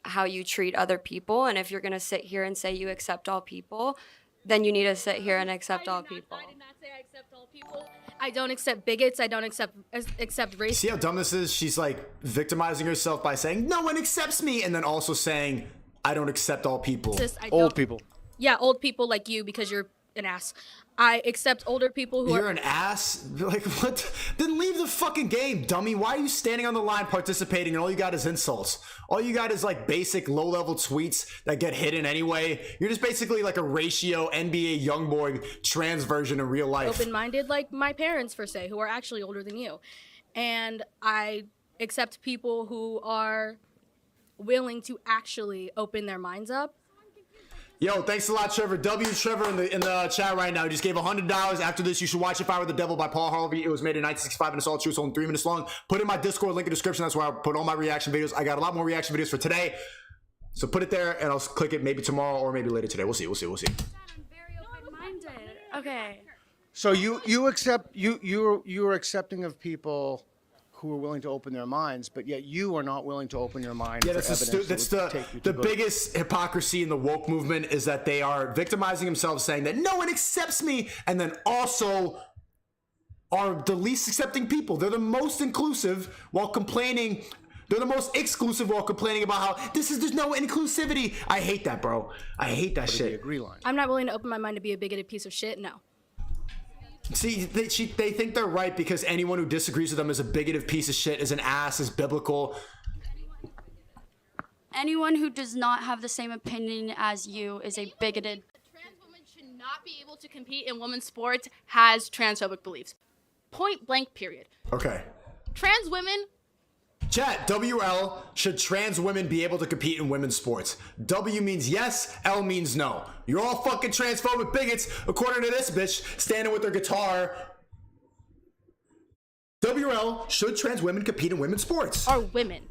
[SPEAKER 15] how you treat other people. And if you're going to sit here and say you accept all people, then you need to sit here and accept all people.
[SPEAKER 18] I did not say I accept all people. I don't accept bigots. I don't accept race.
[SPEAKER 2] See how dumb this is? She's like victimizing herself by saying, no one accepts me. And then also saying, I don't accept all people.
[SPEAKER 14] Old people.
[SPEAKER 18] Yeah, old people like you because you're an ass. I accept older people who
[SPEAKER 2] You're an ass? Like, what? Then leave the fucking game, dummy. Why are you standing on the line participating and all you got is insults? All you got is like basic low-level tweets that get hidden anyway. You're just basically like a ratio NBA YoungBoy trans version in real life.
[SPEAKER 18] open-minded like my parents, per se, who are actually older than you. And I accept people who are willing to actually open their minds up.
[SPEAKER 2] Yo, thanks a lot, Trevor. Trevor in the chat right now. He just gave $100. After this, you should watch If I Were the Devil by Paul Harvey. It was made in 1965 and it's all true. It's only 3 minutes long. Put in my Discord link in the description. That's where I put all my reaction videos. I got a lot more reaction videos for today. So put it there and I'll click it maybe tomorrow or maybe later today. We'll see.
[SPEAKER 17] Okay.
[SPEAKER 14] So you accept you're accepting of people who are willing to open their minds, but yet you are not willing to open your mind.
[SPEAKER 2] Yeah,
[SPEAKER 14] for
[SPEAKER 2] that's
[SPEAKER 14] evidence
[SPEAKER 2] the biggest hypocrisy in the woke movement is that they are victimizing themselves, saying that no one accepts me, and then also are the least accepting people. They're the most inclusive while complaining. They're the most exclusive while complaining about how there's no inclusivity. I hate that, bro. I hate that shit.
[SPEAKER 14] Agree line.
[SPEAKER 18] I'm not willing to open my mind to be a bigoted piece of shit. No.
[SPEAKER 2] See, they think they're right because anyone who disagrees with them is a bigoted piece of shit, is an ass, is biblical.
[SPEAKER 17] Anyone who does not have the same opinion as you is a bigoted.
[SPEAKER 16] Trans women should not be able to compete in women's sports has transphobic beliefs. Point blank, period.
[SPEAKER 2] Okay.
[SPEAKER 16] Trans women.
[SPEAKER 2] Chat, WL, should trans women be able to compete in women's sports? W means yes, L means no. You're all fucking transphobic bigots, according to this bitch, standing with their guitar. WL, should trans women compete in women's sports?
[SPEAKER 16] Are women.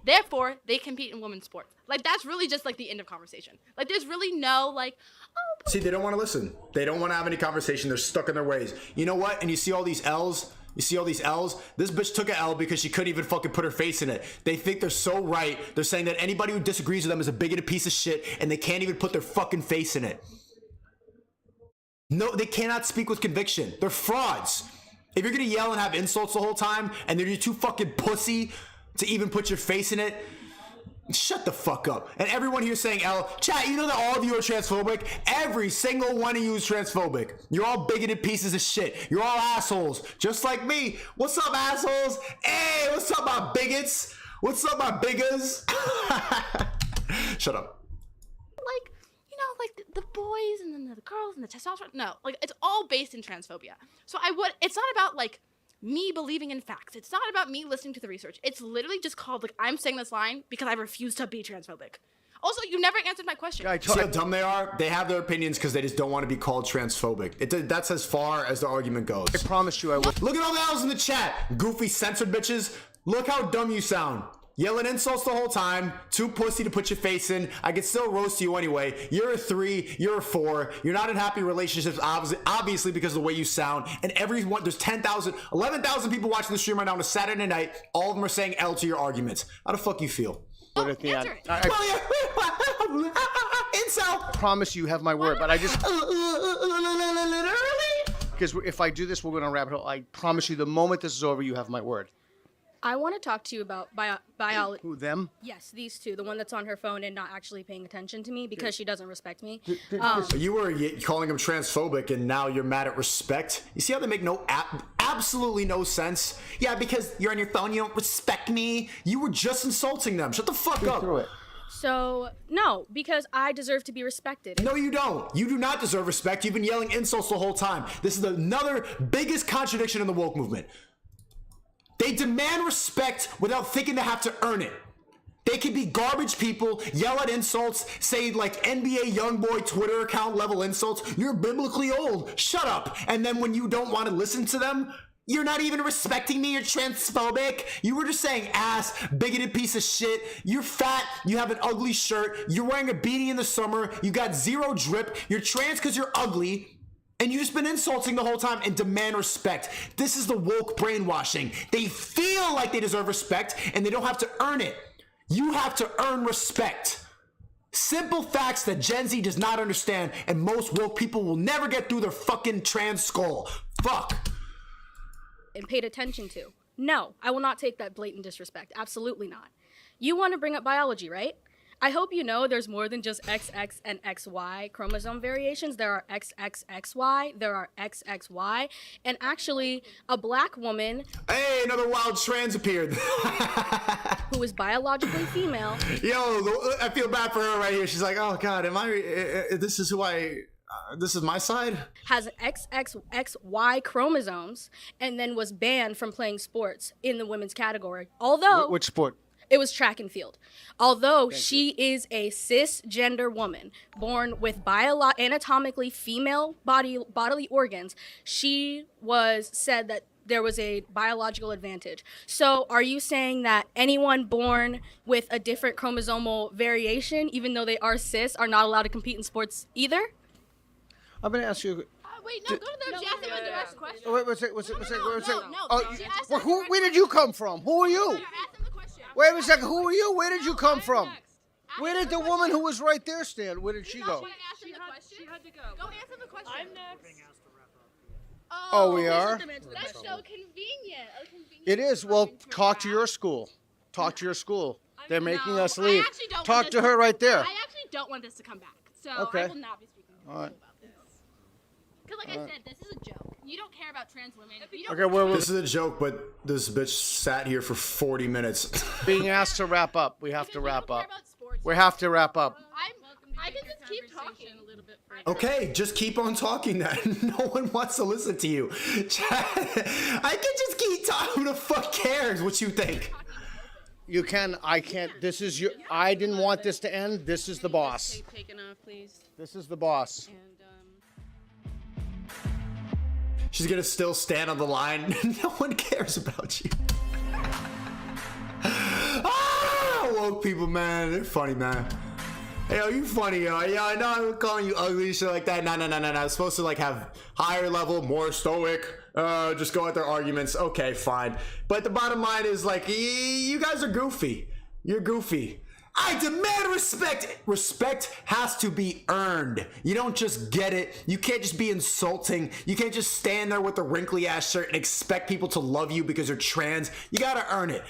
[SPEAKER 16] Therefore, they compete in women's sports. Like, that's really just, like, the end of conversation. Like, there's really no, like, oh.
[SPEAKER 2] See, they don't want to listen. They don't want to have any conversation. They're stuck in their ways. You know what? And you see all these L's? You see all these L's? This bitch took an L because she couldn't even fucking put her face in it. They think they're so right. They're saying that anybody who disagrees with them is a bigoted piece of shit, and they can't even put their fucking face in it. No, they cannot speak with conviction. They're frauds. If you're gonna yell and have insults the whole time, and they're too fucking pussy to even put your face in it, shut the fuck up. And everyone here saying L, chat, you know that all of you are transphobic? Every single one of you is transphobic. You're all bigoted pieces of shit. You're all assholes, just like me. What's up, assholes? Hey, what's up, my bigots? What's up, my biggers? Shut up.
[SPEAKER 16] Like, you know, like the boys and then the girls and the testosterone. No, like, it's all based in transphobia. So it's not about, like, me believing in facts. It's not about me listening to the research. It's literally just called, like, I'm saying this line because I refuse to be transphobic. Also, you never answered my question.
[SPEAKER 2] See how dumb they are? They have their opinions because they just don't want to be called transphobic. That's as far as the argument goes.
[SPEAKER 14] I promise you I will.
[SPEAKER 2] Look at all the L's in the chat. Goofy censored bitches. Look how dumb you sound. Yelling insults the whole time. Too pussy to put your face in. I can still roast you anyway. You're a 3. You're a 4. You're not in happy relationships, obviously, because of the way you sound. And everyone, there's 10,000, 11,000 people watching the stream right now on a Saturday night. All of them are saying L to your arguments. How the fuck you feel?
[SPEAKER 14] But at the end, I promise you have my word, but I just because if I do this, we're going to wrap it up. I promise you, the moment this is over, you have my word.
[SPEAKER 18] I want to talk to you about biology.
[SPEAKER 14] Who, them?
[SPEAKER 18] Yes, these two. The one that's on her phone and not actually paying attention to me because she doesn't respect me.
[SPEAKER 2] You were calling them transphobic, and now you're mad at respect. You see how they make absolutely no sense? Yeah, because you're on your phone, you don't respect me. You were just insulting them. Shut the fuck up.
[SPEAKER 14] Through it.
[SPEAKER 18] So, no, because I deserve to be respected.
[SPEAKER 2] No, you don't. You do not deserve respect. You've been yelling insults the whole time. This is another biggest contradiction in the woke movement. They demand respect without thinking they have to earn it. They can be garbage people, yell at insults, say like NBA YoungBoy Twitter account level insults. You're biblically old. Shut up. And then when you don't want to listen to them, you're not even respecting me. You're transphobic. You were just saying ass, bigoted piece of shit. You're fat. You have an ugly shirt. You're wearing a beanie in the summer. You got zero drip. You're trans because you're ugly. And you've just been insulting the whole time and demand respect. This is the woke brainwashing. They feel like they deserve respect and they don't have to earn it. You have to earn respect. Simple facts that Gen Z does not understand and most woke people will never get through their fucking trans skull. Fuck.
[SPEAKER 18] And paid attention to. No, I will not take that blatant disrespect. Absolutely not. You want to bring up biology, right? I hope you know there's more than just XX and XY chromosome variations. There are XXXY, there are XXY, and actually a black woman.
[SPEAKER 2] Hey, another wild trans appeared.
[SPEAKER 18] Who is biologically female.
[SPEAKER 2] Yo, I feel bad for her right here. She's like, oh God, this is my side?
[SPEAKER 18] Has XXXY chromosomes and then was banned from playing sports in the women's category. Although.
[SPEAKER 14] Which sport?
[SPEAKER 18] It was track and field. Although she is a cisgender woman born with anatomically female bodily organs, she was said that there was a biological advantage. So are you saying that anyone born with a different chromosomal variation, even though they are cis, are not allowed to compete in sports either?
[SPEAKER 14] I'm going to ask you.
[SPEAKER 16] Wait, no, go to them. She asked him a direct question.
[SPEAKER 14] Wait, what's it?
[SPEAKER 16] No.
[SPEAKER 14] Where did you come from? Who are you? Wait a second. Who are you? Where did you come from? Where did the woman who was right there stand? Where did she go?
[SPEAKER 16] She had to go. Go answer the question. I'm next.
[SPEAKER 14] Oh, we are?
[SPEAKER 16] That's so convenient.
[SPEAKER 14] It is. Well, talk to your school. Talk to your school. They're making us leave. Talk to her right there.
[SPEAKER 16] I actually don't want this to come back. So
[SPEAKER 14] okay.
[SPEAKER 16] I will not be speaking to you about this. Because like I said, this is a joke. You don't care about trans women.
[SPEAKER 2] This is a joke, but this bitch sat here for 40 minutes.
[SPEAKER 14] Being asked to wrap up. We have to wrap up. We have to wrap up.
[SPEAKER 16] I can just keep talking a little bit further.
[SPEAKER 2] Okay, just keep on talking then. No one wants to listen to you. I can just keep talking. Who the fuck cares what you think?
[SPEAKER 14] You can. I can't. This is your. I didn't want this to end. This is the boss.
[SPEAKER 16] Taken off, please.
[SPEAKER 14] This is the boss.
[SPEAKER 2] She's gonna still stand on the line. No one cares about you. Woke people, man. They're funny, man. Hey, yo, you funny, yo. Yeah, I know I'm calling you ugly and shit like that. No. It's supposed to like have higher level, more stoic. Just go at their arguments. Okay, fine. But the bottom line is like, you guys are goofy. You're goofy. I demand respect. Respect has to be earned. You don't just get it. You can't just be insulting. You can't just stand there with a wrinkly ass shirt and expect people to love you because you're trans. You gotta earn it.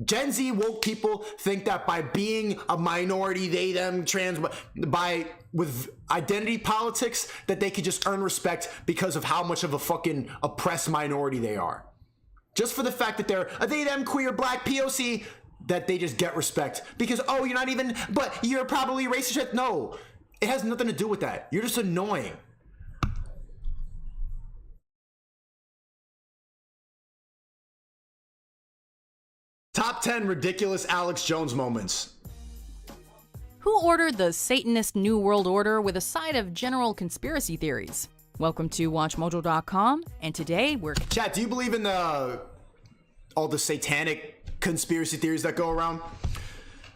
[SPEAKER 2] Gen Z woke people think that by being a minority, they, them, trans, with identity politics, that they could just earn respect because of how much of a fucking oppressed minority they are. Just for the fact that they're a they, them, queer, black, POC, that they just get respect. Because, oh, you're not even, but you're probably racist. No, it has nothing to do with that. You're just annoying. Top 10 ridiculous Alex Jones moments.
[SPEAKER 11] Who ordered the Satanist New World Order with a side of general conspiracy theories? Welcome to WatchMojo.com, and today we're...
[SPEAKER 2] Chat, do you believe in all the satanic conspiracy theories that go around?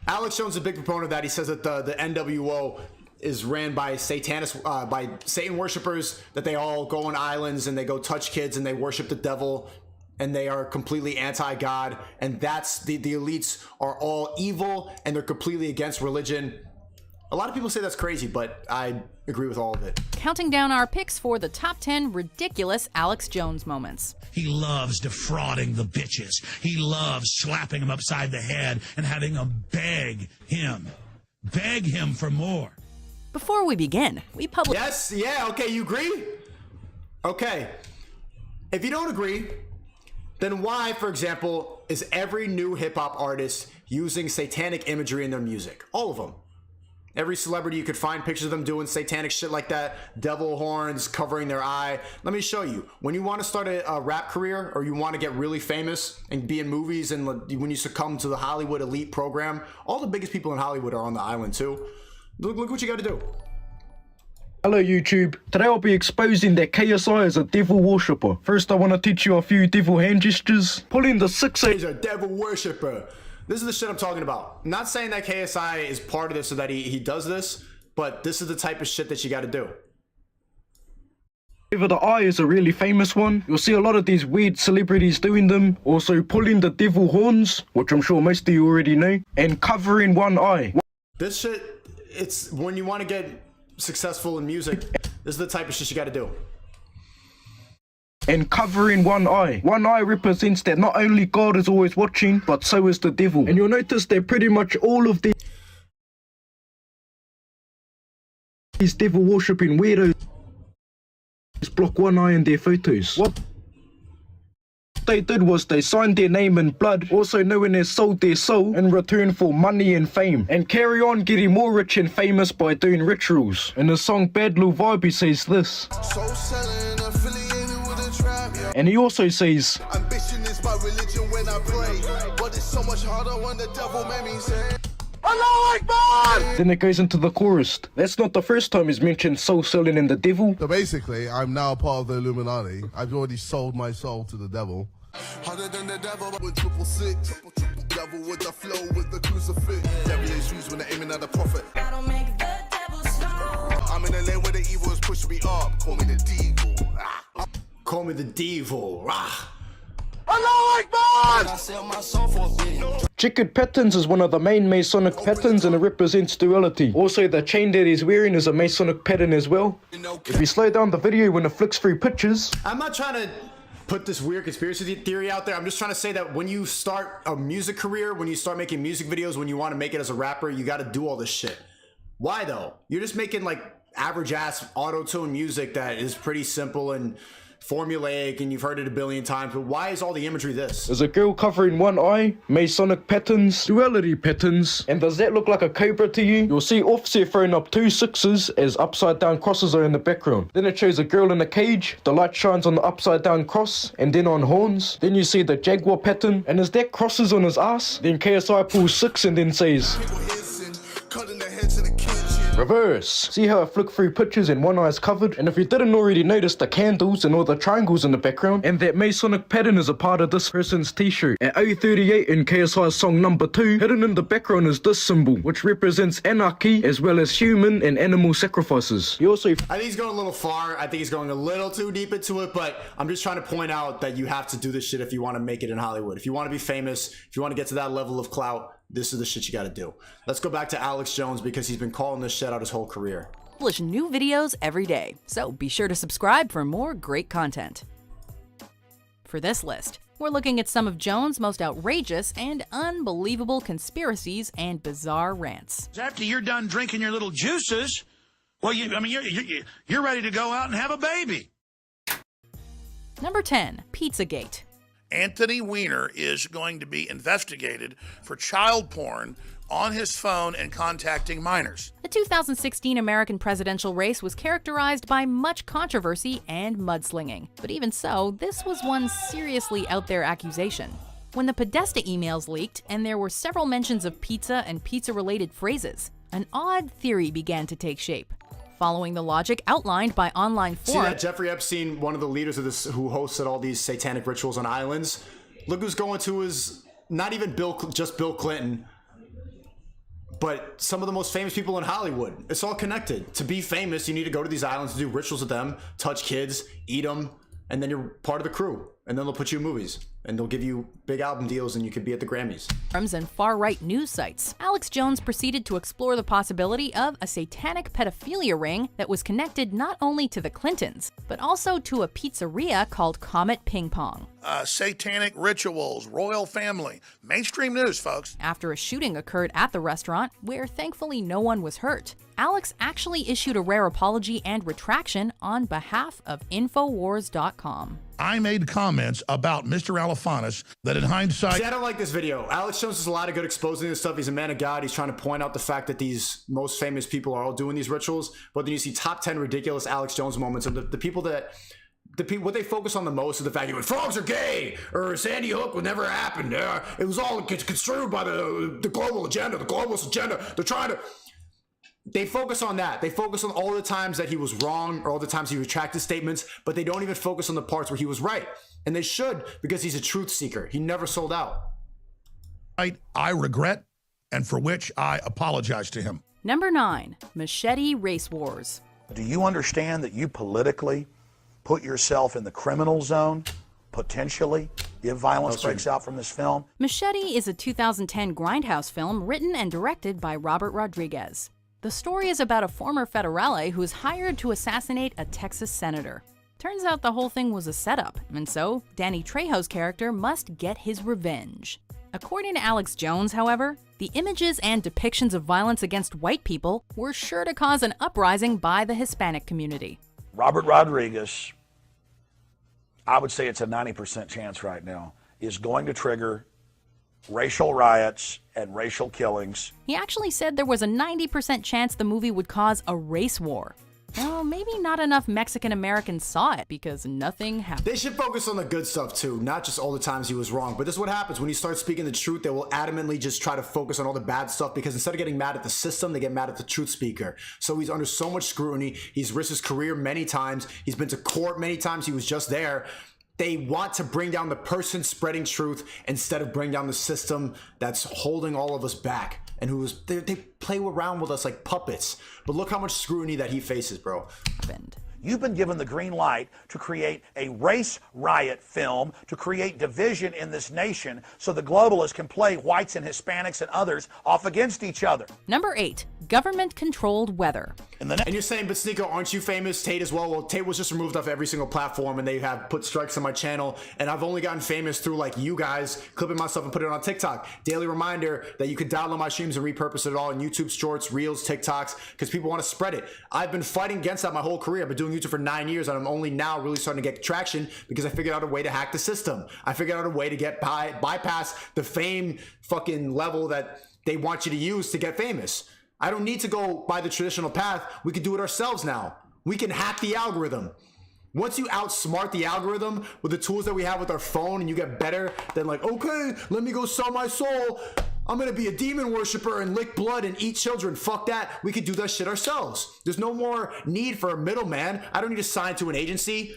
[SPEAKER 2] Alex Jones is a big proponent of that. He says that the NWO is ran by Satanists, by Satan worshipers, that they all go on islands and they go touch kids and they worship the devil, and they are completely anti-God, and that's the elites are all evil and they're completely against religion. A lot of people say that's crazy, but I agree with all of it.
[SPEAKER 11] Counting down our picks for the top 10 ridiculous Alex Jones moments.
[SPEAKER 20] He loves defrauding the bitches. He loves slapping them upside the head and having them beg him for more.
[SPEAKER 11] Before we begin, we publish...
[SPEAKER 2] Yes, yeah, okay, you agree? Okay. If you don't agree, then why, for example, is every new hip-hop artist using satanic imagery in their music? All of them. Every celebrity, you could find pictures of them doing satanic shit like that. Devil horns covering their eye. Let me show you. When you want to start a rap career, or you want to get really famous and be in movies, and when you succumb to the Hollywood elite program, all the biggest people in Hollywood are on the island too. Look what you got to do.
[SPEAKER 21] Hello YouTube, today I'll be exposing that KSI is a devil worshipper. First I want to teach you a few devil hand gestures. Pulling the 6-8.
[SPEAKER 2] He's a devil worshipper. This is the shit I'm talking about. I'm not saying that KSI is part of this or that he does this, but this is the type of shit that you got to do.
[SPEAKER 21] Over the eye is a really famous one. You'll see a lot of these weird celebrities doing them. Also pulling the devil horns, which I'm sure most of you already know, and covering one eye.
[SPEAKER 2] This shit, it's when you want to get successful in music, this is the type of shit you got to do.
[SPEAKER 21] And covering one eye. One eye represents that not only God is always watching, but so is the devil. And you'll notice that pretty much all of the These devil worshipping weirdos block one eye in their photos. What they did was they signed their name in blood, also known as sold their soul, in return for money and fame, and carry on getting more rich and famous by doing rituals. In the song Bad Lil Vibe he says this. And he also says, ambition is my religion when I pray, but it's so much harder when the devil made me say, Allah Akbar! Then it goes into the chorus. That's not the first time he's mentioned soul selling and the devil.
[SPEAKER 1] So basically, I'm now part of the Illuminati. I've already sold my soul to the devil. Harder than the devil with 666. Devil with the flow with the crucifix. Devilish views when they're aiming at the prophet. I don't make the devil slow. I'm in the lane where the evil is pushing me up. Call me the devil.
[SPEAKER 2] Call me the devil.
[SPEAKER 1] Allah Akbar! I sell my soul for a billion.
[SPEAKER 21] Checkered patterns is one of the main Masonic patterns and it represents duality. Also, the chain that he's wearing is a Masonic pattern as well. If you slow down the video when it flicks through pictures...
[SPEAKER 2] I'm not trying to put this weird conspiracy theory out there. I'm just trying to say that when you start a music career, when you start making music videos, when you want to make it as a rapper, you got to do all this shit. Why though? You're just making like average ass auto-tune music that is pretty simple and formulaic and you've heard it a billion times, but why is all the imagery this?
[SPEAKER 21] There's a girl covering one eye, Masonic patterns, duality patterns, and does that look like a cobra to you? You'll see Offset throwing up 2 6s as upside down crosses are in the background. Then it shows a girl in a cage, the light shines on the upside down cross and then on horns. Then you see the jaguar pattern, and as that crosses on his ass, then KSI pulls 6 and then says reverse. See how I flick through pictures and one eye's covered? And if you didn't already notice the candles and all the triangles in the background, and that Masonic pattern is a part of this person's t-shirt. At A38 in KSI's song number 2, hidden in the background is this symbol, which represents anarchy as well as human and animal sacrifices. He also...
[SPEAKER 2] I think he's going a little far. I think he's going a little too deep into it, but I'm just trying to point out that you have to do this shit if you want to make it in Hollywood. If you want to be famous, if you want to get to that level of clout, this is the shit you got to do. Let's go back to Alex Jones because he's been calling this shit out his whole career.
[SPEAKER 11] Publish new videos every day, so be sure to subscribe for more great content. For this list, we're looking at some of Jones' most outrageous and unbelievable conspiracies and bizarre rants.
[SPEAKER 20] After you're done drinking your little juices, well, you're ready to go out and have a baby.
[SPEAKER 11] Number 10, Pizzagate.
[SPEAKER 3] Anthony Weiner is going to be investigated for child porn on his phone and contacting minors.
[SPEAKER 11] The 2016 American presidential race was characterized by much controversy and mudslinging. But even so, this was one seriously out there accusation. When the Podesta emails leaked and there were several mentions of pizza and pizza-related phrases, an odd theory began to take shape. Following the logic outlined by online forums.
[SPEAKER 2] See that Jeffrey Epstein, one of the leaders of this, who hosted all these satanic rituals on islands? Look who's going to his, not even just Bill Clinton, but some of the most famous people in Hollywood. It's all connected. To be famous, you need to go to these islands to do rituals with them, touch kids, eat them, and then you're part of the crew. And then they'll put you in movies. And they'll give you big album deals and you could be at the Grammys.
[SPEAKER 11] And far-right news sites. Alex Jones proceeded to explore the possibility of a satanic pedophilia ring that was connected not only to the Clintons, but also to a pizzeria called Comet Ping Pong.
[SPEAKER 3] Satanic rituals, royal family, mainstream news, folks.
[SPEAKER 11] After a shooting occurred at the restaurant, where thankfully no one was hurt, Alex actually issued a rare apology and retraction on behalf of Infowars.com.
[SPEAKER 3] I made comments about Mr. Alefantis that in hindsight...
[SPEAKER 2] See, I don't like this video. Alex Jones does a lot of good exposing this stuff. He's a man of God. He's trying to point out the fact that these most famous people are all doing these rituals. But then you see top 10 ridiculous Alex Jones moments. And the people that... what they focus on the most is the fact that frogs are gay, or Sandy Hook would never happen. It was all construed by the global agenda, the globalist agenda. They're trying to... They focus on that. They focus on all the times that he was wrong or all the times he retracted statements, but they don't even focus on the parts where he was right. And they should, because he's a truth seeker. He never sold out.
[SPEAKER 3] I regret, and for which I apologize to him.
[SPEAKER 11] Number 9, Machete Race Wars.
[SPEAKER 5] Do you understand that you politically put yourself in the criminal zone, potentially, if violence breaks out from this film?
[SPEAKER 11] Machete is a 2010 Grindhouse film written and directed by Robert Rodriguez. The story is about a former federale who is hired to assassinate a Texas senator. Turns out the whole thing was a setup, and so Danny Trejo's character must get his revenge. According to Alex Jones, however, The images and depictions of violence against white people were sure to cause an uprising by the Hispanic community.
[SPEAKER 5] Robert Rodriguez, I would say it's a 90% chance right now, is going to trigger racial riots and racial killings.
[SPEAKER 11] He actually said there was a 90% chance the movie would cause a race war. Well, maybe not enough Mexican Americans saw it because nothing happened.
[SPEAKER 2] They should focus on the good stuff too, not just all the times he was wrong. But this is what happens when you start speaking the truth. They will adamantly just try to focus on all the bad stuff because instead of getting mad at the system, they get mad at the truth speaker. So he's under so much scrutiny. He's risked his career many times. He's been to court many times. He was just there. They want to bring down the person spreading truth instead of bring down the system that's holding all of us back. And they play around with us like puppets. But look how much scrutiny that he faces, bro.
[SPEAKER 5] You've been given the green light to create a race riot film, to create division in this nation so the globalists can play whites and Hispanics and others off against each other.
[SPEAKER 11] Number 8, government-controlled weather.
[SPEAKER 2] And you're saying, but Sneeko, aren't you famous? Tate as well? Well, Tate was just removed off every single platform, and they have put strikes on my channel, and I've only gotten famous through, like, you guys clipping myself and putting it on TikTok. Daily reminder that you could download my streams and repurpose it all in YouTube Shorts, Reels, TikToks, because people want to spread it. I've been fighting against that my whole career. I've been doing YouTube for 9 years, and I'm only now really starting to get traction because I figured out a way to hack the system. I figured out a way to get bypass the fame fucking level that they want you to use to get famous. I don't need to go by the traditional path. We can do it ourselves now. We can hack the algorithm. Once you outsmart the algorithm with the tools that we have with our phone and you get better than like, okay, let me go sell my soul. I'm gonna be a demon worshiper and lick blood and eat children. Fuck that. We could do that shit ourselves. There's no more need for a middleman. I don't need to sign to an agency.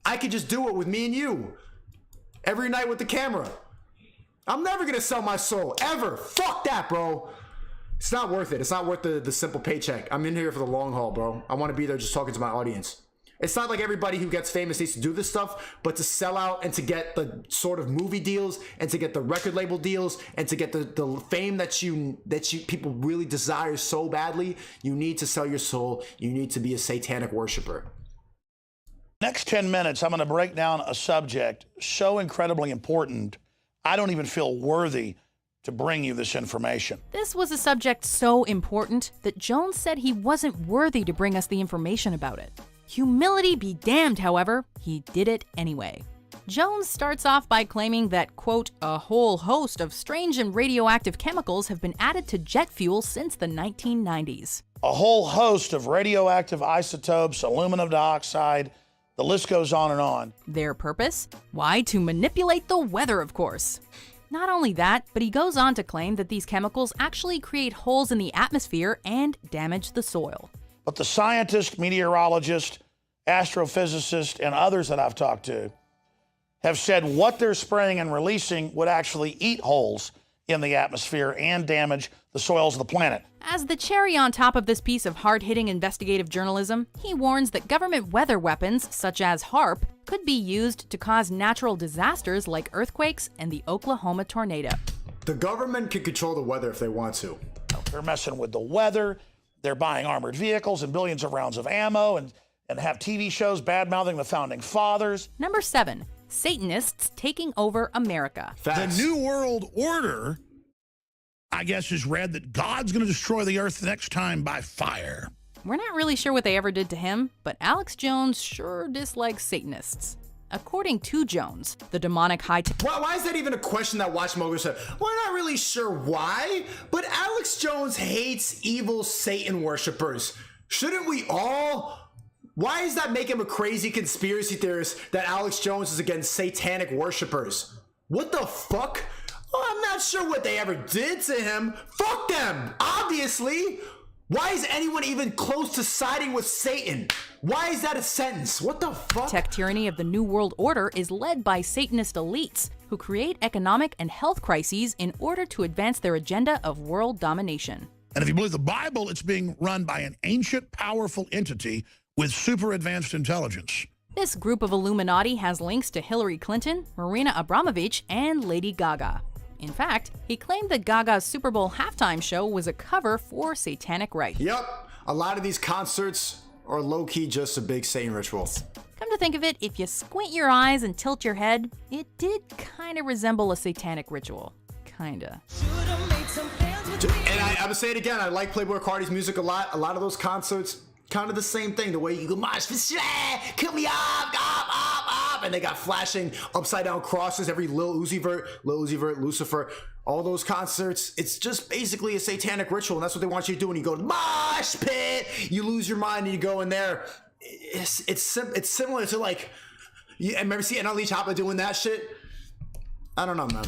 [SPEAKER 2] I could just do it with me and you. Every night with the camera. I'm never gonna sell my soul, ever. Fuck that, bro. It's not worth it. It's not worth the simple paycheck. I'm in here for the long haul, bro. I want to be there just talking to my audience. It's not like everybody who gets famous needs to do this stuff, but to sell out and to get the sort of movie deals and to get the record label deals and to get the fame that you people really desire so badly, you need to sell your soul. You need to be a satanic worshiper.
[SPEAKER 3] Next 10 minutes, I'm going to break down a subject so incredibly important, I don't even feel worthy to bring you this information.
[SPEAKER 11] This was a subject so important that Jones said he wasn't worthy to bring us the information about it. Humility be damned, however, he did it anyway. Jones starts off by claiming that, quote, a whole host of strange and radioactive chemicals have been added to jet fuel since the 1990s.
[SPEAKER 3] A whole host of radioactive isotopes, aluminum dioxide, the list goes on and on.
[SPEAKER 11] Their purpose? Why, to manipulate the weather, of course. Not only that, but he goes on to claim that these chemicals actually create holes in the atmosphere and damage the soil.
[SPEAKER 3] But the scientists, meteorologists, astrophysicists, and others that I've talked to have said what they're spraying and releasing would actually eat holes in the atmosphere and damage the soils of the planet.
[SPEAKER 11] As the cherry on top of this piece of hard-hitting investigative journalism, he warns that government weather weapons, such as HAARP, could be used to cause natural disasters like earthquakes and the Oklahoma tornado.
[SPEAKER 2] The government can control the weather if they want to.
[SPEAKER 3] They're messing with the weather. They're buying armored vehicles and billions of rounds of ammo and have TV shows bad-mouthing the founding fathers.
[SPEAKER 11] Number 7, Satanists taking over America.
[SPEAKER 3] Facts. The New World Order, I guess, has read that God's going to destroy the earth next time by fire.
[SPEAKER 11] We're not really sure what they ever did to him, but Alex Jones sure dislikes Satanists. According to Jones, the demonic
[SPEAKER 2] Why is that even a question that Watch Mogul said? We're not really sure why, but Alex Jones hates evil Satan worshippers. Shouldn't we all? Why does that make him a crazy conspiracy theorist that Alex Jones is against satanic worshippers? What the fuck? Oh, I'm not sure what they ever did to him. Fuck them, obviously. Why is anyone even close to siding with Satan? Why is that a sentence? What the fuck?
[SPEAKER 11] Tech tyranny of the New World Order is led by Satanist elites who create economic and health crises in order to advance their agenda of world domination.
[SPEAKER 3] And if you believe the Bible, it's being run by an ancient, powerful entity with super advanced intelligence.
[SPEAKER 11] This group of Illuminati has links to Hillary Clinton, Marina Abramovich, and Lady Gaga. In fact, he claimed that Gaga's Super Bowl halftime show was a cover for satanic rites.
[SPEAKER 2] Yep, a lot of these concerts are low-key just a big Satan ritual.
[SPEAKER 11] Come to think of it, if you squint your eyes and tilt your head, it did kind of resemble a satanic ritual. Kinda.
[SPEAKER 2] I would say it again. I like Playboi Carti's music a lot. A lot of those concerts, kind of the same thing. The way you go, march for sure, kill me up, and they got flashing upside down crosses. Every Lil Uzi Vert, Lucifer, all those concerts. It's just basically a satanic ritual, and that's what they want you to do when you go to the mosh pit. You lose your mind and you go in there. It's similar to like, you remember see NLE Choppa doing that shit? I don't know, man.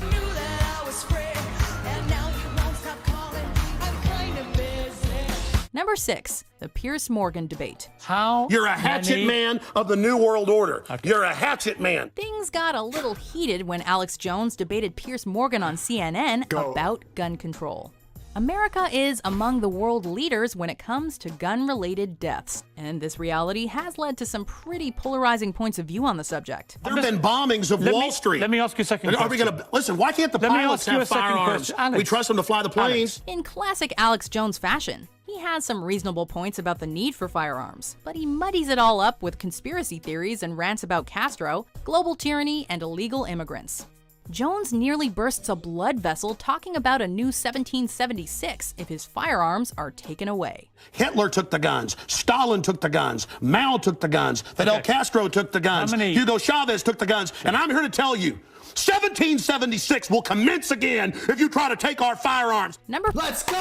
[SPEAKER 11] Number 6, the Piers Morgan debate.
[SPEAKER 13] You're a hatchet man of the New World Order. You're a hatchet man.
[SPEAKER 11] Things got a little heated when Alex Jones debated Piers Morgan on CNN about gun control. America is among the world leaders when it comes to gun-related deaths, and this reality has led to some pretty polarizing points of view on the subject.
[SPEAKER 13] There have been bombings of Wall Street.
[SPEAKER 9] Let me ask you a second question.
[SPEAKER 13] Are we going to listen? Why can't the pilots have firearms? We trust them to fly the planes.
[SPEAKER 11] In classic Alex Jones fashion, he has some reasonable points about the need for firearms, but he muddies it all up with conspiracy theories and rants about Castro, global tyranny, and illegal immigrants. Jones nearly bursts a blood vessel talking about a new 1776 if his firearms are taken away.
[SPEAKER 13] Hitler took the guns. Stalin took the guns. Mao took the guns. Fidel Castro took the guns. Hugo Chavez took the guns. And I'm here to tell you, 1776 will commence again if you try to take our firearms.
[SPEAKER 2] Let's go!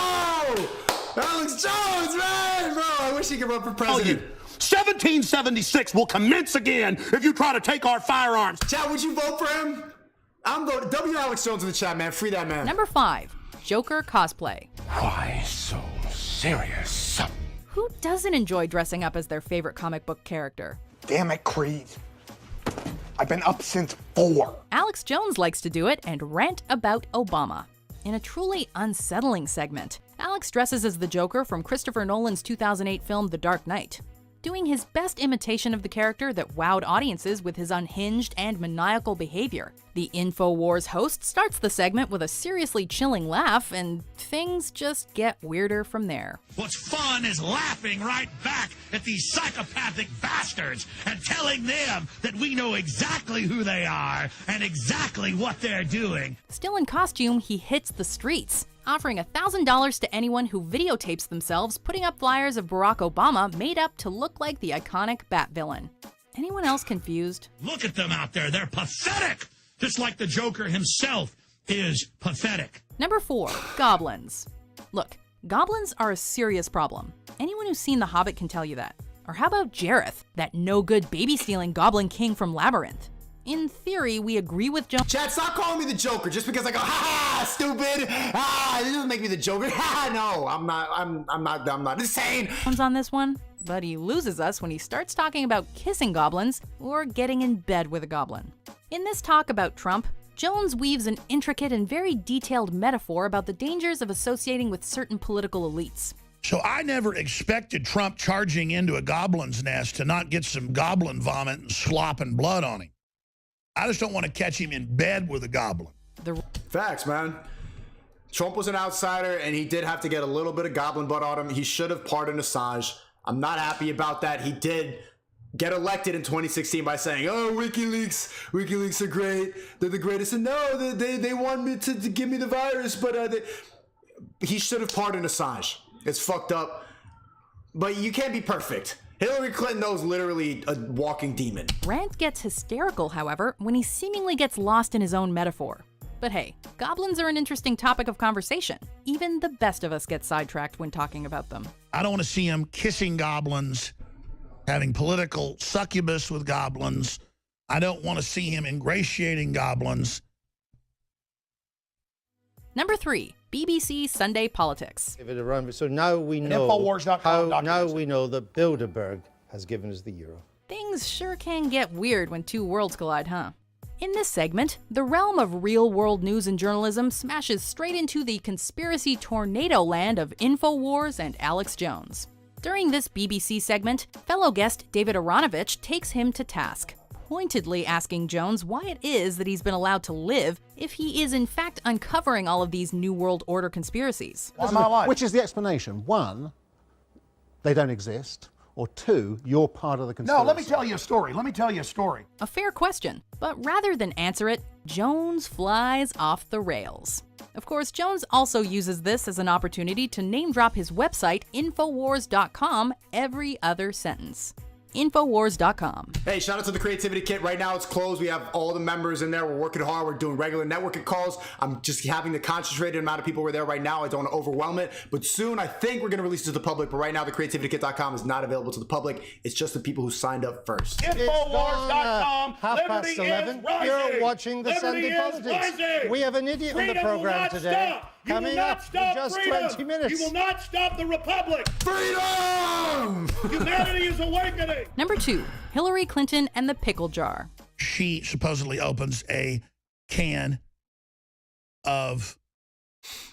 [SPEAKER 2] Alex Jones, man! Bro, I wish he could run for president.
[SPEAKER 13] 1776 will commence again if you try to take our firearms.
[SPEAKER 2] Chad, would you vote for him? I'm voting W. Alex Jones in the chat, man. Free that man.
[SPEAKER 11] Number 5, Joker cosplay.
[SPEAKER 20] Why so serious?
[SPEAKER 11] Who doesn't enjoy dressing up as their favorite comic book character?
[SPEAKER 19] Damn it, Creed. I've been up since 4.
[SPEAKER 11] Alex Jones likes to do it and rant about Obama. In a truly unsettling segment, Alex dresses as the Joker from Christopher Nolan's 2008 film The Dark Knight, doing his best imitation of the character that wowed audiences with his unhinged and maniacal behavior. The InfoWars host starts the segment with a seriously chilling laugh, and things just get weirder from there.
[SPEAKER 20] What's fun is laughing right back at these psychopathic bastards and telling them that we know exactly who they are and exactly what they're doing.
[SPEAKER 11] Still in costume, he hits the streets, offering $1,000 to anyone who videotapes themselves putting up flyers of Barack Obama made up to look like the iconic Bat villain. Anyone else confused?
[SPEAKER 20] Look at them out there. They're pathetic. Just like the Joker himself is pathetic.
[SPEAKER 11] Number 4, goblins. Look, goblins are a serious problem. Anyone who's seen The Hobbit can tell you that. Or how about Jareth, that no-good baby-stealing goblin king from Labyrinth? In theory, we agree with Jones.
[SPEAKER 2] Chad, stop calling me the Joker just because I go, ha, stupid. Ah, this doesn't make me the Joker. Ha, no, I'm not insane.
[SPEAKER 11] On this one, but he loses us when he starts talking about kissing goblins or getting in bed with a goblin. In this talk about Trump, Jones weaves an intricate and very detailed metaphor about the dangers of associating with certain political elites.
[SPEAKER 20] So I never expected Trump charging into a goblin's nest to not get some goblin vomit and slop and blood on him. I just don't want to catch him in bed with a goblin.
[SPEAKER 2] Facts, man. Trump was an outsider, and he did have to get a little bit of goblin blood on him. He should have pardoned Assange. I'm not happy about that. He did get elected in 2016 by saying, oh, WikiLeaks are great. They're the greatest. And no, they want me to give me the virus, but he should have pardoned Assange. It's fucked up. But you can't be perfect. Hillary Clinton, though, is literally a walking demon.
[SPEAKER 11] Rand gets hysterical, however, when he seemingly gets lost in his own metaphor. But hey, goblins are an interesting topic of conversation. Even the best of us get sidetracked when talking about them.
[SPEAKER 20] I don't want to see him kissing goblins, having political succubus with goblins. I don't want to see him ingratiating goblins.
[SPEAKER 11] Number 3, BBC Sunday Politics.
[SPEAKER 22] Give it a run. So now we know that Bilderberg has given us the euro.
[SPEAKER 11] Things sure can get weird when two worlds collide, huh? In this segment, the realm of real-world news and journalism smashes straight into the conspiracy tornado land of InfoWars and Alex Jones. During this BBC segment, fellow guest David Aronovich takes him to task, pointedly asking Jones why it is that he's been allowed to live if he is in fact uncovering all of these New World Order conspiracies.
[SPEAKER 23] Which is the explanation? 1, they don't exist,
[SPEAKER 4] or two, you're part of the conspiracy?
[SPEAKER 3] No, let me tell you a story. Let me tell you a story.
[SPEAKER 11] A fair question, but rather than answer it, Jones flies off the rails. Of course, Jones also uses this as an opportunity to name drop his website, Infowars.com, every other sentence. Infowars.com.
[SPEAKER 2] Hey, shout out to the Creativity Kit. Right now it's closed. We have all the members in there. We're working hard. We're doing regular networking calls. I'm just having the concentrated amount of people who are there right now. I don't want to overwhelm it. But soon I think we're going to release it to the public. But right now the CreativityKit.com is not available to the public. It's just the people who signed up first.
[SPEAKER 3] Infowars.com.
[SPEAKER 4] Liberty is rising. You're watching the Sunday Politics. We have an idiot on the program today. Coming up in just 20 minutes.
[SPEAKER 13] You will not stop the Republic.
[SPEAKER 2] Freedom!
[SPEAKER 13] Humanity is awakening.
[SPEAKER 11] Number 2, Hillary Clinton and the pickle jar.
[SPEAKER 3] She supposedly opens a can of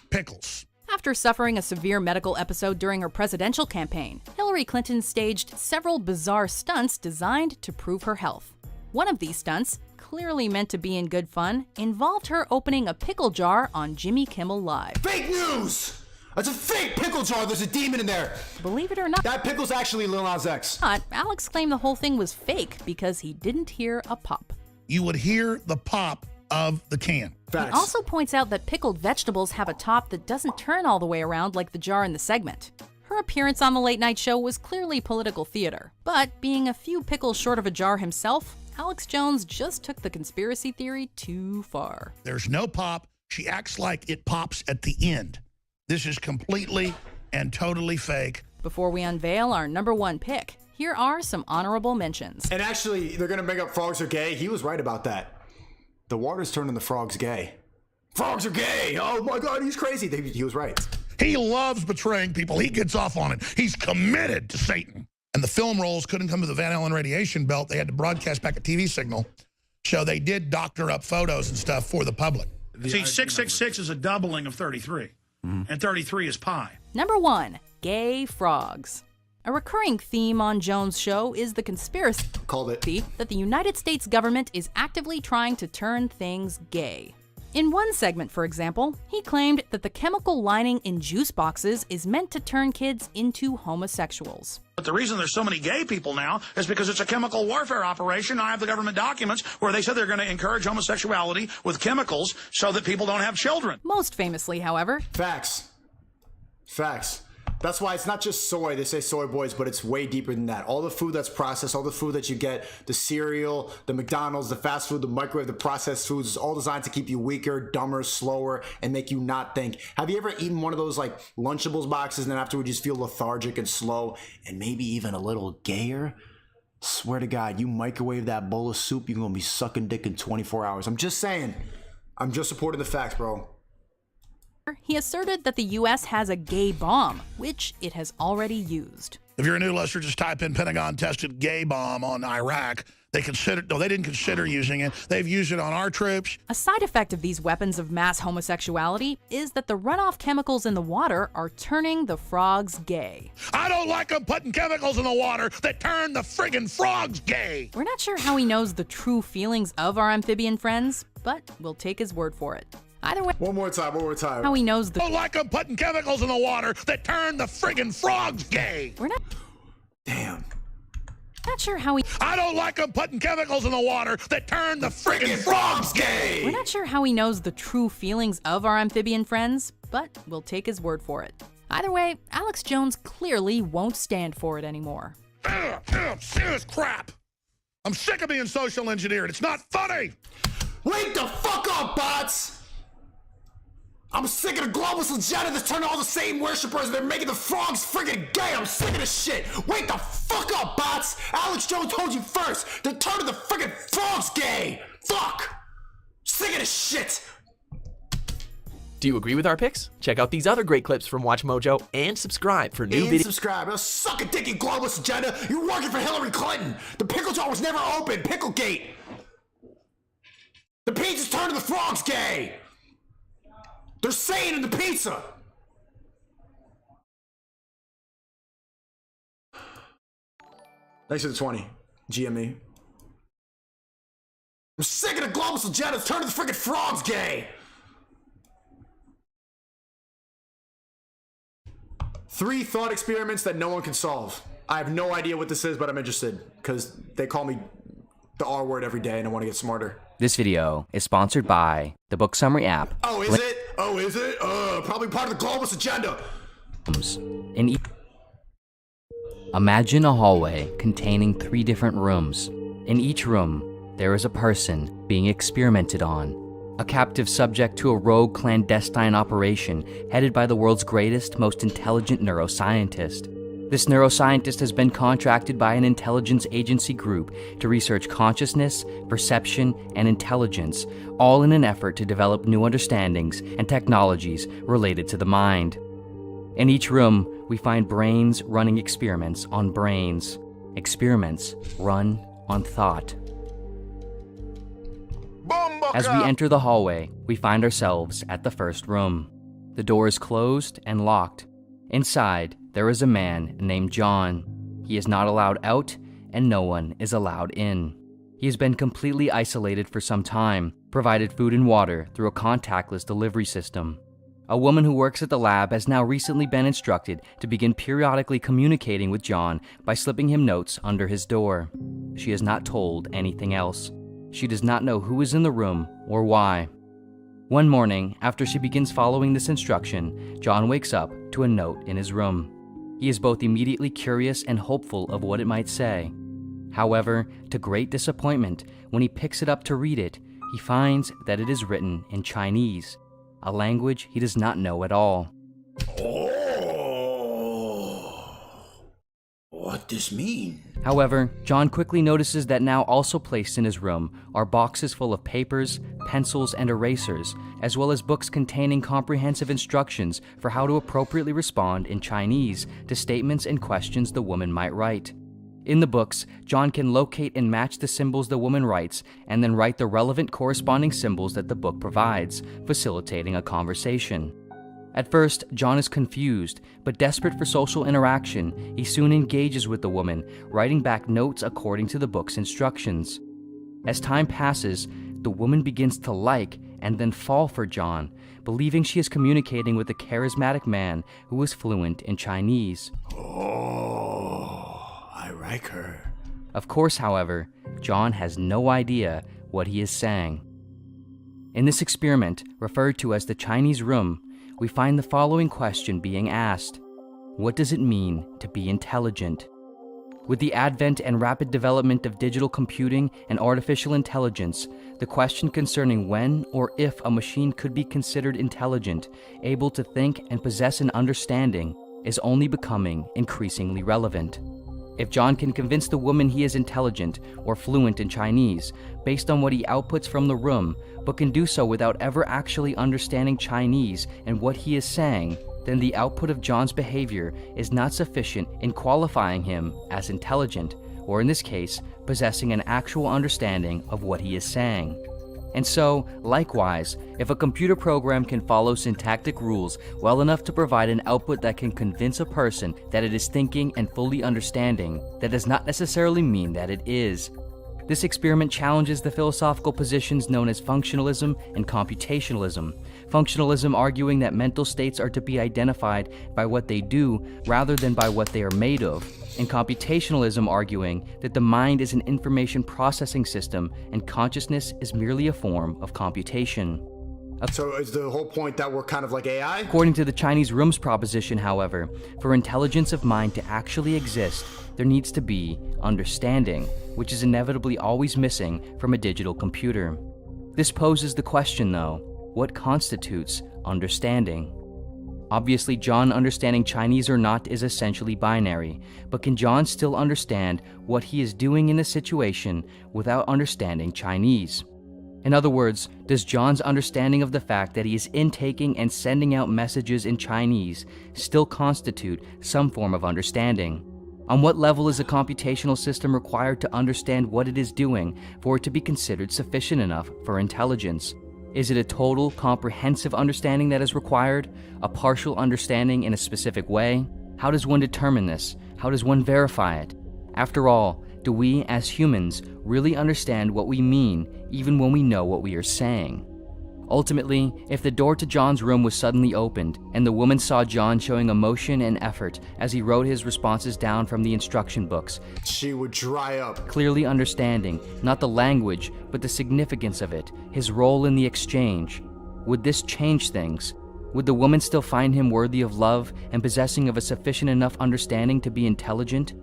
[SPEAKER 3] pickles.
[SPEAKER 11] After suffering a severe medical episode during her presidential campaign, Hillary Clinton staged several bizarre stunts designed to prove her health. One of these stunts, clearly meant to be in good fun, involved her opening a pickle jar on Jimmy Kimmel Live.
[SPEAKER 2] Fake news! That's a fake pickle jar. There's a demon in there.
[SPEAKER 11] Believe it or not,
[SPEAKER 2] that pickle's actually Lil Nas X.
[SPEAKER 11] But Alex claimed the whole thing was fake because he didn't hear a pop.
[SPEAKER 3] You would hear the pop of the can.
[SPEAKER 11] He also points out that pickled vegetables have a top that doesn't turn all the way around like the jar in the segment. Her appearance on the late night show was clearly political theater, but being a few pickles short of a jar himself, Alex Jones just took the conspiracy theory too far.
[SPEAKER 3] There's no pop. She acts like it pops at the end. This is completely and totally fake.
[SPEAKER 11] Before we unveil our number 1 pick, here are some honorable mentions.
[SPEAKER 2] And actually, they're going to make up frogs are gay. He was right about that. The water's turning the frogs gay. Frogs are gay! Oh my God, he's crazy. He was right.
[SPEAKER 3] He loves betraying people. He gets off on it. He's committed to Satan. And the film rolls couldn't come to the Van Allen radiation belt. They had to broadcast back a TV signal. So they did doctor up photos and stuff for the public. See, 666 is a doubling of 33. And 33 is pi.
[SPEAKER 11] Number 1, gay frogs. A recurring theme on Jones' show is the conspiracy that the United States government is actively trying to turn things gay. In one segment, for example, he claimed that the chemical lining in juice boxes is meant to turn kids into homosexuals.
[SPEAKER 3] But the reason there's so many gay people now is because it's a chemical warfare operation. I have the government documents where they said they're going to encourage homosexuality with chemicals so that people don't have children.
[SPEAKER 11] Most famously, however.
[SPEAKER 2] Facts. That's why it's not just soy. They say soy boys, but it's way deeper than that. All the food that's processed, all the food that you get, the cereal, the McDonald's, the fast food, the microwave, the processed foods, is all designed to keep you weaker, dumber, slower, and make you not think. Have you ever eaten one of those like Lunchables boxes and then afterwards you just feel lethargic and slow and maybe even a little gayer? Swear to God, you microwave that bowl of soup, you're going to be sucking dick in 24 hours. I'm just saying. I'm just supporting the facts, bro.
[SPEAKER 11] He asserted that the U.S. has a gay bomb, which it has already used.
[SPEAKER 3] If you're a new listener, just type in Pentagon tested gay bomb on Iraq. They didn't consider using it. They've used it on our troops.
[SPEAKER 11] A side effect of these weapons of mass homosexuality is that the runoff chemicals in the water are turning the frogs gay.
[SPEAKER 3] I don't like them putting chemicals in the water that turn the friggin' frogs gay.
[SPEAKER 11] We're not sure how he knows the true feelings of our amphibian friends, but we'll take his word for it. Either way,
[SPEAKER 2] one more time.
[SPEAKER 11] How he knows the.
[SPEAKER 3] I don't like them putting chemicals in the water that turn the friggin' frogs gay.
[SPEAKER 11] We're not.
[SPEAKER 2] Damn.
[SPEAKER 11] Not sure how he.
[SPEAKER 3] I don't like them putting chemicals in the water that turn the friggin' frogs gay.
[SPEAKER 11] We're not sure how he knows the true feelings of our amphibian friends, but we'll take his word for it. Either way, Alex Jones clearly won't stand for it anymore.
[SPEAKER 3] Serious crap. I'm sick of being social engineered. It's not funny.
[SPEAKER 2] Wake the fuck up, bots. I'm sick of the globalist agenda that's turning all the Satan worshippers and they're making the frogs friggin' gay. I'm sick of this shit. Wake the fuck up, bots. Alex Jones told you first. They're turning the friggin' frogs gay. Fuck. Sick of this shit.
[SPEAKER 6] Do you agree with our picks? Check out these other great clips from Watch Mojo and subscribe for new videos.
[SPEAKER 2] Subscribe. Suck a dick, you globalist agenda. You're working for Hillary Clinton. The pickle jar was never open. Picklegate. The pizza's turning the frogs gay. They're saying in the pizza. Thanks for the 20, GME. I'm sick of the globalist agenda. It's turning the freaking frogs gay. 3 thought experiments that no one can solve. I have no idea what this is, but I'm interested because they call me the R word every day and I want to get smarter.
[SPEAKER 10] This video is sponsored by the Book Summary app.
[SPEAKER 2] Oh, is it? Oh, is it? Probably part of the globalist agenda.
[SPEAKER 10] Imagine a hallway containing 3 different rooms. In each room, there is a person being experimented on. A captive subject to a rogue clandestine operation headed by the world's greatest, most intelligent neuroscientist. This neuroscientist has been contracted by an intelligence agency group to research consciousness, perception, and intelligence, all in an effort to develop new understandings and technologies related to the mind. In each room, we find brains running experiments on brains. Experiments run on thought. As we enter the hallway, we find ourselves at the first room. The door is closed and locked. Inside, there is a man named John. He is not allowed out, and no one is allowed in. He has been completely isolated for some time, provided food and water through a contactless delivery system. A woman who works at the lab has now recently been instructed to begin periodically communicating with John by slipping him notes under his door. She is not told anything else. She does not know who is in the room or why. One morning, after she begins following this instruction, John wakes up to a note in his room. He is both immediately curious and hopeful of what it might say. However, to great disappointment, when he picks it up to read it, he finds that it is written in Chinese, a language he does not know at all.
[SPEAKER 2] What does mean?
[SPEAKER 10] However, John quickly notices that now also placed in his room are boxes full of papers, pencils, and erasers, as well as books containing comprehensive instructions for how to appropriately respond in Chinese to statements and questions the woman might write. In the books, John can locate and match the symbols the woman writes and then write the relevant corresponding symbols that the book provides, facilitating a conversation. At first, John is confused, but desperate for social interaction, he soon engages with the woman, writing back notes according to the book's instructions. As time passes, the woman begins to like and then fall for John, believing she is communicating with a charismatic man who is fluent in Chinese.
[SPEAKER 2] Oh, I like her.
[SPEAKER 10] Of course, however, John has no idea what he is saying. In this experiment, referred to as the Chinese room, we find the following question being asked: what does it mean to be intelligent? With the advent and rapid development of digital computing and artificial intelligence, the question concerning when or if a machine could be considered intelligent, able to think and possess an understanding, is only becoming increasingly relevant. If John can convince the woman he is intelligent or fluent in Chinese based on what he outputs from the room, but can do so without ever actually understanding Chinese and what he is saying, then the output of John's behavior is not sufficient in qualifying him as intelligent, or in this case, possessing an actual understanding of what he is saying. And so, likewise, if a computer program can follow syntactic rules well enough to provide an output that can convince a person that it is thinking and fully understanding, that does not necessarily mean that it is. This experiment challenges the philosophical positions known as functionalism and computationalism. Functionalism arguing that mental states are to be identified by what they do rather than by what they are made of, and computationalism arguing that the mind is an information processing system and consciousness is merely a form of computation.
[SPEAKER 2] So is the whole point that we're kind of like AI?
[SPEAKER 10] According to the Chinese rooms proposition, however, for intelligence of mind to actually exist, there needs to be understanding, which is inevitably always missing from a digital computer. This poses the question, though, what constitutes understanding? Obviously, John understanding Chinese or not is essentially binary, but can John still understand what he is doing in a situation without understanding Chinese? In other words, does John's understanding of the fact that he is intaking and sending out messages in Chinese still constitute some form of understanding? On what level is a computational system required to understand what it is doing for it to be considered sufficient enough for intelligence? Is it a total, comprehensive understanding that is required? A partial understanding in a specific way? How does one determine this? How does one verify it? After all, do we, as humans, really understand what we mean even when we know what we are saying? Ultimately, if the door to John's room was suddenly opened, and the woman saw John showing emotion and effort as he wrote his responses down from the instruction books,
[SPEAKER 2] she would dry up,
[SPEAKER 10] clearly understanding not the language, but the significance of it, his role in the exchange. Would this change things? Would the woman still find him worthy of love and possessing of a sufficient enough understanding to be intelligent?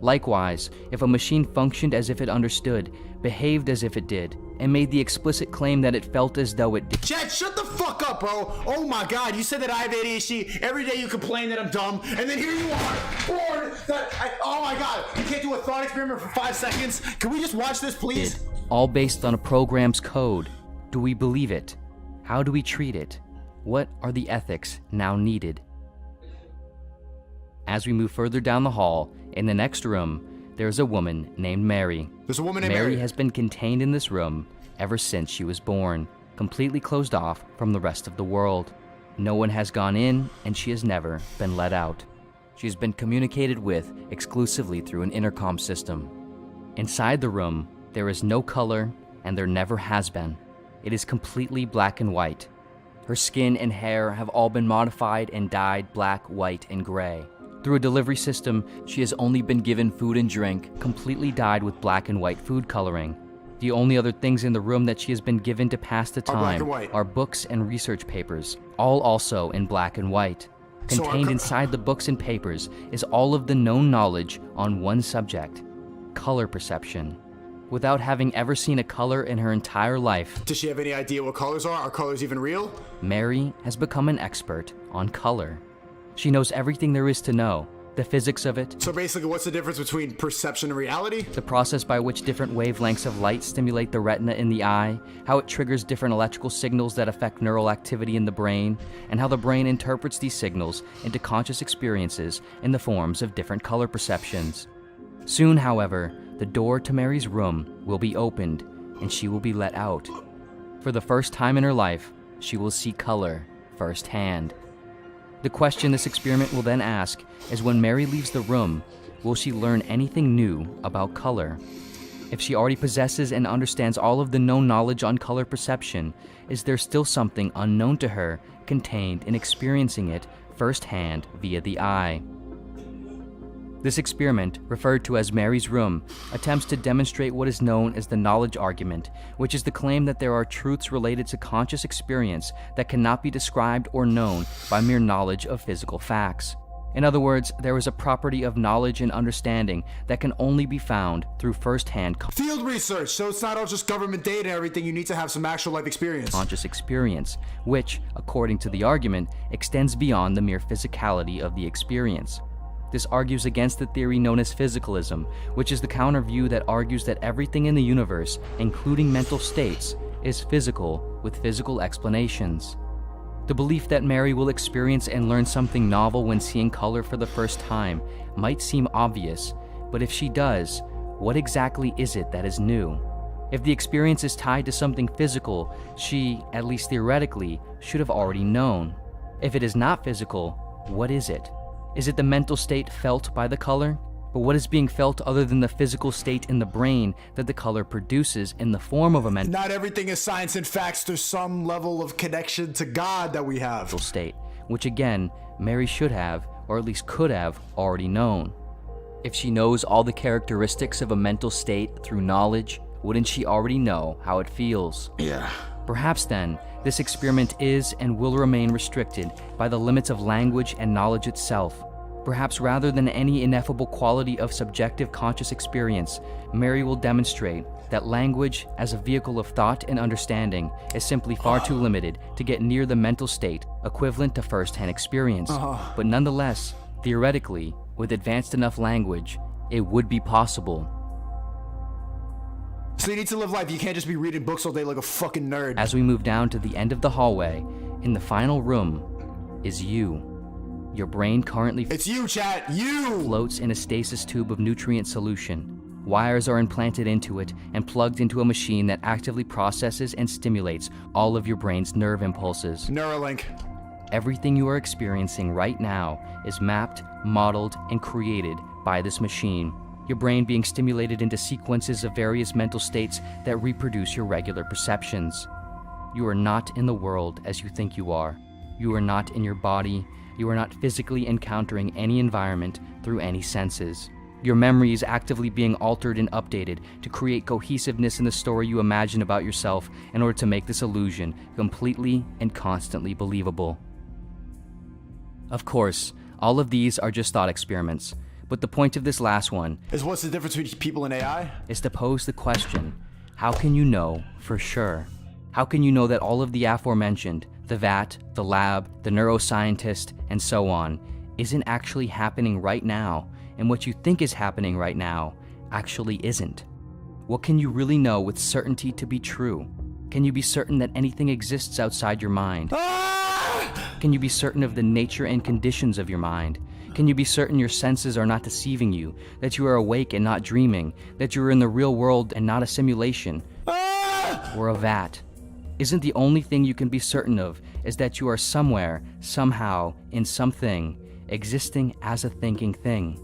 [SPEAKER 10] Likewise, if a machine functioned as if it understood, behaved as if it did, and made the explicit claim that it felt as though it did.
[SPEAKER 2] Chad, shut the fuck up, bro. Oh my god, you said that I have ADHD. Every day you complain that I'm dumb, and then here you are, bored oh my god, you can't do a thought experiment for 5 seconds? Can we just watch this, please?
[SPEAKER 10] All based on a program's code. Do we believe it? How do we treat it? What are the ethics now needed? As we move further down the hall, in the next room, there's a woman named Mary.
[SPEAKER 2] There's a woman named
[SPEAKER 10] Mary
[SPEAKER 2] Mary.
[SPEAKER 10] has been contained in this room ever since she was born, completely closed off from the rest of the world. No one has gone in, and she has never been let out. She has been communicated with exclusively through an intercom system. Inside the room, there is no color, and there never has been. It is completely black and white. Her skin and hair have all been modified and dyed black, white, and gray. Through a delivery system, she has only been given food and drink, completely dyed with black and white food coloring. The only other things in the room that she has been given to pass the time are books and research papers, all also in black and white. Contained inside the books and papers is all of the known knowledge on one subject: color perception. Without having ever seen a color in her entire life,
[SPEAKER 2] does she have any idea what colors are? Are colors even real?
[SPEAKER 10] Mary has become an expert on color. She knows everything there is to know, the physics of it.
[SPEAKER 2] So basically, what's the difference between perception and reality?
[SPEAKER 10] The process by which different wavelengths of light stimulate the retina in the eye, how it triggers different electrical signals that affect neural activity in the brain, and how the brain interprets these signals into conscious experiences in the forms of different color perceptions. Soon, however, the door to Mary's room will be opened, and she will be let out. For the first time in her life, she will see color firsthand. The question this experiment will then ask is, when Mary leaves the room, will she learn anything new about color? If she already possesses and understands all of the known knowledge on color perception, is there still something unknown to her contained in experiencing it firsthand via the eye? This experiment, referred to as Mary's room, attempts to demonstrate what is known as the knowledge argument, which is the claim that there are truths related to conscious experience that cannot be described or known by mere knowledge of physical facts. In other words, there is a property of knowledge and understanding that can only be found through first-hand
[SPEAKER 2] field research, so it's not all just government data and everything. You need to have some actual life experience.
[SPEAKER 10] Conscious experience, which, according to the argument, extends beyond the mere physicality of the experience. This argues against the theory known as physicalism, which is the counter view that argues that everything in the universe, including mental states, is physical with physical explanations. The belief that Mary will experience and learn something novel when seeing color for the first time might seem obvious, but if she does, what exactly is it that is new? If the experience is tied to something physical, she, at least theoretically, should have already known. If it is not physical, what is it? Is it the mental state felt by the color? But what is being felt other than the physical state in the brain that the color produces in the form of a mental
[SPEAKER 2] Not everything is science and facts. There's some level of connection to God that we have.
[SPEAKER 10] State, which again, Mary should have, or at least could have, already known. If she knows all the characteristics of a mental state through knowledge, wouldn't she already know how it feels?
[SPEAKER 2] Yeah.
[SPEAKER 10] Perhaps then, this experiment is and will remain restricted by the limits of language and knowledge itself. Perhaps rather than any ineffable quality of subjective conscious experience, Mary will demonstrate that language as a vehicle of thought and understanding is simply far too limited to get near the mental state equivalent to first-hand experience. But nonetheless, theoretically, with advanced enough language, it would be possible.
[SPEAKER 2] So you need to live life. You can't just be reading books all day like a fucking nerd.
[SPEAKER 10] As we move down to the end of the hallway, in the final room is you. Your brain currently
[SPEAKER 2] It's you, chat. You!
[SPEAKER 10] Floats in a stasis tube of nutrient solution. Wires are implanted into it and plugged into a machine that actively processes and stimulates all of your brain's nerve impulses.
[SPEAKER 2] Neuralink.
[SPEAKER 10] Everything you are experiencing right now is mapped, modeled, and created by this machine. Your brain being stimulated into sequences of various mental states that reproduce your regular perceptions. You are not in the world as you think you are. You are not in your body. You are not physically encountering any environment through any senses. Your memory is actively being altered and updated to create cohesiveness in the story you imagine about yourself in order to make this illusion completely and constantly believable. Of course, all of these are just thought experiments, but the point of this last one
[SPEAKER 2] is what's the difference between people and AI?
[SPEAKER 10] Is to pose the question, how can you know for sure? How can you know that all of the aforementioned, the vat, the lab, the neuroscientist, and so on, isn't actually happening right now, and what you think is happening right now actually isn't? What can you really know with certainty to be true? Can you be certain that anything exists outside your mind? Can you be certain of the nature and conditions of your mind? Can you be certain your senses are not deceiving you, that you are awake and not dreaming, that you are in the real world and not a simulation? Or a vat? Isn't the only thing you can be certain of is that you are somewhere, somehow, in something, existing as a thinking thing?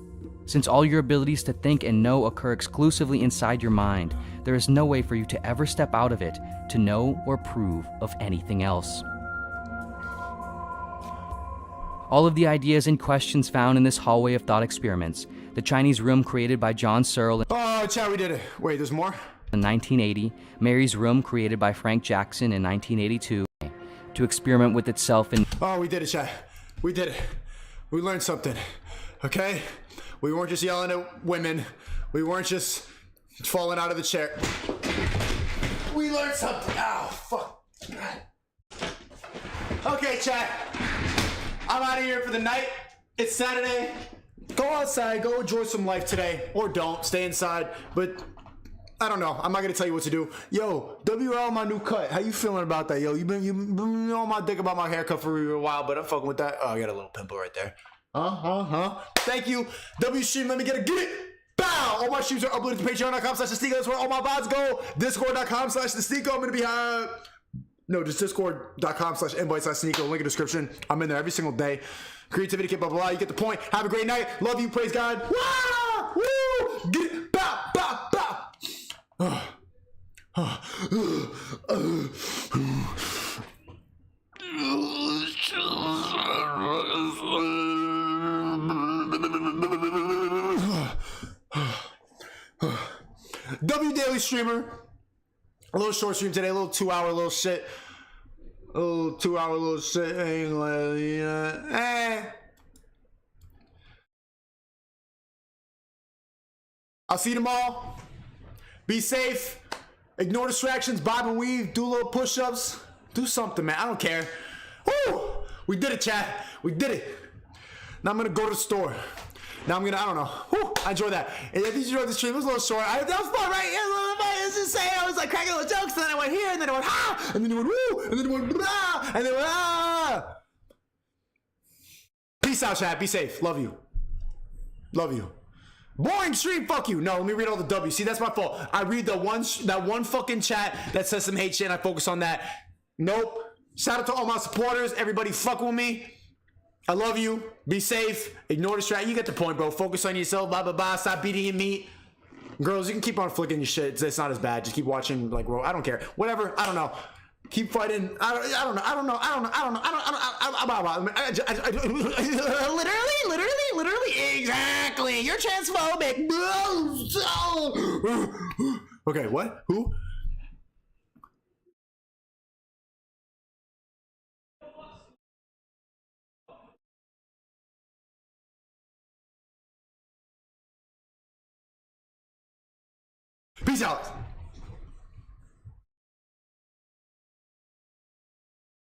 [SPEAKER 10] Since all your abilities to think and know occur exclusively inside your mind, there is no way for you to ever step out of it to know or prove of anything else. All of the ideas and questions found in this hallway of thought experiments, the Chinese room created by John Searle
[SPEAKER 2] Oh, chat, we did it. Wait, there's more?
[SPEAKER 10] in 1980, Mary's room created by Frank Jackson in 1982, to experiment with itself in...
[SPEAKER 2] Oh, we did it, chat. We did it. We learned something, okay? We weren't just yelling at women. We weren't just falling out of the chair. We learned something. Ow, fuck. Okay, chat. I'm out of here for the night. It's Saturday. Go outside. Go enjoy some life today. Or don't. Stay inside. But I don't know. I'm not going to tell you what to do. Yo, WL, my new cut. How you feeling about that, yo? You been on my dick about my haircut for a while, but I'm fucking with that. Oh, I got a little pimple right there. Thank you. W stream, let me get it. Bow! All my streams are uploaded to patreon.com/thestico. That's where all my VODs go. Discord.com/thestico. I'm going to be no, just discord.com/invite/sneako. Link in the description. I'm in there every single day. Creativity, blah, blah, blah. You get the point. Have a great night. Love you. Praise God. Wah! Woo! Get it. Bow, bow, bow. W Daily Streamer. A little short stream today, a little 2-hour little shit. A little 2-hour little shit. I'll see you tomorrow. Be safe. Ignore distractions. Bob and weave. Do little push-ups. Do something, man. I don't care. Woo! We did it, chat. We did it. Now I'm going to go to the store. Now I'm going to, I don't know. Woo! I enjoyed that. And if you enjoyed the stream, it was a little short. That was fun, right? It was a little fun. It was just saying, I was like cracking little jokes. And then I went here, and then I went, ha! And then it went, woo! And then it went, blah! And then it went, ah! Peace out, chat. Be safe. Love you. Love you. Boring stream, fuck you. No, let me read all the W's. See, that's my fault. I read that one fucking chat that says some hate shit and I focus on that. Nope. Shout out to all my supporters. Everybody fuck with me. I love you. Be safe. Ignore the strat. You get the point, bro. Focus on yourself. Blah, blah, blah. Stop beating your meat. Girls, you can keep on flicking your shit. It's not as bad. Just keep watching, like, bro. I don't care. Whatever. I don't know. Keep fighting. I don't know. Literally. Exactly. You're transphobic. Okay, what? Who? Peace out.